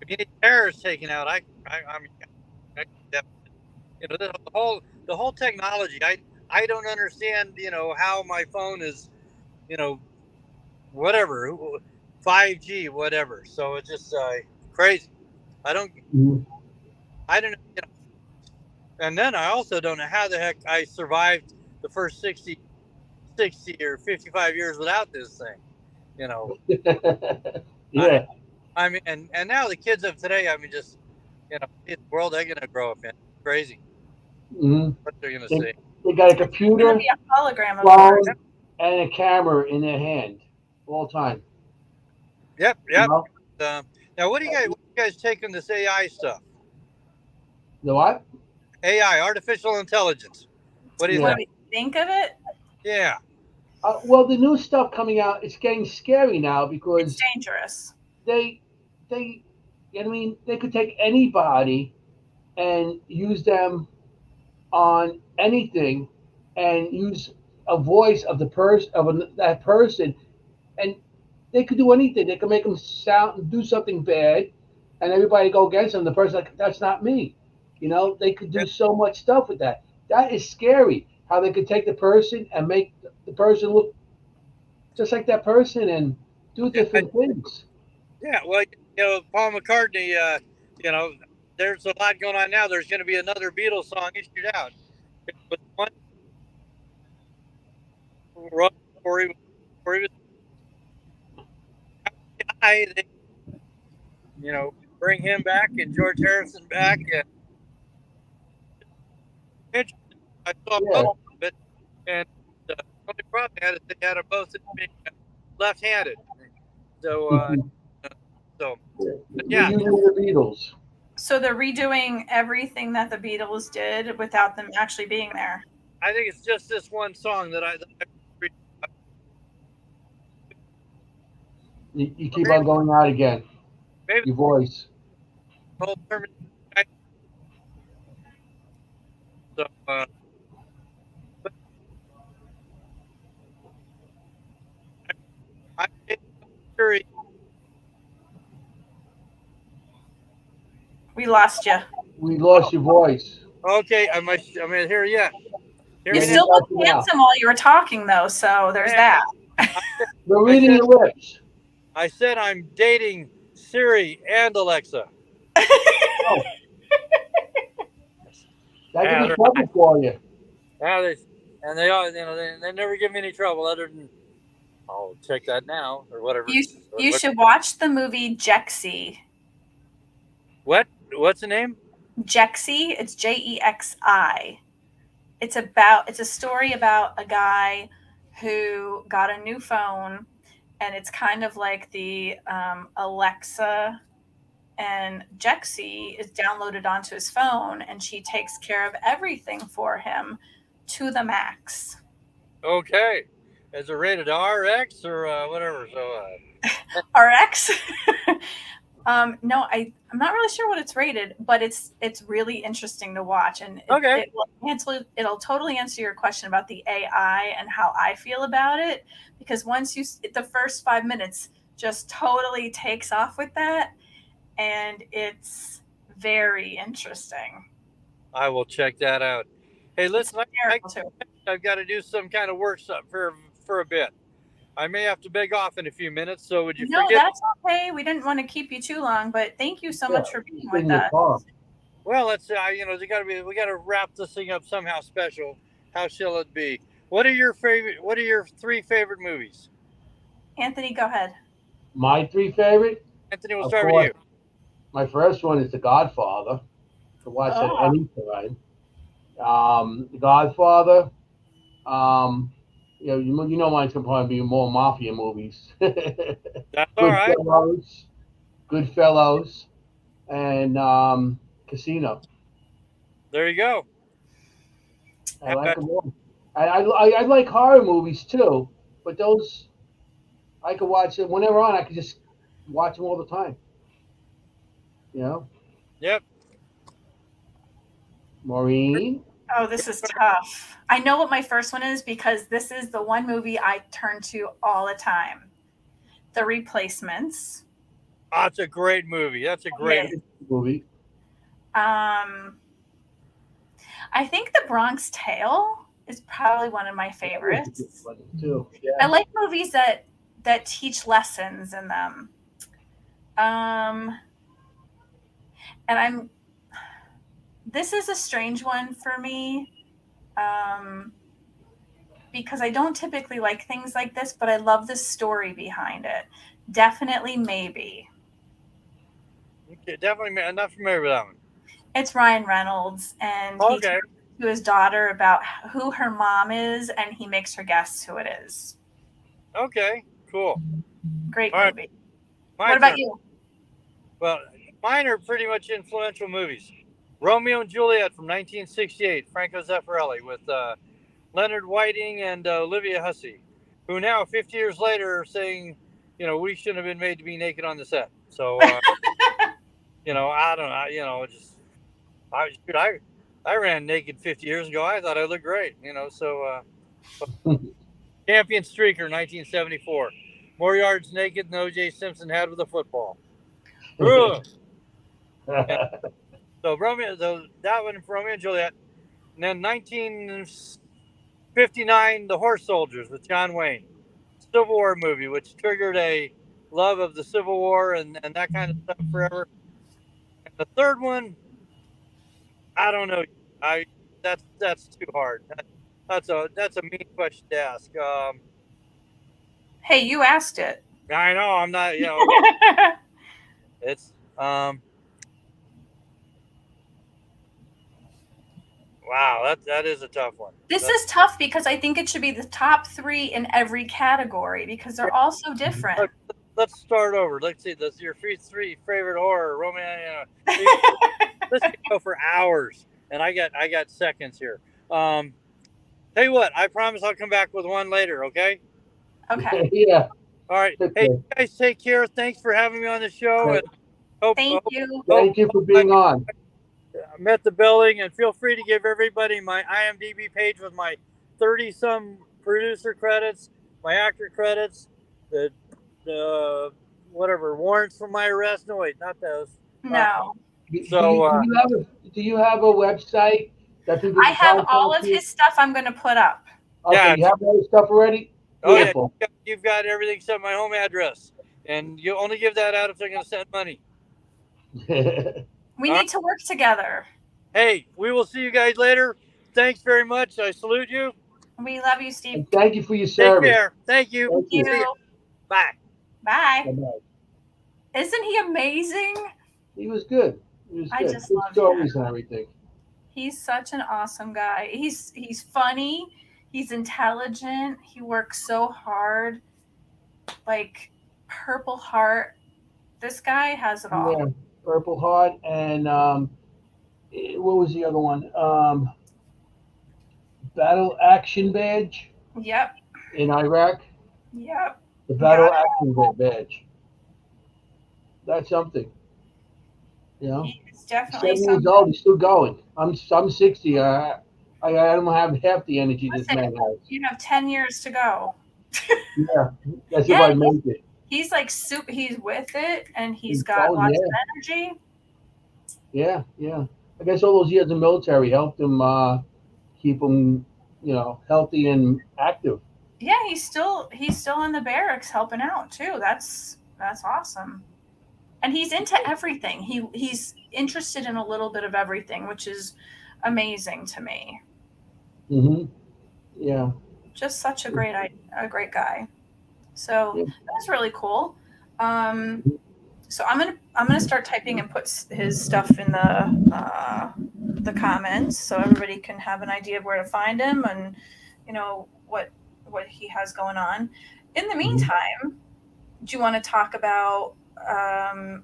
need errors taken out, I mean, the whole technology. I don't understand. How my phone is. Whatever, 5G, whatever. So it's just crazy. I don't. Mhm. I don't. And then I also don't know how the heck I survived the first 60 or 55 years without this thing. I, Yeah. I mean, and now the kids of today, I mean, just, the world they're going to grow up in. Crazy. Hmm. What they're going to They, see. they got a it's going to computer, be a hologram of phone, yours. and a camera in their hand all the time. Yep. You know? Now, what do you guys take on this AI stuff? The what? AI, artificial intelligence. What do you Yeah. What think? do you think of it? Yeah. Well, the new stuff coming out, it's getting scary now It's because dangerous. they, I mean, they could take anybody and use them on anything, and use a voice of the person that person, and they could do anything. They could make them sound do something bad, and everybody go against them. The person like that's not me. They could do so much stuff with that. That is scary. How they could take the person and make the person look just like that person and do Yeah. different things. Yeah. Well, Paul McCartney. You know, there's a lot going on now. There's going to be another Beatles song issued out. It was one wrote before he was high. They, bring him back and George Harrison back. And interesting. I saw Yeah. both of it, and the only problem they had is they had them both being left-handed. So, so, but yeah, Reunion of the Beatles. So they're redoing everything that the Beatles did without them actually being there. I think it's just this one song that I You keep on going out again. maybe Your voice. the whole term. So, but I sure. We lost you. We lost your voice. Okay, I'm gonna hear you. Hear You me still now. look handsome while you were talking, though. So there's that. We're reading your lips. I said I'm dating Siri and Alexa. Oh. That could be trouble for you. Yeah, they all, they never give me any trouble other than I'll check that now or whatever. You should watch the movie Jexi. What's the name? Jexi. It's Jexi. It's a story about a guy who got a new phone, and it's kind of like the Alexa, and Jexi is downloaded onto his phone, and she takes care of everything for him to the max. Okay, is it rated RX or whatever? So RX. No, I'm not really sure what it's rated, but it's really interesting to watch, and okay, it'll totally answer your question about the AI and how I feel about it, because once the first 5 minutes just totally takes off with that, and it's very interesting. I will check that out. Hey, listen, Too. I've got to do some kind of work for a bit. I may have to beg off in a few minutes, so would you No, forget? that's okay. We didn't want to keep you too long, but thank you so much for being with In your us. car. Well, let's we got to wrap this thing up somehow special. How shall it be? What are your 3 favorite movies? Anthony, go ahead. My 3 favorite? Anthony, we'll Of start course. with you. My first one is The Godfather. To watch at any time. The Godfather. You know mine's gonna probably be more mafia movies. That's all right. Goodfellas, and Casino. There you go. I like them all. I like horror movies too, but those I could watch it whenever on. I could just watch them all the time. Yep. Maureen. Oh, this is tough. I know what my first one is because this is the one movie I turn to all the time. The Replacements. Oh, it's a great movie. That's a great movie. I think The Bronx Tale is probably one of my favorites. Too. Yeah. I like movies that teach lessons in them. And this is a strange one for me, because I don't typically like things like this, but I love the story behind it. Definitely Maybe. Okay, definitely. I'm not familiar with that one. It's Ryan Reynolds, and he talks to his daughter about who her mom is, and he makes her guess who it is. Okay, cool. Great all movie. Right. What about you? Well, mine are pretty much influential movies. Romeo and Juliet from 1968, Franco Zeffirelli, with Leonard Whiting and Olivia Hussey, who now 50 years later are saying, we shouldn't have been made to be naked on the set. So, I don't know, I ran naked 50 years ago. I thought I looked great, so Champion Streaker, 1974. More yards naked than OJ Simpson had with a football. So that one from Romeo and Juliet. And then 1959, The Horse Soldiers with John Wayne. Civil War movie, which triggered a love of the Civil War and that kind of stuff forever. And the third one, I don't know. That's too hard. That's a mean question to ask. Hey, you asked it. I know I'm not. It's wow. That is a tough one. This is tough because I think it should be the top 3 in every category because they're all so different. Let's start over. Let's see. That's your 3 favorite horror romance. Let's go for hours, and I got seconds here. Tell you what, I promise I'll come back with one later. Okay. Okay. Yeah. All right. Okay. Hey, you guys, take care. Thanks for having me on the show. Okay. And hope Thank you. Thank you for being on. I'm at the building, and feel free to give everybody my IMDb page with my 30-some producer credits, my actor credits, the whatever warrants for my arrest. No, wait, not those. No. So, do you have a website that people I can have contact all of you? his stuff I'm going to put up. Okay, Yeah. you have all the stuff already? Oh, Beautiful. yeah, you've got everything except my home address. And you only give that out if they're going to send money. We need to work together. Hey, we will see you guys later. Thanks very much. I salute you. We love you, Steve. And thank you for your Take service. care. Thank you. Thank you. You. Bye. Bye. Bye-bye. Isn't he amazing? He was good. He was I good. just Good love stories him. and everything. He's such an awesome guy. He's funny. He's intelligent. He works so hard. Like Purple Heart. This guy has it all. Yeah, Purple Heart and what was the other one? Battle Action Badge Yep. in Iraq. Yep. The Battle Got it. Action Badge. That's something. You know, He's definitely 7 years something. old, he's still going. I'm 60. I don't have half the energy this Listen, man has. You have 10 years to go. Yeah, that's Yeah, if I make it. He's like he's with it, and he's He's got going, lots yeah. of energy. Yeah, yeah. I guess all those years in the military helped him keep him, healthy and active. Yeah, he's still in the barracks helping out too. That's awesome. And he's into everything. He's interested in a little bit of everything, which is amazing to me. Mhm. Yeah. Just such a great guy. So Yeah. that was really cool. So I'm gonna start typing and put his stuff in the comments so everybody can have an idea of where to find him and what he has going on. In the meantime, do you want to talk about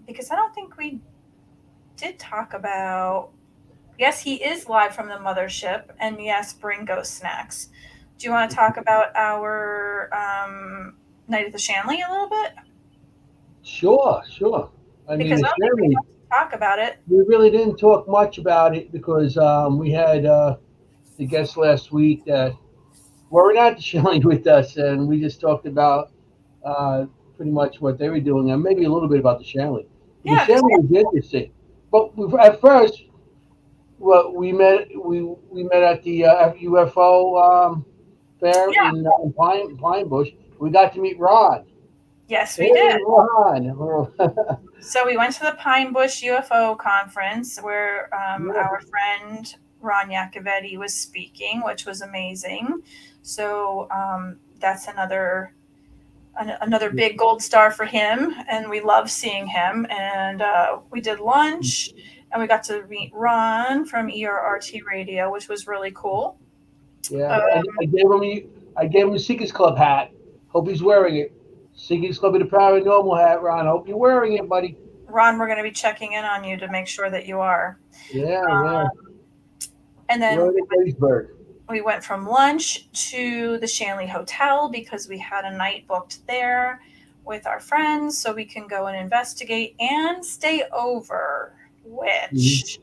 because I don't think we did talk about. Yes, he is live from the mothership, and yes, bring ghost snacks. Do you want to talk about our night at the Shanley a little bit? Sure. I Because mean, I don't think we have to talk about it. we really didn't talk much about it because we had the guests last week that were not chilling with us, and we just talked about pretty much what they were doing and maybe a little bit about the Shanley. Yeah, The Shanley was interesting, but at first, we met at the UFO fair in Pine Bush. We got to meet Ron. Yes, we Hey, did. Ron. So we went to the Pine Bush UFO conference where our friend Ron Iacovetti was speaking, which was amazing. So that's another big gold star for him, and we love seeing him. And we did lunch, and we got to meet Ron from ERRT Radio, which was really cool. Yeah, I gave him a Seekers Club hat. Hope he's wearing it. Seekers Club of the Paranormal hat, Ron. Hope you're wearing it, buddy. Ron, we're going to be checking in on you to make sure that you are. Yeah. And then We're in Gettysburg. we went from lunch to the Shanley Hotel because we had a night booked there with our friends so we can go and investigate and stay over, which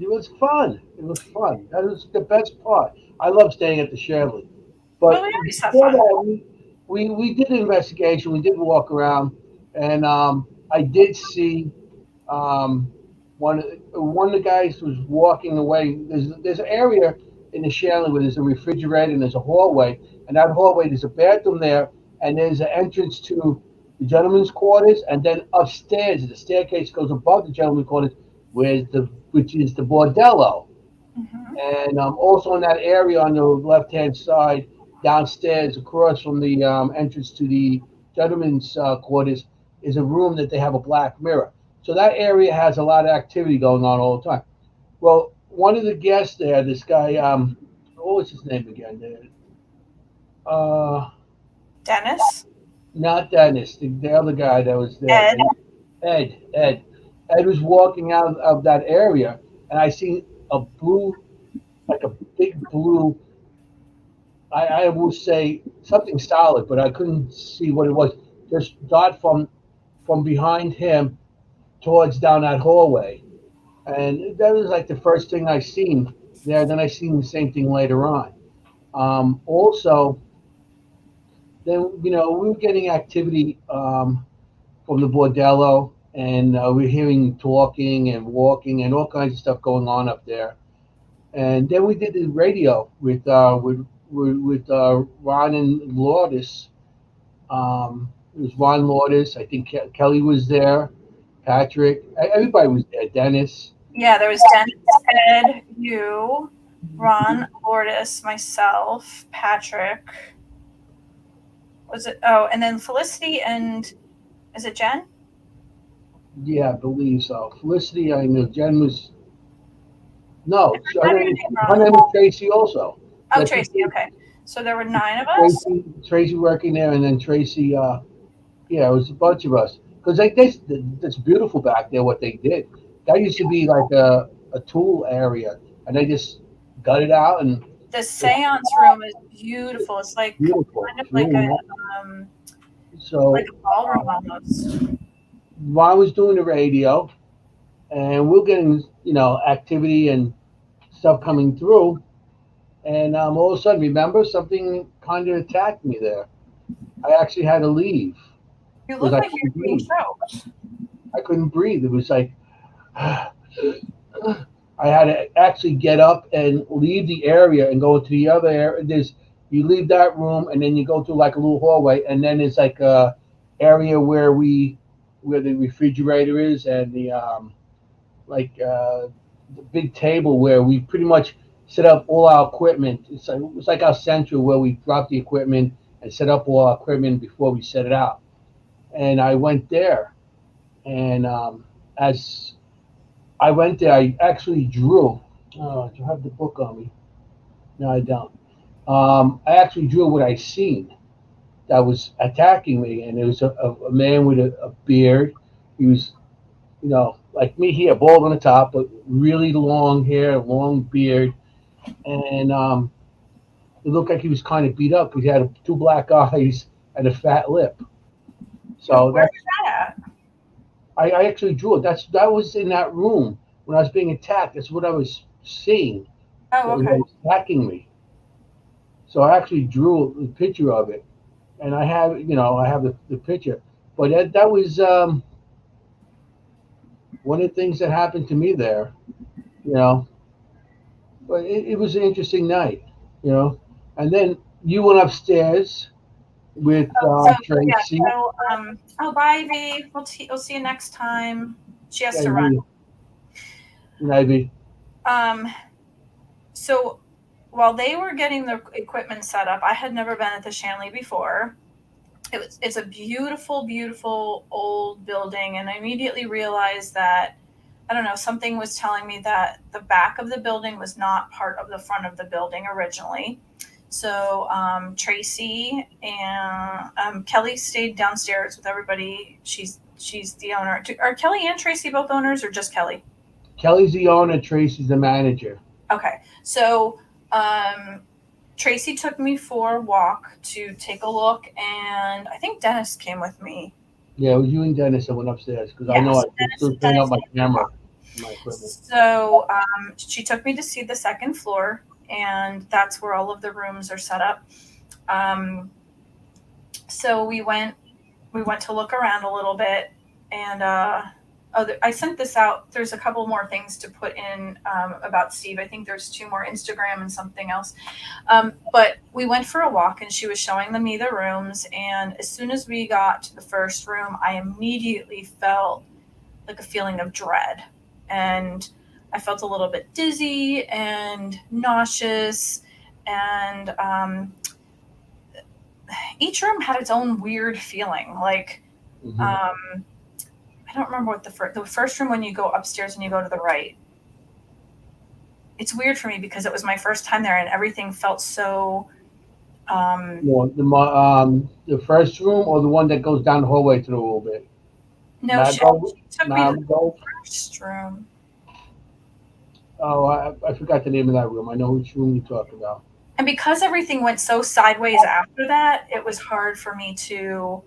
It was fun. That was the best part. I love staying at the Shanley. well, But we always have before fun. that, we did an investigation. We did walk around, and I did see um, one of the guys was walking away. There's an area in the Shanley where there's a refrigerator and there's a hallway, and that hallway there's a bathroom there, and there's an entrance to the gentleman's quarters, and then upstairs the staircase goes above the gentleman's quarters, which is the bordello. Mhm. And also in that area on the left-hand side, downstairs, across from the entrance to the gentlemen's quarters, is a room that they have a black mirror. So that area has a lot of activity going on all the time. Well, one of the guests there, this guy, what was his name again? Uh, Dennis? Not Dennis, the other guy that was there. Ed? Ed. Ed was walking out of that area, and I seen a blue, like a big blue. I will say something solid, but I couldn't see what it was. Just dot from behind him towards down that hallway, and that was like the first thing I seen there. Then I seen the same thing later on. Also, then we were getting activity from the bordello, and we're hearing talking and walking and all kinds of stuff going on up there. And then we did the radio with Ron and Lourdes. It was Ron Lourdes. I think Kelly was there. Patrick. Everybody was there. Dennis. Yeah, there was Dennis, Ed, you, Ron, Lourdes, myself, Patrick. Was it? Oh, and then Felicity and is it Jen? Yeah, I believe so. Felicity, I knew. Jen was. No, her name was Tracy also. Oh, Yeah, Tracy. Okay, so there were 9 of us. Tracy working there, and then Tracy. Yeah, it was a bunch of us. Because that's beautiful back there. What they did, that used to be like a tool area, and they just got it out and The seance room is beautiful. It's like beautiful. kind of like So like a ballroom almost. Ron was doing the radio, and we're getting activity and stuff coming through, and all of a sudden, remember, something kind of attacked me there. I actually had to leave You because look like you're being choked. I couldn't breathe. It was like I had to actually get up and leave the area and go to the other area. You leave that room and then you go through like a little hallway, and then there's like a area where the refrigerator is, and the big table where we pretty much set up all our equipment. It's like our central where we drop the equipment and set up all our equipment before we set it out. And I went there, and as I went there, I actually drew. Oh, do I have the book on me? No, I don't. I actually drew what I seen that was attacking me, and it was a man with a beard. He was, like me here, bald on the top, but really long hair, long beard, and it looked like he was kind of beat up. He had 2 black eyes and a fat lip. So Where's that at? I actually drew it. That was in that room when I was being attacked. That's what I was seeing. Oh, It okay. was attacking me. So I actually drew a picture of it, and I have the picture. But that was one of the things that happened to me there. You know, but it was an interesting night. You know, and then you went upstairs with Tracy. So oh, bye, Ivy. We'll see you next time. She has to run. Maybe. So while they were getting the equipment set up, I had never been at the Shanley before. It's a beautiful, beautiful old building, and I immediately realized that I don't know, something was telling me that the back of the building was not part of the front of the building originally. So Tracy and Kelly stayed downstairs with everybody. She's she's the owner. Are Kelly and Tracy both owners, or just Kelly? Kelly's the owner, Tracy's the manager. Okay, so Tracy took me for a walk to take a look, and I think Dennis came with me. Yeah, it was you and Dennis that went upstairs because I know Yes, I still clean up my camera, my equipment. So she took me to see the second floor, and that's where all of the rooms are set up. So we went to look around a little bit, and I sent this out. There's a couple more things to put in about Steve. I think there's 2 more Instagram and something else. But we went for a walk, and she was showing me the rooms. And as soon as we got to the first room, I immediately felt like a feeling of dread, and I felt a little bit dizzy and nauseous, and each room had its own weird feeling. Like, I don't remember what the first room, when you go upstairs and you go to the right. It's weird for me because it was my first time there, and everything felt so. The first room or the one that goes down the hallway through a little bit? No, she took me to the first room. Oh, I forgot the name of that room. I know which room you're talking about. And because everything went so sideways after that, it was hard for me to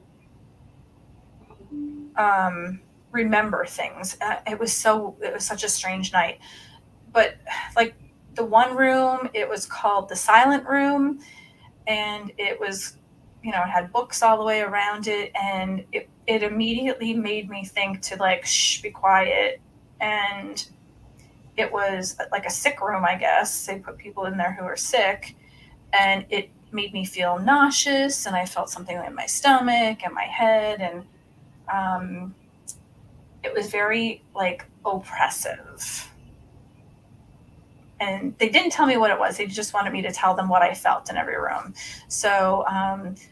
remember things. It was such a strange night. But like the one room, it was called the silent room, and it was, it had books all the way around it, and it immediately made me think to like, shh, be quiet. And it was like a sick room, I guess. They put people in there who are sick, and it made me feel nauseous, and I felt something in my stomach and my head, and it was very like oppressive. And they didn't tell me what it was. They just wanted me to tell them what I felt in every room. So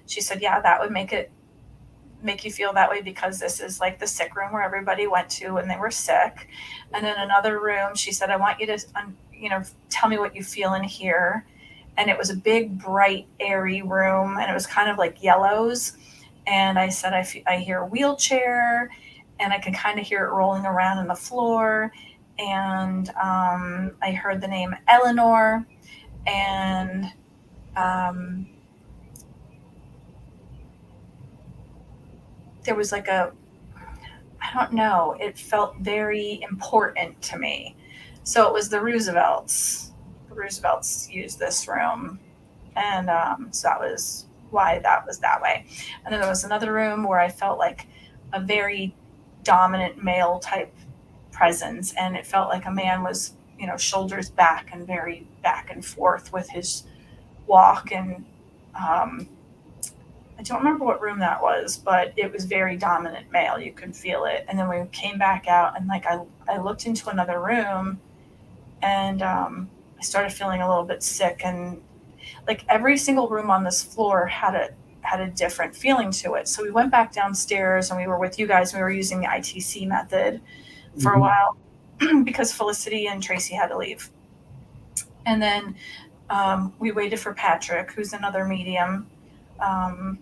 she said, yeah, that would make you feel that way because this is like the sick room where everybody went to when they were sick. And in another room, she said, I want you to, tell me what you feel in here. And it was a big, bright, airy room, and it was kind of like yellows. And I said, I hear a wheelchair, and I can kind of hear it rolling around on the floor. And I heard the name Eleanor, and there was like I don't know, it felt very important to me. So it was the Roosevelts. The Roosevelts used this room, and so that was why that was that way. And then there was another room where I felt like a very dominant male type presence, and it felt like a man was, shoulders back and very back and forth with his walk. And I don't remember what room that was, but it was very dominant male. You could feel it. And then we came back out, and like I looked into another room, and I started feeling a little bit sick, and like every single room on this floor had a different feeling to it. So we went back downstairs, and we were with you guys. We were using the ITC method for a while because Felicity and Tracy had to leave. And then we waited for Patrick, who's another medium. And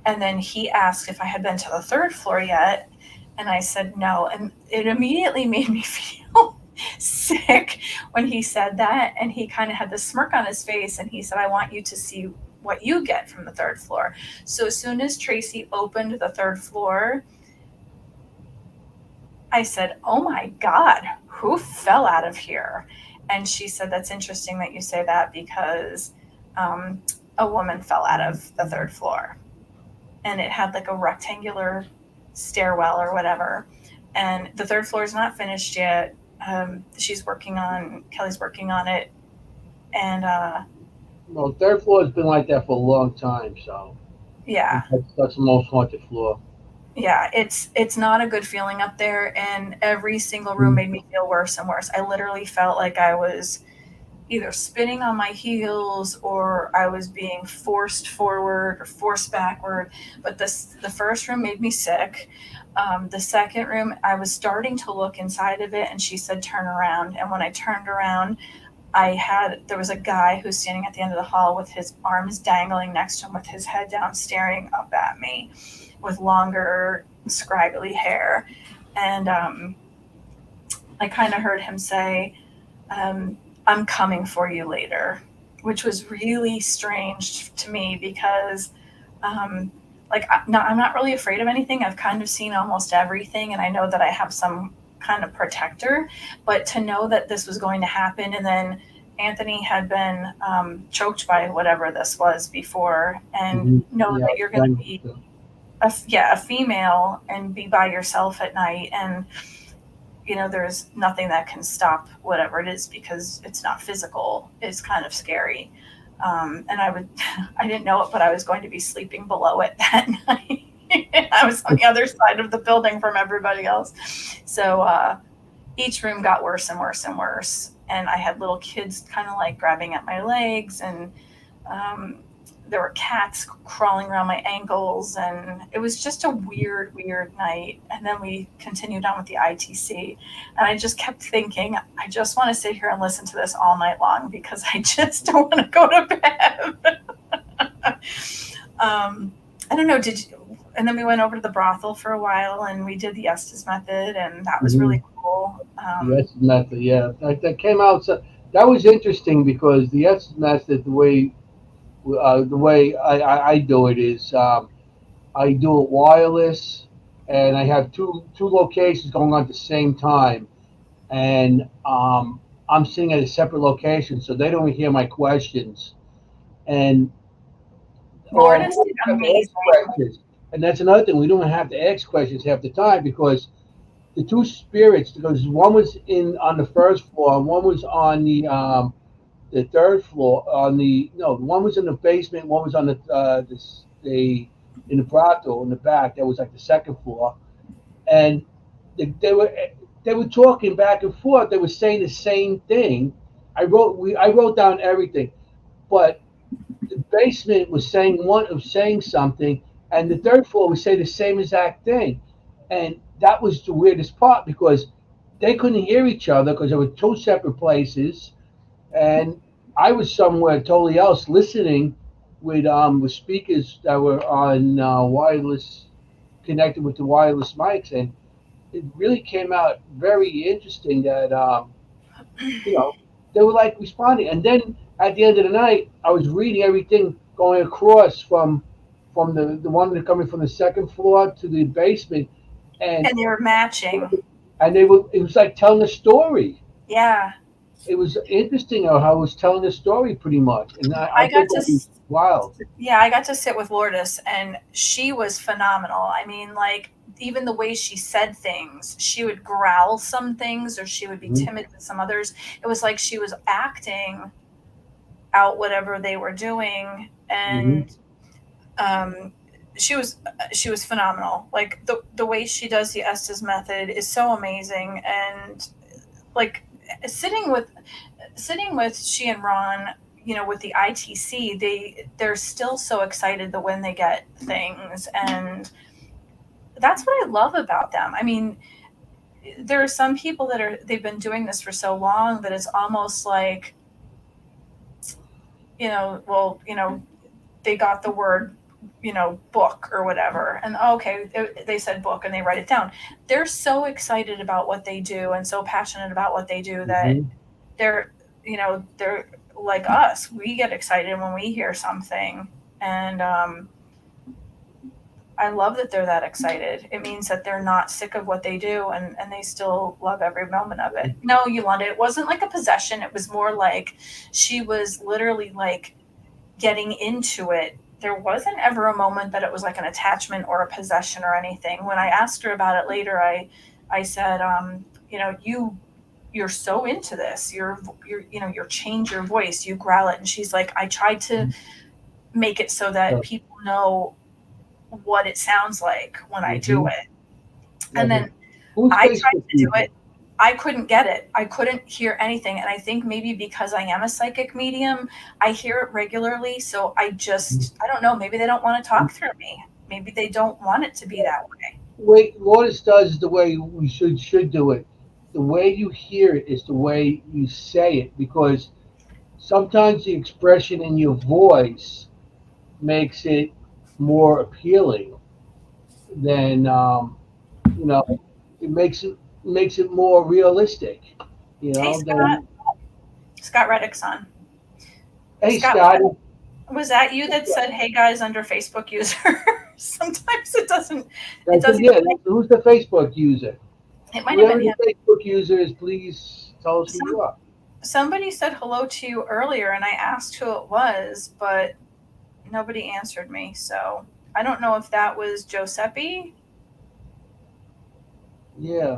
then he asked if I had been to the 3rd floor yet. And I said no. And it immediately made me feel sick when he said that. And he kind of had this smirk on his face. And he said, I want you to see what you get from the 3rd floor. So as soon as Tracy opened the 3rd floor, I said, oh my God, who fell out of here? And she said, that's interesting that you say that because a woman fell out of the 3rd floor. And it had like a rectangular stairwell or whatever. And the 3rd floor is not finished yet. Kelly's working on it. And well, 3rd floor has been like that for a long time, so yeah, that's the most haunted floor. Yeah, it's not a good feeling up there, and every single room made me feel worse and worse. I literally felt like I was either spinning on my heels or I was being forced forward or forced backward. But the first room made me sick. The second room, I was starting to look inside of it, and she said, turn around. And when I turned around, there was a guy who was standing at the end of the hall with his arms dangling next to him with his head down, staring up at me. with longer, scraggly hair. And I kind of heard him say, I'm coming for you later, which was really strange to me because, I'm not really afraid of anything. I've kind of seen almost everything, and I know that I have some kind of protector. But to know that this was going to happen, and then Anthony had been choked by whatever this was before, and know that you're going to be a female and be by yourself at night, and there's nothing that can stop whatever it is because it's not physical. It's kind of scary. And I didn't know it, but I was going to be sleeping below it that night. I was on the other side of the building from everybody else. So each room got worse and worse and worse. And I had little kids kind of like grabbing at my legs, and there were cats crawling around my ankles, and it was just a weird night. And then we continued on with the ITC, and I just kept thinking, I just want to sit here and listen to this all night long because I just don't want to go to bed. I don't know, and then we went over to the brothel for a while, and we did the Estes method, and that was really cool. The Estes method, yeah, that came out. So that was interesting because the Estes method, the way I do it is I do it wireless, and I have two locations going on at the same time, and I'm sitting at a separate location, so they don't hear my questions. And Lourdes did amazing. And that's another thing. We don't have to ask questions half the time because the two spirits, because one was on the first floor, and one was on the third floor. One was in the basement, one was on in the brothel in the back. That was like the second floor, and they were talking back and forth. They were saying the same thing. I wrote down everything, but the basement was saying something, and the third floor would say the same exact thing, and that was the weirdest part because they couldn't hear each other because they were two separate places, and I was somewhere totally else listening with speakers that were on wireless, connected with the wireless mics, and it really came out very interesting that they were like responding. And then at the end of the night, I was reading everything going across from the one that coming from the second floor to the basement, and they were matching. And it was like telling a story. Yeah. It was interesting how I was telling a story pretty much, and I got to wild. Yeah, I got to sit with Lourdes, and she was phenomenal. I mean, like even the way she said things, she would growl some things, or she would be timid with some others. It was like she was acting out whatever they were doing, and she was phenomenal. Like the way she does the Estes method is so amazing, and like sitting with she and Ron, with the ITC, they're still so excited that when they get things, and that's what I love about them. I mean, there are some people they've been doing this for so long that it's almost like, they got the word, book or whatever, and okay, they said book and they write it down. They're so excited about what they do and so passionate about what they do that they're like us. We get excited when we hear something, and I love that they're that excited. It means that they're not sick of what they do, and they still love every moment of it. No, Yolanda, it wasn't like a possession. It was more like she was literally like getting into it. There wasn't ever a moment that it was like an attachment or a possession or anything. When I asked her about it later, I said, you're so into this. You're change your voice. You growl it. And she's like, I tried to make it so that people know what it sounds like when I do it. And then I tried to do it. I couldn't get it. I couldn't hear anything. And I think maybe because I am a psychic medium, I hear it regularly. So I don't know, maybe they don't want to talk through me. Maybe they don't want it to be that way. What Lourdes does is the way we should do it. The way you hear it is the way you say it, because sometimes the expression in your voice makes it more appealing. then you know, it makes it more realistic. You Hey, know, Scott. then Scott Reddick's on. hey Scott, Scotty, was that you that said, "Hey guys," under Facebook user? Sometimes it doesn't. It I said, doesn't. yeah, who's the Facebook user? It might have Whoever been the him. Facebook user is, please tell us who you Some are. somebody said hello to you earlier, and I asked who it was, but nobody answered me. So I don't know if that was Giuseppe. Yeah,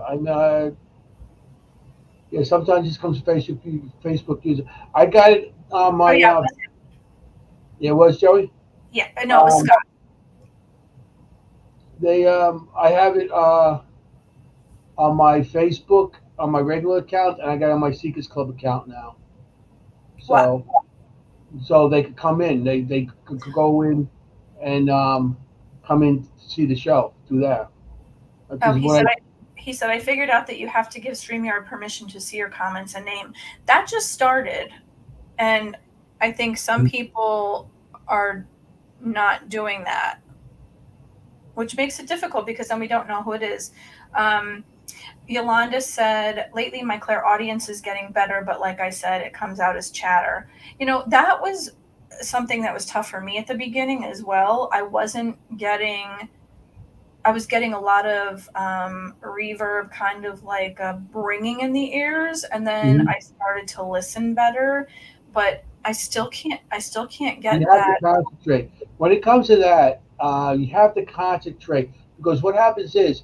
yeah, sometimes it comes Facebook user. I got it on Oh my yeah, it was him. yeah, it was Joey. Yeah. No, it was Um, Scott. I have it on my Facebook on my regular account, and I got it on my Seekers Club account now. What? So they could come in. They could go in and come in to see the show through that. Oh, Because when I he said I figured out that you have to give StreamYard permission to see your comments and name. That just started, and I think some people are not doing that, which makes it difficult because then we don't know who it is. Um, Yolanda said, lately my clairaudience is getting better, but like I said, it comes out as chatter. That was something that was tough for me at the beginning as well. I was getting a lot of reverb, kind of like ringing in the ears, and then Mhm. I started to listen better, but I still can't You get have to that. concentrate. When it comes to that, you have to concentrate because what happens is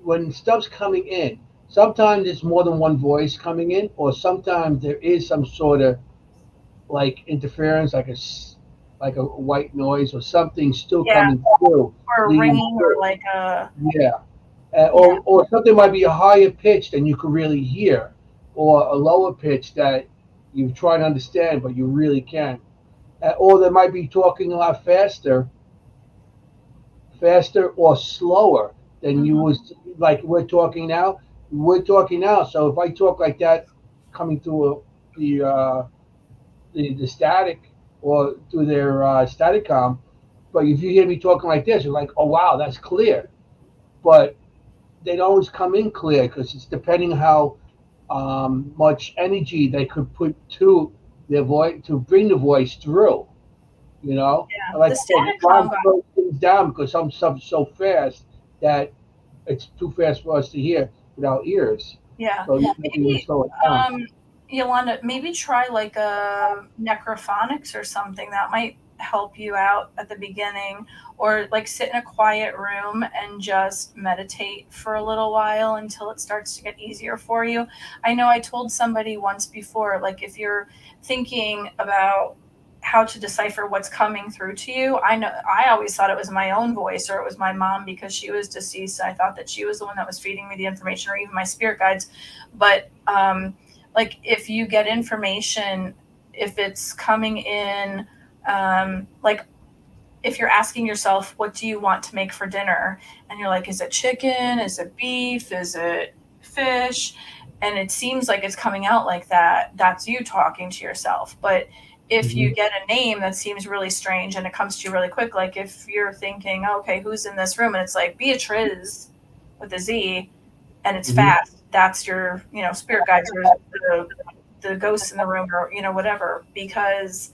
when stuff's coming in, sometimes it's more than one voice coming in, or sometimes there is some sort of like interference, like a white noise or something still Yeah, coming through, or leading ringing, or through. like a Yeah, yeah, or something might be a higher pitch than you could really hear, or a lower pitch that you try to understand but you really can't. Or they might be talking a lot faster or slower than you mhm, was like we're talking now. We're talking now. So if I talk like that, coming through the static or through their staticom, but if you hear me talking like this, you're like, oh wow, that's clear. But they don't always come in clear because it's depending how much energy they could put to their voice to bring the voice through. You know, yeah. like The I said, static Ron combo. slows things down because some stuff is so fast that it's too fast for us to hear with our ears. Yeah, So you maybe slow it down. Yolanda, maybe try like a necrophonics or something that might help you out at the beginning, or like sit in a quiet room and just meditate for a little while until it starts to get easier for you. I know I told somebody once before, like if you're thinking about how to decipher what's coming through to you, I know I always thought it was my own voice or it was my mom because she was deceased. I thought that she was the one that was feeding me the information, or even my spirit guides. But like if you get information, if it's coming in, like if you're asking yourself, what do you want to make for dinner? And you're like, is it chicken? Is it beef? Is it fish? And it seems like it's coming out like that. That's you talking to yourself. But if you Hmm. get a name that seems really strange and it comes to you really quick, like if you're thinking, okay, who's in this room? And it's like Beatriz with a Z, and it's Hmm. fast. That's your, spirit guides, or the ghosts in the room, or whatever, because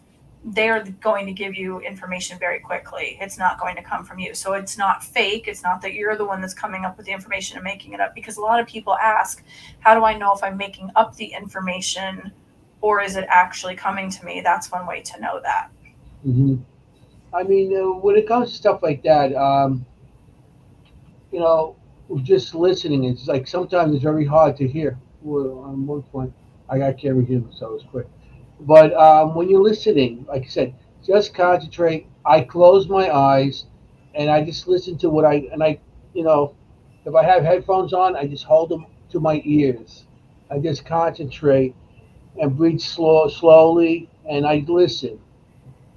they're going to give you information very quickly. It's not going to come from you. So it's not fake. It's not that you're the one that's coming up with the information and making it up, because a lot of people ask, how do I know if I'm making up the information or is it actually coming to me? That's one way to know that. Hmm. I mean, when it comes to stuff like that, you know, just listening, it's like sometimes it's very hard to hear. Well, on one point, I can't read him, so it's quick. But when you're listening, like I said, just concentrate. I close my eyes and I just listen to you know, if I have headphones on, I just hold them to my ears. I just concentrate and breathe slowly, and I listen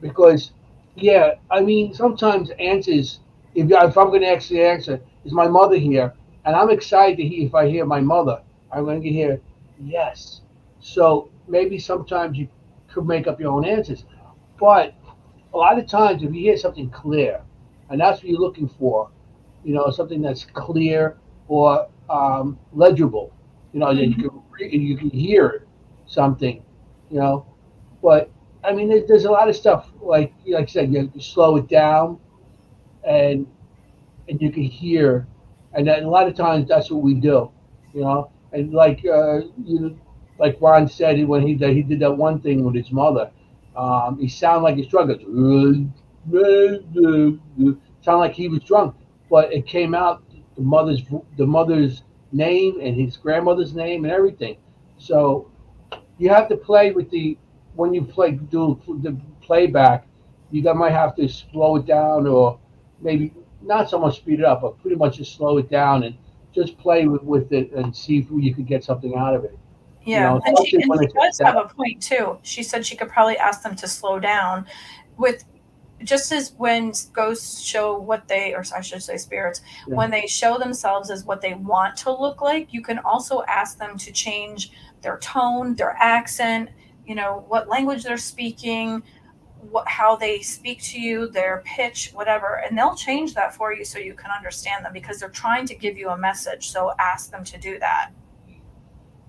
because yeah, I mean sometimes answers if I'm going to actually answer is my mother here, and I'm excited to hear if I hear my mother, I'm going to hear yes. So maybe sometimes you could make up your own answers, but a lot of times if you hear something clear, and that's what you're looking for, something that's clear or legible, that you Mhm. can read and you can hear something, you know. But I mean, there's a lot of stuff like I said, you slow it down and you can hear, and then a lot of times that's what we do, And like Ron said, when he did that one thing with his mother, he sounded like he's drunk. Sound like he was drunk, but it came out the mother's name and his grandmother's name and everything. So you have to play with when you do the playback. Might have to slow it down, or maybe not so much speed it up, but pretty much just slow it down and just play with it and see if you could get something out of it. Yeah, and she Especially and when she it's does that. have a point too. She said she could probably ask them to slow down with just as when ghosts show what they, or I should say spirits, Yeah. when they show themselves as what they want to look like, you can also ask them to change their tone, their accent, what language they're speaking, how they speak to you, their pitch, whatever, and they'll change that for you so you can understand them because they're trying to give you a message. So ask them to do that.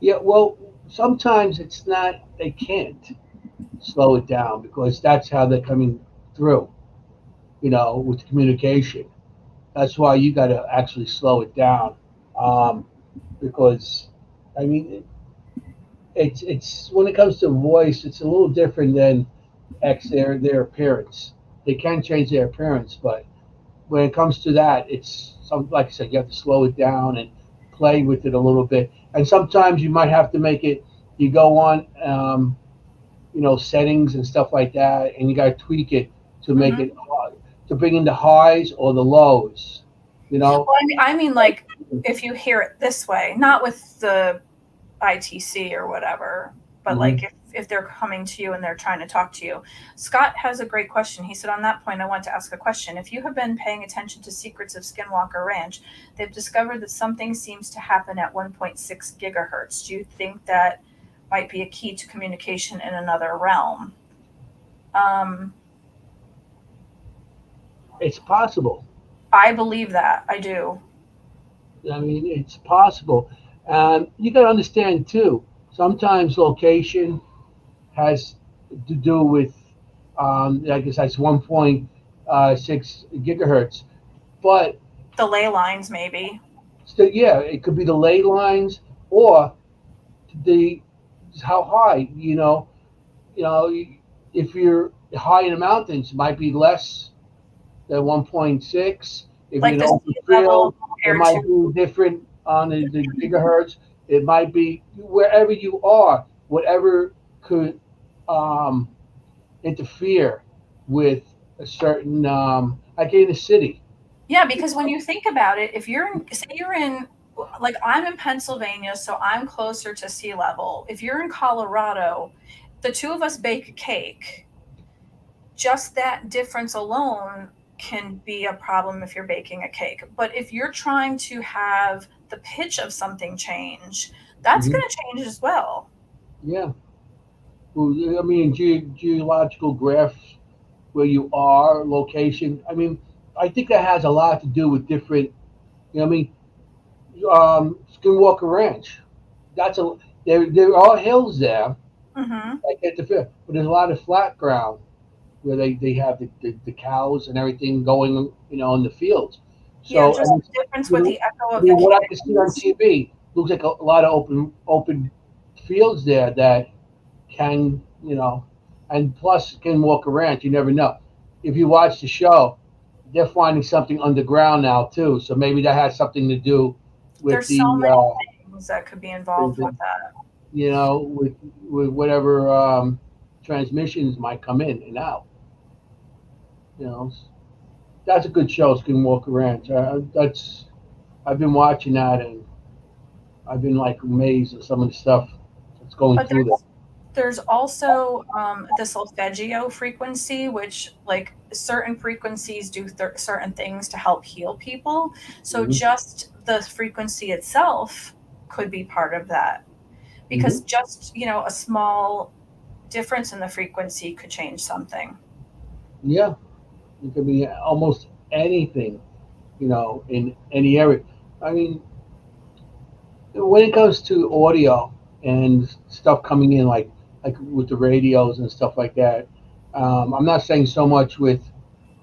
Yeah, well, sometimes it's not. They can't slow it down because that's how they're coming through. With communication. That's why you got to actually slow it down, um, because I mean, it's when it comes to voice, it's a little different than their appearance. They can change their appearance, but when it comes to that, it's like I said, you have to slow it down and play with it a little bit. And sometimes you might have to make it. You go on, settings and stuff like that, and you got to tweak it to make Hmm. it to bring in the highs or the lows. You know, Well, I mean, like if you hear it this way, not with the ITC or whatever, but hmm like if they're coming to you and they're trying to talk to you. Scott has a great question. He said, on that point, I want to ask a question. If you have been paying attention to Secrets of Skinwalker Ranch, they've discovered that something seems to happen at 1.6 gigahertz. Do you think that might be a key to communication in another realm? Um, it's possible. I believe that. I do. I mean, it's possible. You got to understand too. Sometimes location has to do with, I guess that's 1.6 gigahertz. But The ley lines, maybe. still, yeah, it could be the ley lines or the how high. You know, if you're high in the mountains, it might be less than 1.6. If you're Like in the an open sea level field, it compared might to. be different on the gigahertz. It might be wherever you are, whatever could um, interfere with a certain, like in a city. Yeah, because when you think about it, if you're in, say you're in, like I'm in Pennsylvania, so I'm closer to sea level. If you're in Colorado, the two of us bake a cake. Just that difference alone can be a problem if you're baking a cake. But if you're trying to have the pitch of something change, that's hmm going to change as well. Yeah. Well, I mean, geological graphs where you are, location. I mean, I think that has a lot to do with different. I mean, Skinwalker Ranch. That's a there are hills there, Hmm. like at the fair, but there's a lot of flat ground where they have the cows and everything going, in the fields. Yeah, So I just mean, the difference with you the echo I of the mean, what I can see on canyons. TV looks like a lot of open fields there that can, and plus can walk around. You never know. If you watch the show, they're finding something underground now too. So maybe that has something to do with There's so many things that could be involved the with that. with whatever transmissions might come in and out. You know, that's a good show. Skinwalker Ranch. That's I've been watching that and I've been like amazed at some of the stuff that's going But through there. there's also the solfeggio frequency, which like certain frequencies do certain things to help heal people. So hmm just the frequency itself could be part of that hmm because just, a small difference in the frequency could change something. Yeah, it could be almost anything. in any area. I mean, when it comes to audio and stuff coming in, like with the radios and stuff like that, I'm not saying so much with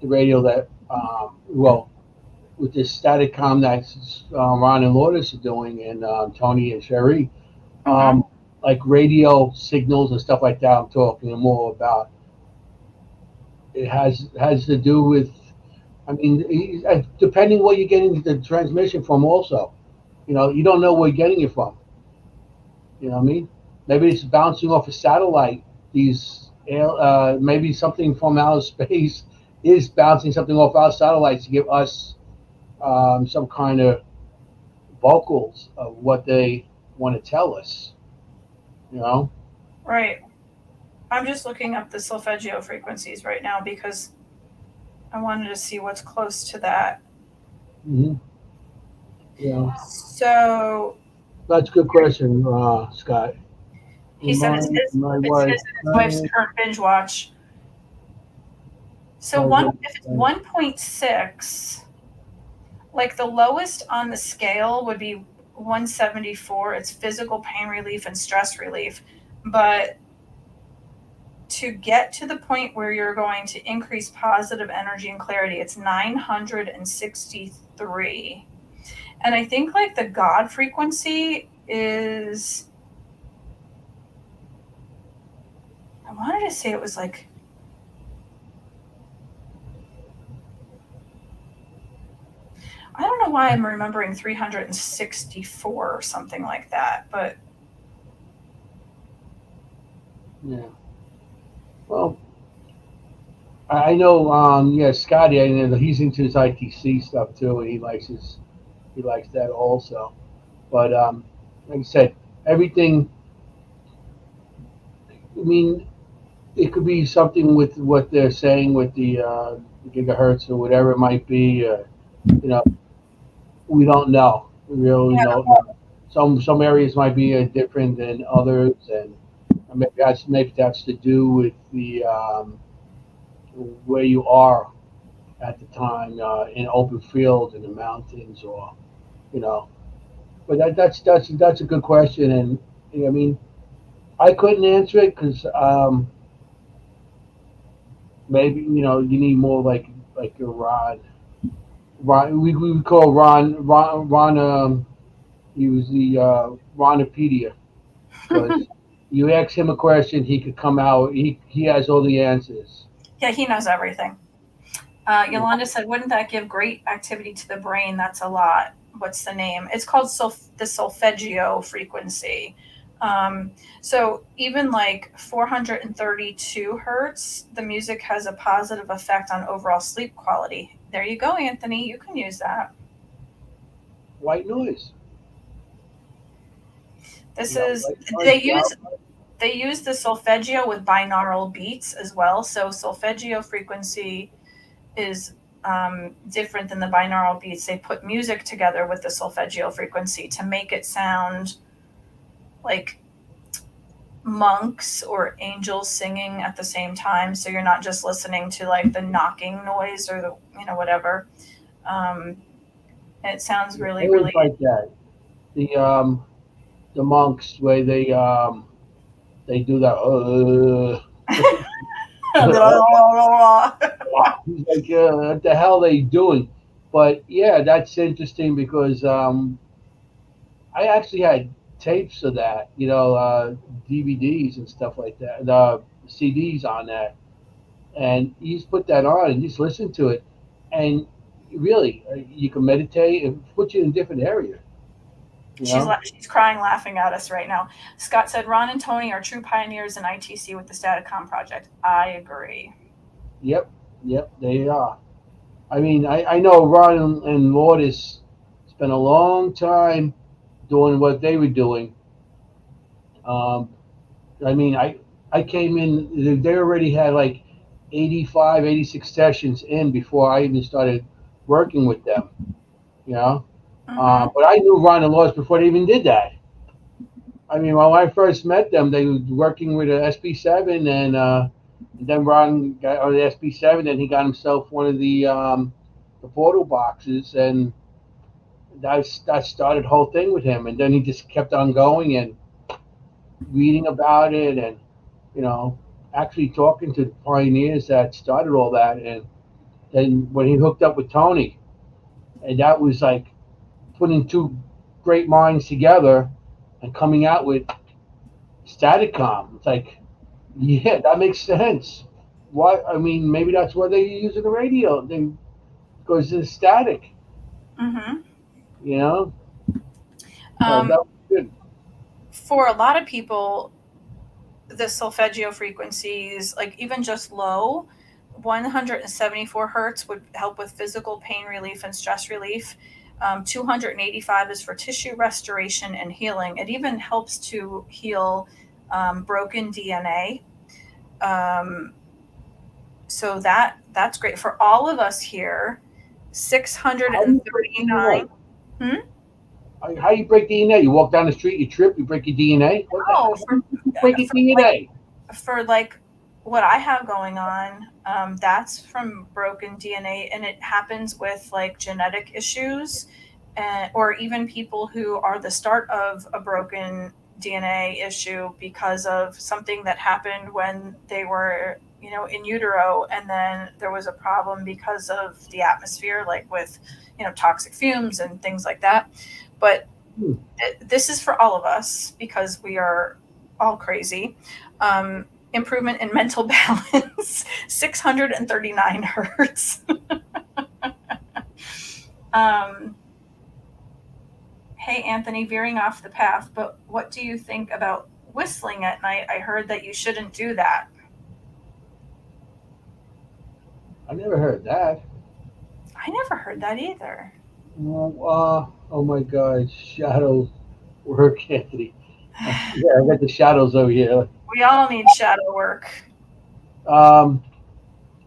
the radio that, well, with this static com that Ron and Lourdes are doing, and Tony and Sherry, Mm-hmm. like radio signals and stuff like that. I'm talking more about. It has to do with. I mean, depending where you're getting the transmission from, also, you don't know where you're getting it from. You know what I mean? Maybe it's bouncing off a satellite. Maybe something from outer space is bouncing something off our satellites to give us some kind of vocals of what they want to tell us. You know? Right. I'm just looking up the solfeggio frequencies right now because I wanted to see what's close to that. Mm-hmm. Yeah. So That's a good question, Scott. he said it's his, My it's wife. his and his wife's current binge watch. So if it's 1.6, like the lowest on the scale would be 174. It's physical pain relief and stress relief. But to get to the point where you're going to increase positive energy and clarity, it's 963. And I think like the God frequency is, I wanted to say it was like, I don't know why I'm remembering 364 or something like that, but Yeah. Well, I know. Yeah, Scotty. I know he's into his ITC stuff too, and he likes that also. But like I said, everything. I mean, it could be something with what they're saying with the gigahertz or whatever it might be. You know, we don't know. We really yeah, don't know. Some areas might be different than others, and maybe that's to do with the where you are at the time in open field in the mountains, or you know. But that's a good question, and I mean, I couldn't answer it because maybe you need more like a Ron. We would call Ron. He was the Ronopedia, because you ask him a question, he could come out. He has all the answers. yeah, he knows everything. Yolanda said, wouldn't that give great activity to the brain? That's a lot. What's the name? It's called the solfeggio frequency. So even like 432 hertz, the music has a positive effect on overall sleep quality. There you go, Anthony. You can use that. White noise. This You know, is white noise. they use the solfeggio with binaural beats as well. So solfeggio frequency is different than the binaural beats. They put music together with the solfeggio frequency to make it sound like monks or angels singing at the same time. So you're not just listening to like the knocking noise or the whatever. It sounds really I always really. like that. The monks way they do that. He's like, what the hell are they doing? But yeah, that's interesting because I actually had tapes of that, DVDs and stuff like that, CDs on that, and you just put that on and just listen to it, and really, you can meditate and put you in a different area. She's crying, laughing at us right now. Scott said, Ron and Tony are true pioneers in ITC with the Staticom project. I agree. Yep, they are. I mean, I know Ron and Lourdes spent a long time doing what they were doing. Um, I mean, I came in, they already had like 85, 86 sessions in before I even started working with them, you know? Mm-hmm. But I knew Ron and Lourdes before they even did that. I mean, when I first met them, they were working with an SB7, and then Ron got on the SB7, and he got himself one of the the portal boxes, and that started the whole thing with him. And then he just kept on going and reading about it, and you know, actually talking to the pioneers that started all that. And then when he hooked up with Tony, and that was like putting two great minds together and coming out with Staticom. It's like, yeah, that makes sense. Why? I mean, maybe that's why they're using the radio. Because it's static, Mm-hmm. you know. So that was good. For a lot of people, the solfeggio frequencies, like even just low, 174 hertz would help with physical pain relief and stress relief. 285 is for tissue restoration and healing. It even helps to heal broken DNA. Um, so that's great for all of us here. How do you break 639. DNA? Hmm? How you break DNA? You walk down the street, you trip, you break your DNA. What the Oh, hell? How do you break your DNA? for like what I have going on, that's from broken DNA, and it happens with like genetic issues, or even people who are the start of a broken DNA issue because of something that happened when they were, in utero, and then there was a problem because of the atmosphere, like with, toxic fumes and things like that. But Hmm. this is for all of us because we are all crazy. Improvement in mental balance, 639 hertz. um, hey, Anthony, veering off the path, but what do you think about whistling at night? I heard that you shouldn't do that. I never heard that. I never heard that either. Oh my God, shadow work, Anthony. Yeah, I got the shadows over here. We all need shadow work. Um,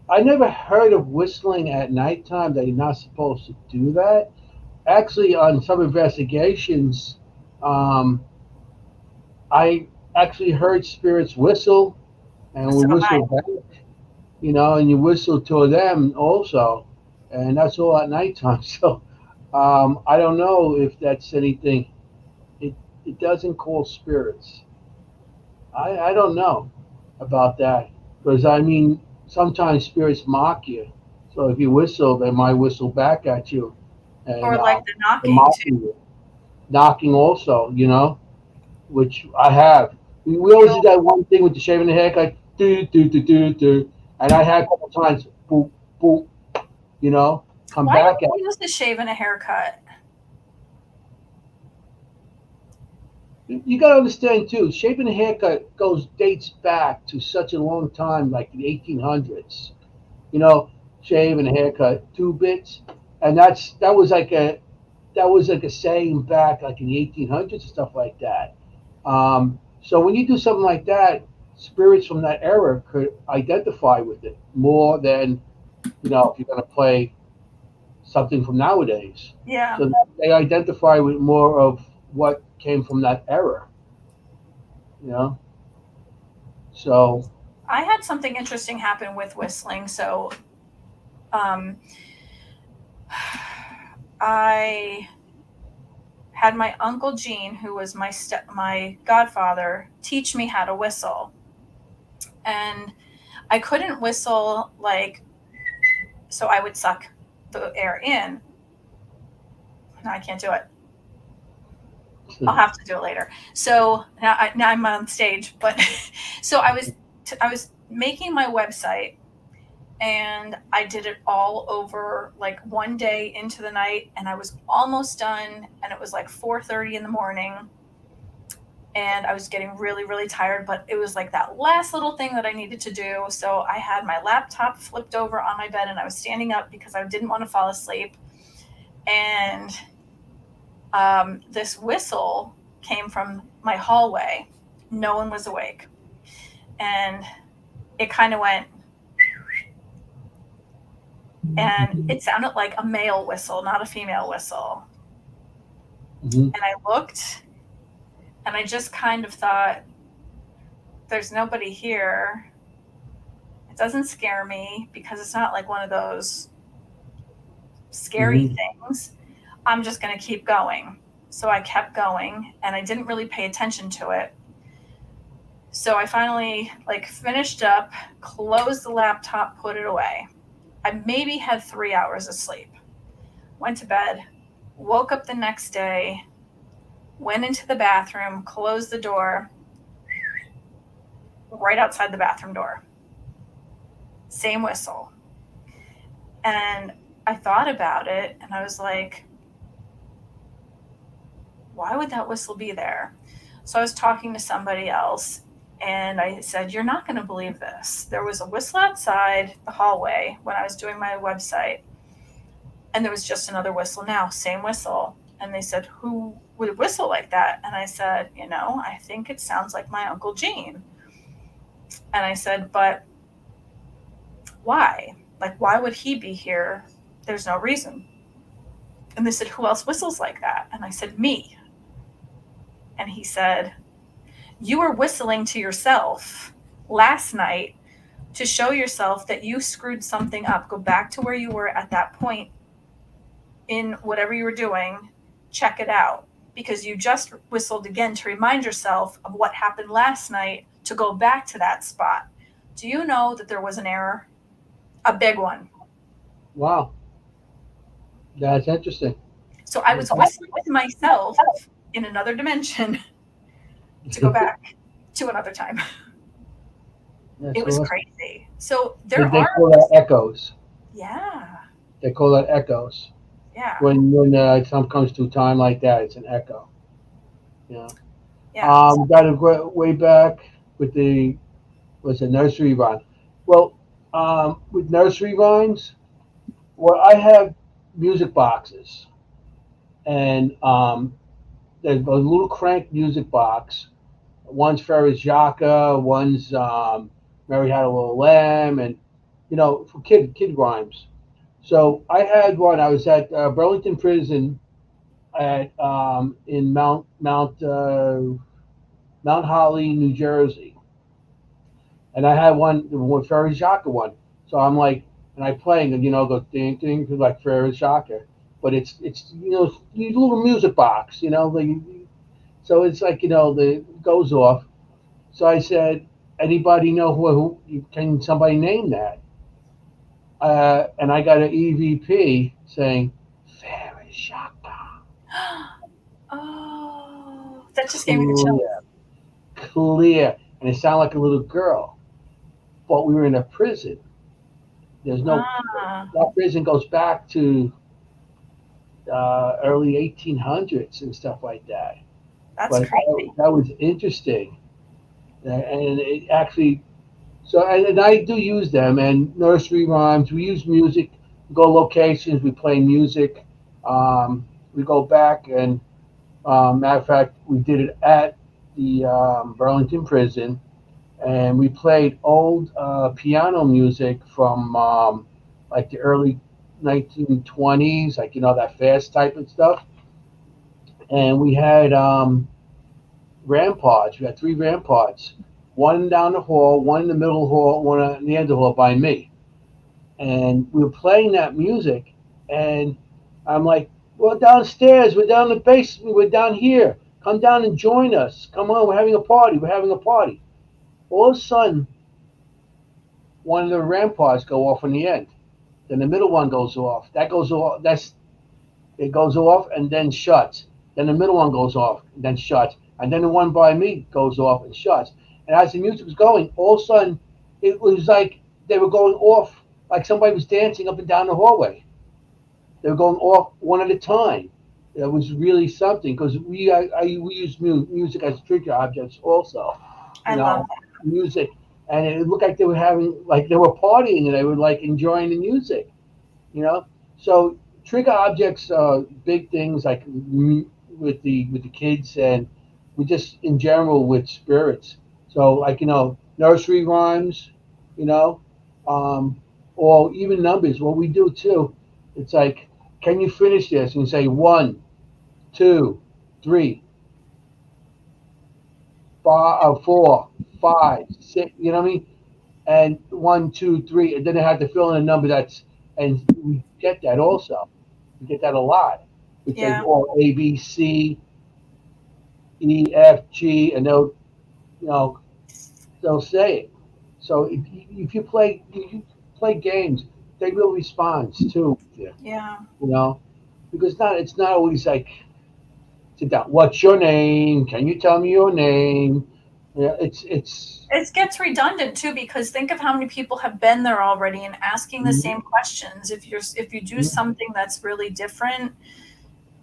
I never heard of whistling at nighttime. That you're not supposed to do that. Actually, on some investigations, um, I actually heard spirits whistle, and we So am I. whistle back. And you whistle to them also, and that's all at nighttime. So I don't know if that's anything. It it doesn't call spirits. I don't know about that because I mean sometimes spirits mock you. So if you whistle, they might whistle back at you, and Or like the they're knocking too. mocking you, knocking also. Which I have. We always did You'll, that one thing with the shaving the haircut, do do do do do, and I had a couple times, boop boop, you know, come why back at. don't we use the shave and a haircut? You got to understand too. Shaving a haircut dates back to such a long time, like the 1800s. You know, shave and a haircut, two bits, and that was like a saying back like in the 1800s and stuff like that. So when you do something like that, spirits from that era could identify with it more than if you're going to play something from nowadays. Yeah. So they identify with more of what came from that era. You know, so I had something interesting happen with whistling. So, um, I had my uncle Gene, who was my godfather, teach me how to whistle, and I couldn't whistle like, so I would suck the air in. No, I can't do it. I'll have to do it later. So now I'm on stage, but so I was making my website, and I did it all over like one day into the night, and I was almost done, and it was like 4:30 in the morning, and I was getting really, really tired, but it was like that last little thing that I needed to do. So I had my laptop flipped over on my bed, and I was standing up because I didn't want to fall asleep. And this whistle came from my hallway. No one was awake. And it kind of went, and it sounded like a male whistle, not a female whistle. mhm. And I looked, and I just kind of thought, there's nobody here. It doesn't scare me because it's not like one of those scary things, I'm just going to keep going. So I kept going and I didn't really pay attention to it. So I finally finished up, closed the laptop, put it away. I maybe had 3 hours of sleep. Went to bed, woke up the next day, went into the bathroom, closed the door, right outside the bathroom door. Same whistle. And I thought about it and I was like, why would that whistle be there? So I was talking to somebody else and I said, you're not going to believe this. There was a whistle outside the hallway when I was doing my website. And there was just another whistle now, same whistle. And they said, who would whistle like that? And I said, I think it sounds like my Uncle Gene. And I said, but why? Why would he be here? There's no reason. And they said, who else whistles like that? And I said, me. And he said, you were whistling to yourself last night to show yourself that you screwed something up. Go back to where you were at that point in whatever you were doing. Check it out. Because you just whistled again to remind yourself of what happened last night to go back to that spot. Do you know that there was an error? A big one. Wow. That's interesting. So I was whistling to myself in another dimension to go back to another time. It was crazy. So they call that echoes. Yeah. They call that echoes. Yeah. When something comes to time like that, it's an echo. Yeah. Yeah. Got to go way back with the nursery rhyme. Well, with nursery rhymes, I have music boxes, and there's a little crank music box. One's Ferris Jacques, one's Mary Had a Little Lamb, and for kid rhymes. So I had one. I was at Burlington Prison at in Mount Holly, New Jersey, and I had one Ferris Jacques one. So I'm like, and I playing, and go ding ding like Ferris Jacques, but it's these little music box, so it's like the goes off. So I said, anybody know who can somebody name that? And I got an EVP saying Ferris Jacques. Oh, that just gave me the chills. Clear, and it sounded like a little girl, but we were in a prison. There's no that prison goes back to early 1800s and stuff like that. That's crazy. That was interesting, and it actually. So and I do use them and nursery rhymes. We use music. We go locations. We play music. We go back and matter of fact, we did it at the Burlington prison, and we played old piano music from like the early 1920s, like that fast type of stuff. And we had ramparts. We had 3 ramparts. One down the hall, one in the middle hall, one in the end of the hall by me. And we were playing that music, and I'm like, we're downstairs, we're down in the basement, we're down here. Come down and join us. Come on, we're having a party, we're having a party. All of a sudden, one of the ramparts go off in the end. Then the middle one goes off. That goes off, it goes off and then shuts. Then the middle one goes off and then shuts. And then the one by me goes off and shuts. And as the music was going, all of a sudden, it was like they were going off, like somebody was dancing up and down the hallway. They were going off one at a time. It was really something because we use music as trigger objects also. I love that. Music, and it looked like they were they were partying and they were like enjoying the music, So trigger objects are big things like with the kids and we just in general with spirits. So like nursery rhymes, or even numbers. What we do too, it's like, can you finish this? And say 1, 2, 3, 4, 5, 6. You know what I mean? And 1, 2, 3, and then they have to fill in a number and we get that also. You get that a lot. It's like Yeah. all A, B, C, E, F, G, and they'll say it. So if you play games, they will respond too. Yeah, Yeah. you know, because it's not always like sit down. What's your name? Can you tell me your name? Yeah, it's It gets redundant too, because think of how many people have been there already and asking the mhm, same questions. If you do mhm, something that's really different,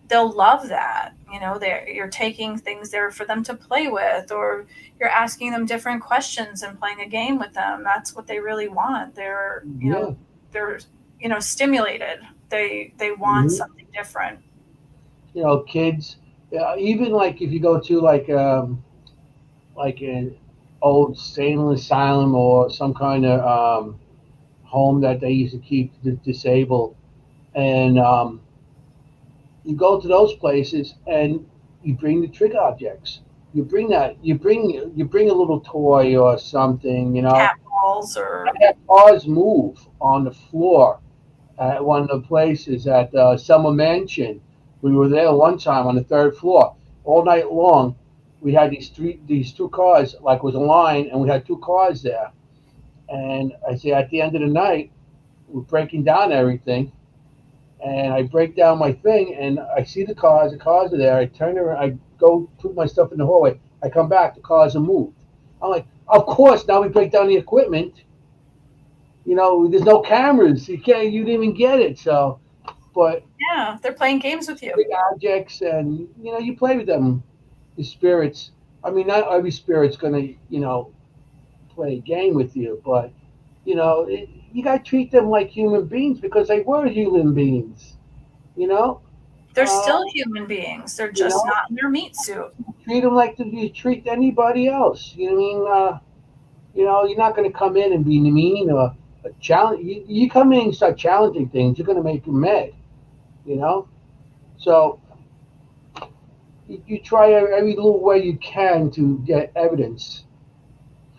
they'll love that. You know, you're taking things there for them to play with, or you're asking them different questions and playing a game with them. That's what they really want. yeah. They're stimulated. They want Mhm. something different. Kids. Even like if you go to like an old insane asylum or some kind of home that they used to keep the disabled, and you go to those places and you bring the trick objects. You bring a little toy or something. Cat balls I or had cars move on the floor at one of the places at Summer Mansion. We were there one time on the third floor all night long. We had these two cars, like it was a line, and we had two cars there. And I say at the end of the night, we're breaking down everything, and I break down my thing, and I see the cars. The cars are there. I turn around. I go put my stuff in the hallway. I come back. The cars are moved. I'm like, of course. Now we break down the equipment. There's no cameras. You didn't even get it. So, but yeah, they're playing games with you. big objects, and you play with them. The spirits. I mean, not every spirit's gonna play a game with you, but you gotta treat them like human beings because they were human beings. You know, They're uh, still human beings. They're you just know, not in their meat suit. treat them like you treat anybody else. You know what I mean? You're not gonna come in and be mean or challenge. You come in and start challenging things, you're gonna make them mad. You know, so you try every little way you can to get evidence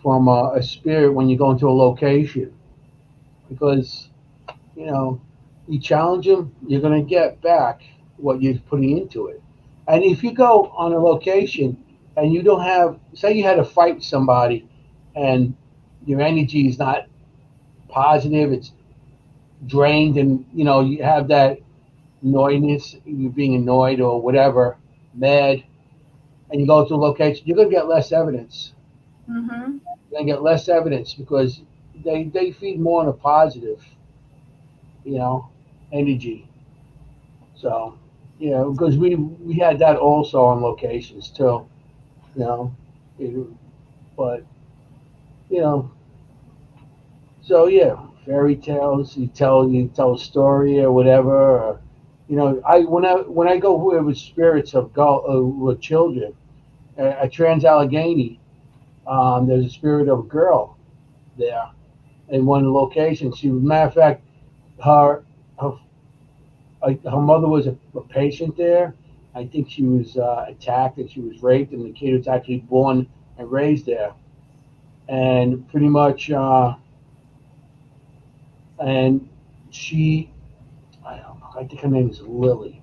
from a spirit when you go into a location because you know you challenge them, you're going to get back what you're putting into it. And if you go on a location and you don't have, say you had to fight somebody and your energy is not positive, it's drained, and you have that annoyedness, you being annoyed or whatever, mad, and you go to a location, you're going to get less evidence. Mm-hmm. You're going to get less evidence because they feed more on a positive, you know, energy. So, because we had that also on locations too, you know, it, but you know, so yeah, fairy tales. You tell a story or whatever. Or, I go with spirits of with children at Trans Allegheny, there's a spirit of a girl there in one of the locations. Matter of fact, her her her mother was a patient there. I think she was attacked and she was raped, and the kid was actually born and raised there. And pretty much, and she, I don't know, I think her name is Lily,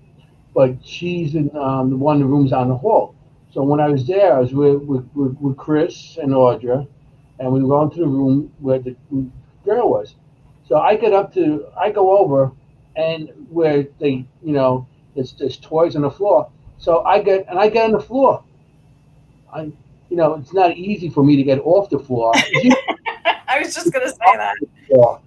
but she's in one of the rooms on the hall. So when I was there, I was with Chris and Audra, and we were going to the room where the girl was. So I go over, and where there's toys on the floor. So I get on the floor. I, it's not easy for me to get off the floor. It's easy I was just gonna off say that. the floor,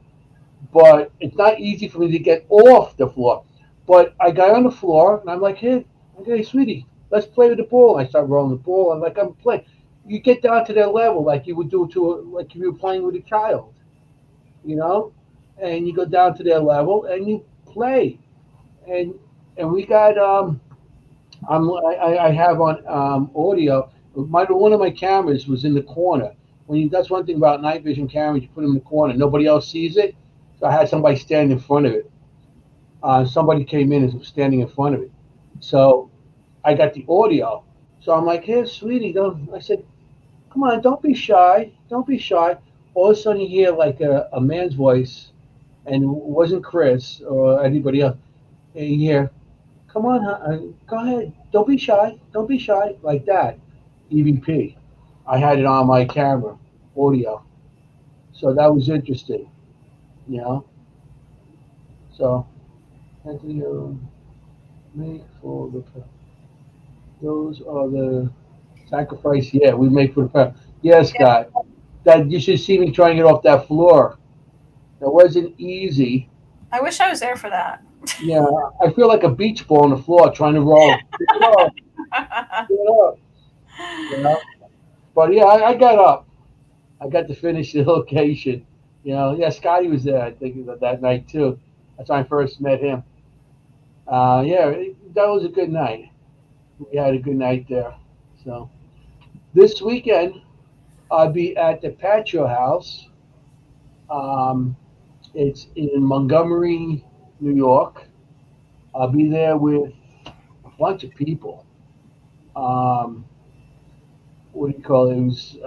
but it's not easy for me to get off the floor. But I got on the floor, and I'm like, hey, okay, sweetie, let's play with the ball. I start rolling the ball, and like I'm playing. You get down to their level, like you would do like if you were playing with a child, you know, and you go down to their level and you play. And we got I have on audio. One of my cameras was in the corner. That's one thing about night vision cameras. You put them in the corner, nobody else sees it. So I had somebody stand in front of it. Somebody came in and was standing in front of it. So I got the audio. So I'm like, hey, sweetie, don't. I said, come on, don't be shy. Don't be shy. All of a sudden you hear like a man's voice, and it wasn't Chris or anybody else. and you hear, "Come on, go ahead. Don't be shy. Don't be shy," like that. EVP. I had it on my camera, audio. So that was interesting, you know. So Anthony, make for the those are the sacrifice. Yeah, we make for the prayer. Yeah, Yeah, Scott. That you should see me trying to get off that floor. That wasn't easy. I wish I was there for that. Yeah, I feel like a beach ball on the floor trying to roll. Get up, get up. You know. But yeah, I got up. I got to finish the location. You know, yeah, Scotty was there. I think that night too. That's when I first met him. Yeah, that was a good night. We had a good night there. So this weekend I'll be at the Patio House. Um, it's in Montgomery, New York. I'll be there with a bunch of people. Um, what do you call it? It was,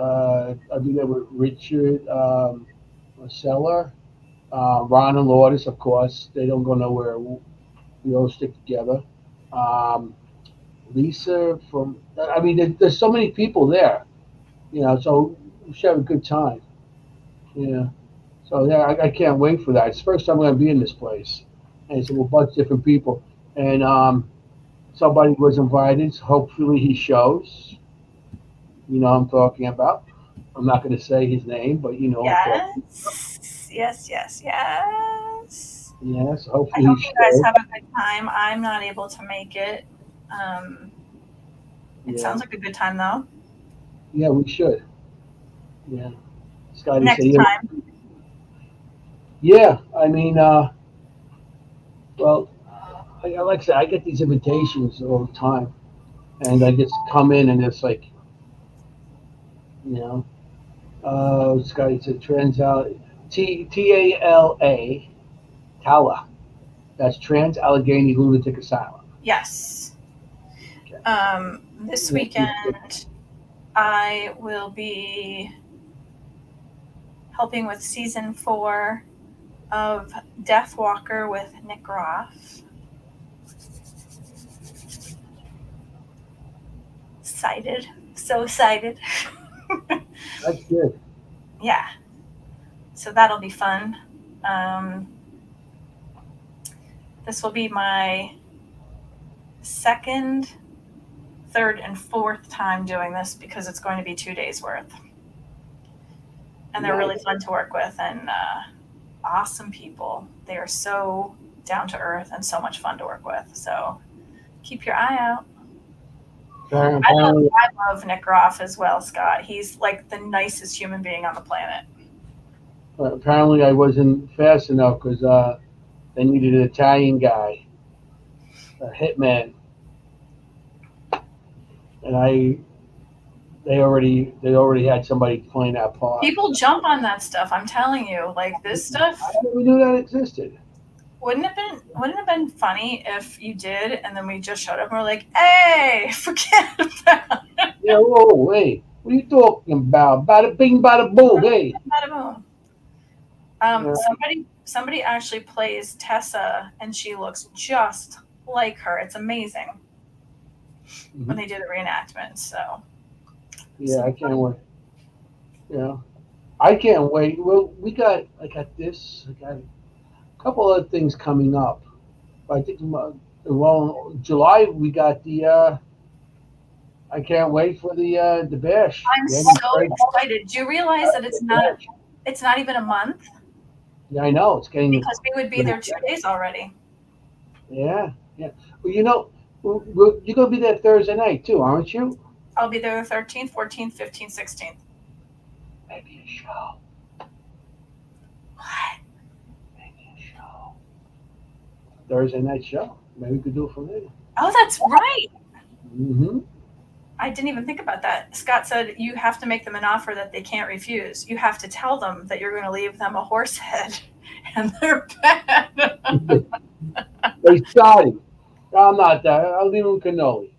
I'll be there with Richard Seller, Ron and Lourdes, of course. They don't go nowhere. We all stick together. Um, Lisa from, I mean, there's so many people there, you know, so we should have a good time. Yeah. So yeah, I can't wait for that. It's the first time I'm going to be in this place, and it's a bunch of different people. And somebody was invited. So hopefully he shows. You know what I'm talking about. I'm not going to say his name, but you know what I'm talking. Yes, yes, yes, yes. Yeah. So I hopefully he hope you guys shows. have a good time. I'm not able to make it. Um, it Yeah. sounds like a good time though. Yeah, we should. Yeah. Scotty said, Next yeah. time. Yeah. I mean, well, like I said, I get these invitations all the time, and I just come in and it's like, you know. Scotty said Tala. Tala. That's Trans Allegheny Lunatic Asylum. Yes. Okay. This Yeah, weekend I will be helping with season 4 of Death Walker with Nick Roth. Excited. So excited. that's good. Yeah. So that'll be fun. Um, this will be my second, third, and fourth time doing this because it's going to be 2 days worth. And they're really Nice. fun to work with and awesome people. They are so down to earth and so much fun to work with. So keep your eye out. Apparently, I love Nick Roth as well, Scott. He's like the nicest human being on the planet. apparently, I wasn't fast enough because they needed an Italian guy, a hitman, and they already had somebody playing that part. People jump on that stuff. I'm telling you, like this stuff. I never knew that existed. Wouldn't it have been funny if you did and then we just showed up and we're like, hey, forget about it. Yeah, whoa, hey, what are you talking about? Bada bing, bada boom, hey. Bada boom. Yeah. Somebody actually plays Tessa and she looks just like her. It's amazing when they do the reenactment. So Yeah, I can't wait. Yeah, I can't wait. Well, I got this. I got a couple other things coming up. I think, well, July we got the. I can't wait for the bash. I'm Yeah, so excited. Do you realize that it's not even a month? yeah, I know it's getting. Because we would be there 2 days already. Yeah, yeah. Well, you know, you're gonna be there Thursday night too, aren't you? I'll be there the 13th, 14th, 15th, 16th. Maybe a show. What? Maybe a show. Thursday night show. Maybe we could do it from there. Oh, that's right. Mm-hmm. I didn't even think about that. Scott said you have to make them an offer that they can't refuse. You have to tell them that you're going to leave them a horse head and their bed. Hey, Scotty. I'm not that. I'll leave them cannoli.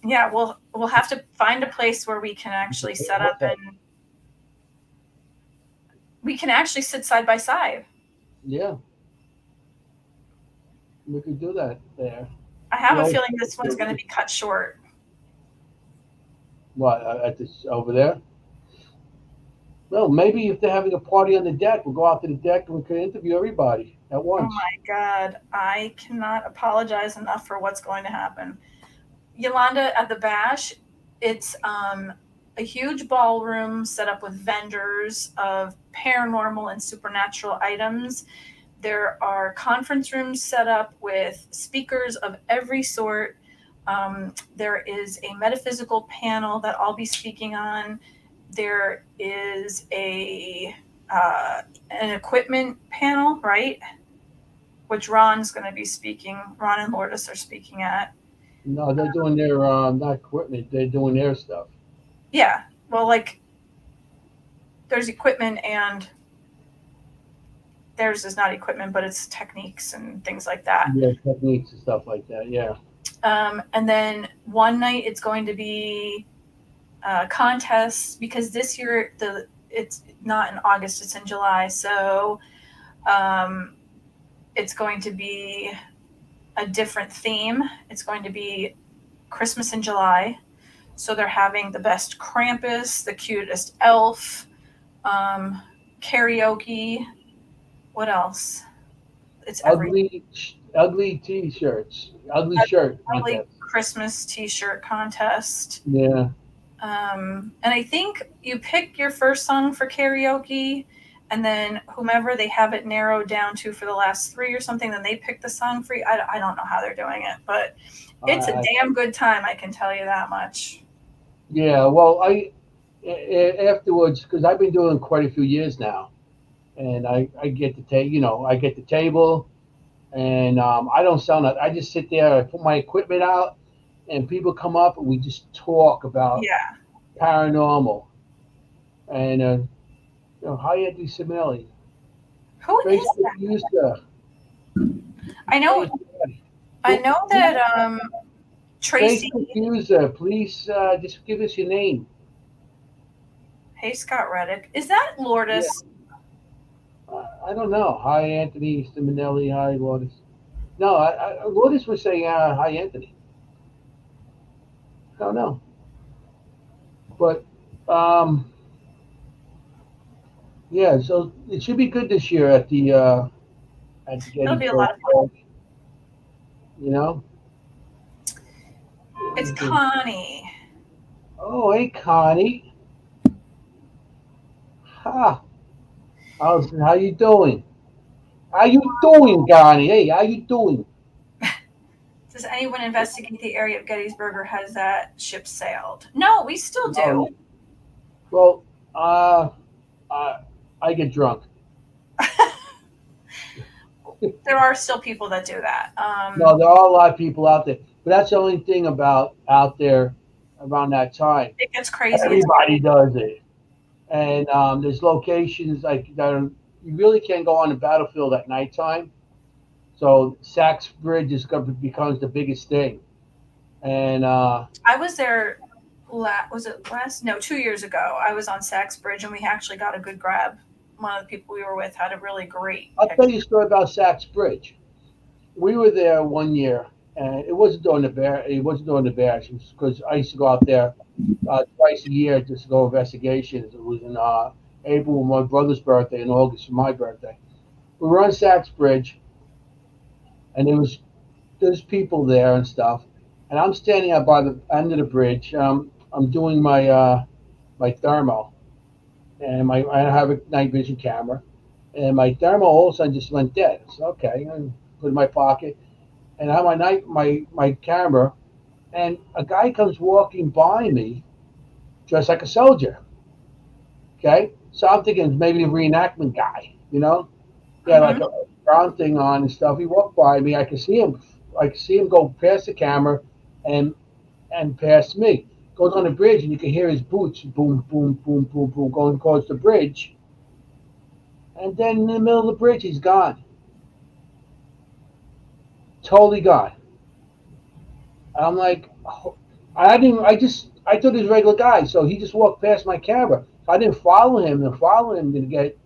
Yeah, we'll have to find a place where we can actually set up and we can actually sit side by side. Yeah. We could do that there. I have You a know, feeling this one's going to be cut short. what at this over there? Well, maybe if they're having a party on the deck, we'll go out to the deck and we can interview everybody at Oh once. my God. I cannot apologize enough for what's going to happen. Yolanda, at the Bash, it's a huge ballroom set up with vendors of paranormal and supernatural items. There are conference rooms set up with speakers of every sort. There is a metaphysical panel that I'll be speaking on. There is an equipment panel, right? Which Ron's going to be speaking. Ron and Lourdes are speaking at. No, they're doing their not equipment. They're doing their stuff. Yeah, well, like there's equipment and theirs is not equipment, but it's techniques and things like that. Yeah, techniques and stuff like that. Yeah. And then one night it's going to be contests because this year it's not in August, it's in July. So it's going to be a different theme. It's going to be Christmas in July. So they're having the best Krampus, the cutest elf, karaoke. What else? It's ugly t-shirts, ugly shirt contest. Christmas t-shirt contest. Yeah. And I think you pick your first song for karaoke, and then whomever they have it narrowed down to for the last 3 or something, then they pick the song for you. I don't know how they're doing it, but it's a damn good time. I can tell you that much. Yeah. Well, afterwards, because I've been doing quite a few years now, and I get I get the table, and I don't sell nothing. I just sit there, I put my equipment out, and people come up and we just talk about paranormal. And hi Andy Simonelli. Who is that? User. I know that Tracy. Facebook user, please just give us your name. Hey, Scott Reddick. Is that Lourdes? Yeah. I don't know. Hi Anthony Simonelli. Hi Lourdes. No, Lourdes was saying hi Anthony. I don't know. But yeah, so it should be good this year at the It'll be a lot of fun. You know? It's Connie. Oh, hey Connie. Ha. How you doing? How you doing, Connie? Hey, how you doing? Does anyone investigate the area of Gettysburg, or has that ship sailed? No, we still do. Well, I get drunk. There are still people that do that. No, there are a lot of people out there, but that's the only thing about out there around that time. It gets crazy. Everybody does it, and there's locations like that you really can't go on the battlefield at nighttime. So Sachs Bridge becomes the biggest thing, and I was there. Was it last? No, 2 years ago. I was on Sachs Bridge, and we actually got a good grab. One of the people we were with had a really great. I'll tell you a story about Sachs Bridge. We were there one year, and it wasn't during the bear. It wasn't during the bash, because I used to go out there twice a year just to go investigations. It was in April for my brother's birthday and August for my birthday. We were on Sachs Bridge, and there's people there and stuff. And I'm standing out by the end of the bridge. I'm doing my my thermal, and I have a night vision camera, and my thermal all of a sudden just went dead. So okay, I put it in my pocket, and I have my camera, and a guy comes walking by me, dressed like a soldier. Okay, so I'm thinking maybe a reenactment guy, He had like a brown thing on and stuff. He walked by me. I could see him. I could see him go past the camera, and past me. Goes on the bridge, and you can hear his boots boom, boom, boom, boom, boom, going across the bridge. And then in the middle of the bridge, he's gone. Totally gone. And I'm like, I thought he was a regular guy, so he just walked past my camera. So I didn't follow him to get,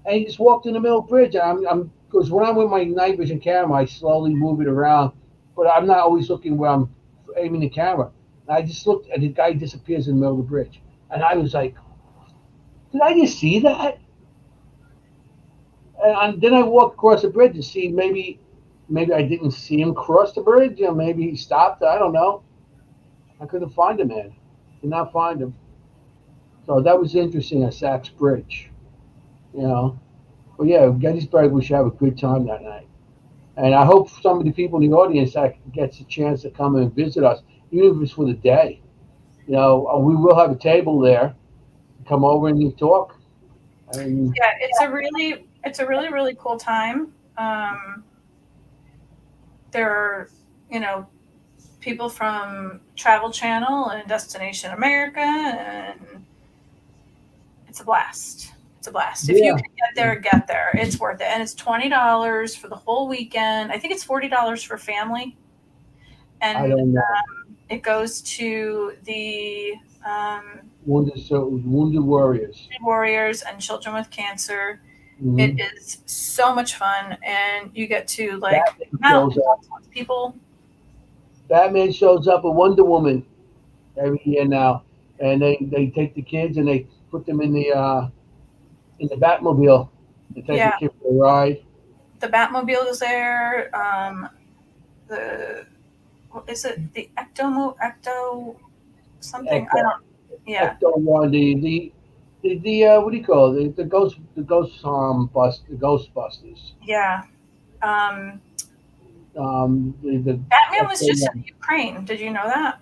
and he just walked in the middle of the bridge. And because when I'm with my night vision camera, I slowly move it around, but I'm not always looking where I'm aiming the camera. And I just looked, and the guy disappears in the middle of the bridge, and I was like, "Did I just see that?" And then I walked across the bridge to see maybe I didn't see him cross the bridge, or maybe he stopped. I don't know. I couldn't find him, man. Did not find him. So that was interesting at Sachs Bridge, you know. But yeah, Gettysburg, we should have a good time that night. And I hope some of the people in the audience that gets a chance to come and visit us, even if it's for the day. You know, we will have a table there. Come over and you talk. And Yeah, it's a really really cool time. There are, you know, people from Travel Channel and Destination America, and it's a blast. It's a blast. If you yeah, can get there. It's worth it, and it's $20 for the whole weekend. I think it's $40 for family, I and don't know. it goes to the Wounded warriors. warriors and children with cancer. It Mm-hmm. is so much fun, and you get to like Batman out shows and up. talk to people. Batman shows up with Wonder Woman every year now, and they take the kids and they put them in the Batmobile. They take the Yeah, kid for a ride. the Batmobile is there. The what is it? The ecto something? I Ecto, don't. Yeah, Ecto One, the what do you call it? The Ghostbusters. yeah. Um, The Batman was Ecto just in One. Ukraine. Did you know that?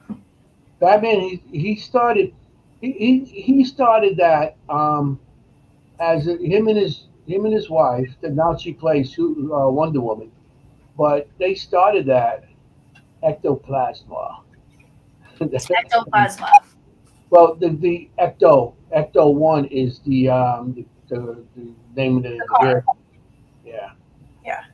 Batman, he started he started that as him and his wife. That now she plays Wonder Woman, but they started that ectoplasma. Ectoplasma. Well, the Ecto One is the name of The the car. vehicle. Yeah. Yeah.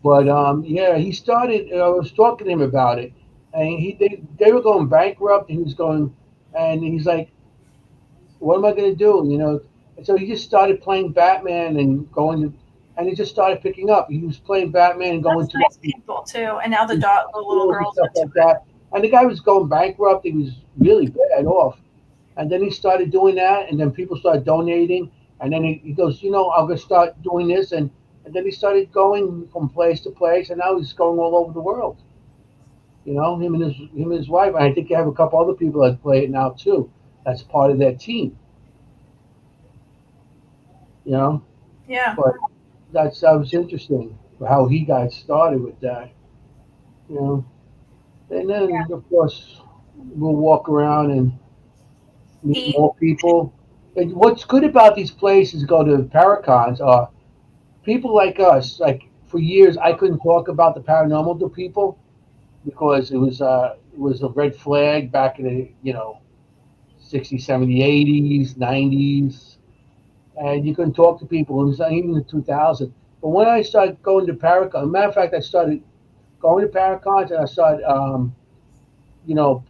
But yeah, he started. I was talking to him about it, and they were going bankrupt. He was going, and he's like, "What am I going to do?" You know. And so he just started playing Batman and going to, and he just started picking up. He was playing Batman and going That's to nice people too. And now the little schools and girls stuff into like that. And the guy was going bankrupt. He was really bad off. And then he started doing that, and then people started donating. And then he goes, I'm going to start doing this. And then he started going from place to place, and now he's going all over the world. Him and his wife. And I think they have a couple other people that play it now too. That's part of their team. You know, Yeah. but that was interesting how he got started with that. You know, and then of course we'll walk around and meet Eat. more people. And what's good about these places, go to Paracons, are people like us. Like for years, I couldn't talk about the paranormal to people because it was a red flag back in the 60s, 70s, 80s, 90s, and you couldn't talk to people. It was even in the 2000s. But when I started going to Paracons, matter of fact, I started going to Paracons and I started,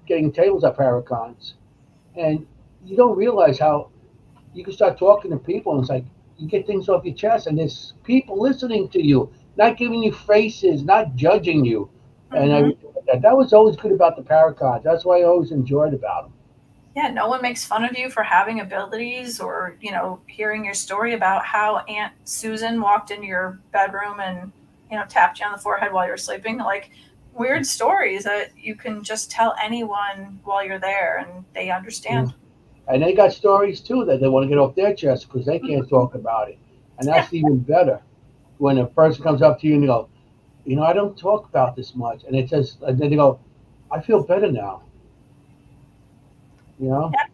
getting tables at Paracons, and you don't realize how you can start talking to people, and it's like you get things off your chest, and there's people listening to you, not giving you faces, not judging you, and Hmm. everything like that. That was always good about the Paracons. That's why I always enjoyed about them. Yeah, no one makes fun of you for having abilities or, hearing your story about how Aunt Susan walked into your bedroom and, tapped you on the forehead while you were sleeping. Like weird stories that you can just tell anyone while you're there and they Yeah. understand. And they got stories too that they want to get off their chest because they can't talk about it, and Yeah. that's even better when a person comes up to you and they go, I don't talk about this much, and it says, and then they go, I feel better now. You know. Yeah,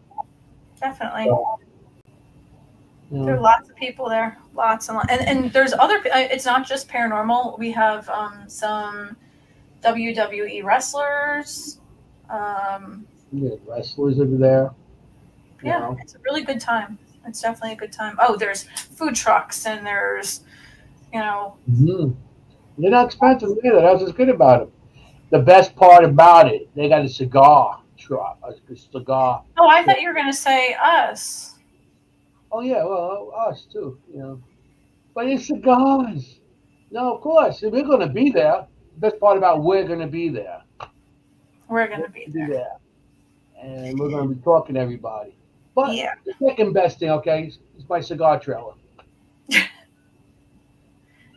definitely. So, you There are know. lots of people there, lots and lots. And there's other. It's not just paranormal. We have some WWE wrestlers. Um, Yeah, wrestlers over there. You yeah, know. it's a really good time. It's definitely a good time. Oh, there's food trucks and there's, you know, Hmm. They're not expensive either. That's what's good about them. The best part about it, they got a cigar truck, a cigar. oh, I So, thought you were going to say us. oh yeah, well us too. But it's cigars. No, of course. We're going to be there. The best part about we're going to be there. We're We're gonna be going to be there. there. And we're going to be talking to everybody. But Yeah. the second best thing, okay, is my cigar trailer.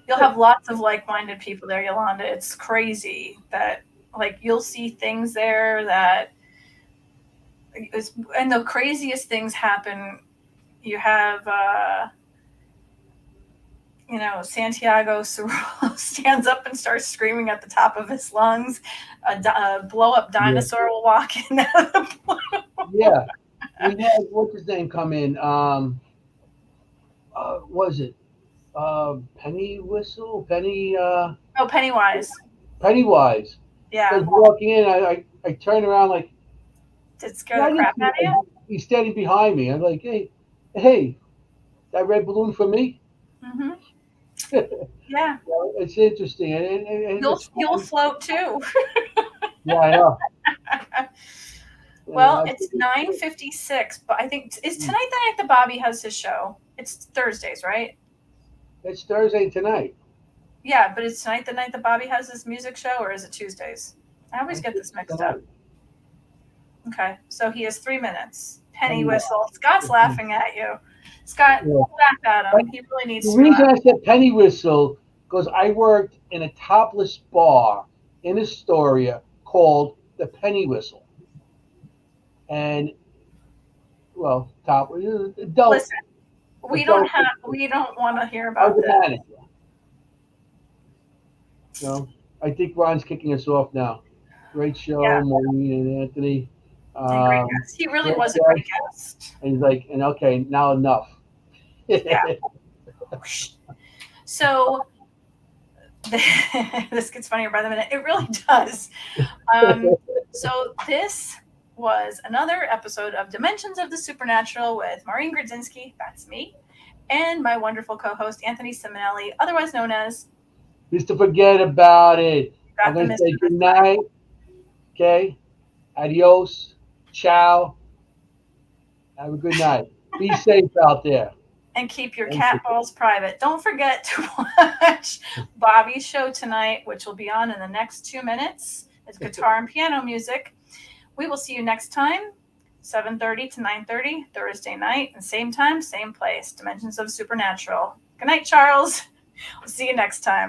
You'll have lots of like-minded people there, Yolanda. It's crazy that like you'll see things there that is, and the craziest things happen. You have Santiago Cerullo stands up and starts screaming at the top of his lungs. A blow-up Yeah. dinosaur will walk in out of the blue. Yeah. We had, what's his name come in? Was it Penny Whistle? Oh, Pennywise. Pennywise. Yeah. As walking in, I turn around like, Did it scare the crap out of you? he's standing behind me. I'm like, hey, that red balloon for me? Mm-hmm. Yeah. Well, it's interesting. And You'll float too. Yeah, I know. Well, it's 9:56, but I think is tonight the night that Bobby has his show. It's Thursdays, right? It's Thursday tonight. Yeah, but it's tonight the night that Bobby has his music show, or is it Tuesdays? I always get this mixed up. Okay, so he has 3 minutes. Penny whistle. Scott's laughing at you. Scott, laugh at him. He really needs The to. reason I said penny whistle because I worked in a topless bar in Astoria called the Penny Whistle, and well, adult. Listen, we don't want to hear I about was a this. manager. So I think Ron's kicking us off now. Great show, Yeah. Maureen and Anthony. Great guest. He really was a great guest. And he's like, and okay, now enough. Yeah. So this gets funnier by the minute. It really does. So this was another episode of Dimensions of the Supernatural with Maureen Grudzinski, that's me, and my wonderful co-host Anthony Simonelli, otherwise known as Mr. Forget About It. I'm going to say good night. Okay. Adios. Ciao. Have a good night. Be safe out there. And keep your cat balls private. Don't forget to watch Bobby's show tonight, which will be on in the next 2 minutes. It's guitar and piano music. We will see you next time, 7:30 to 9:30, Thursday night, and same time, same place, Dimensions of Supernatural. Good night, Charles. We'll see you next time.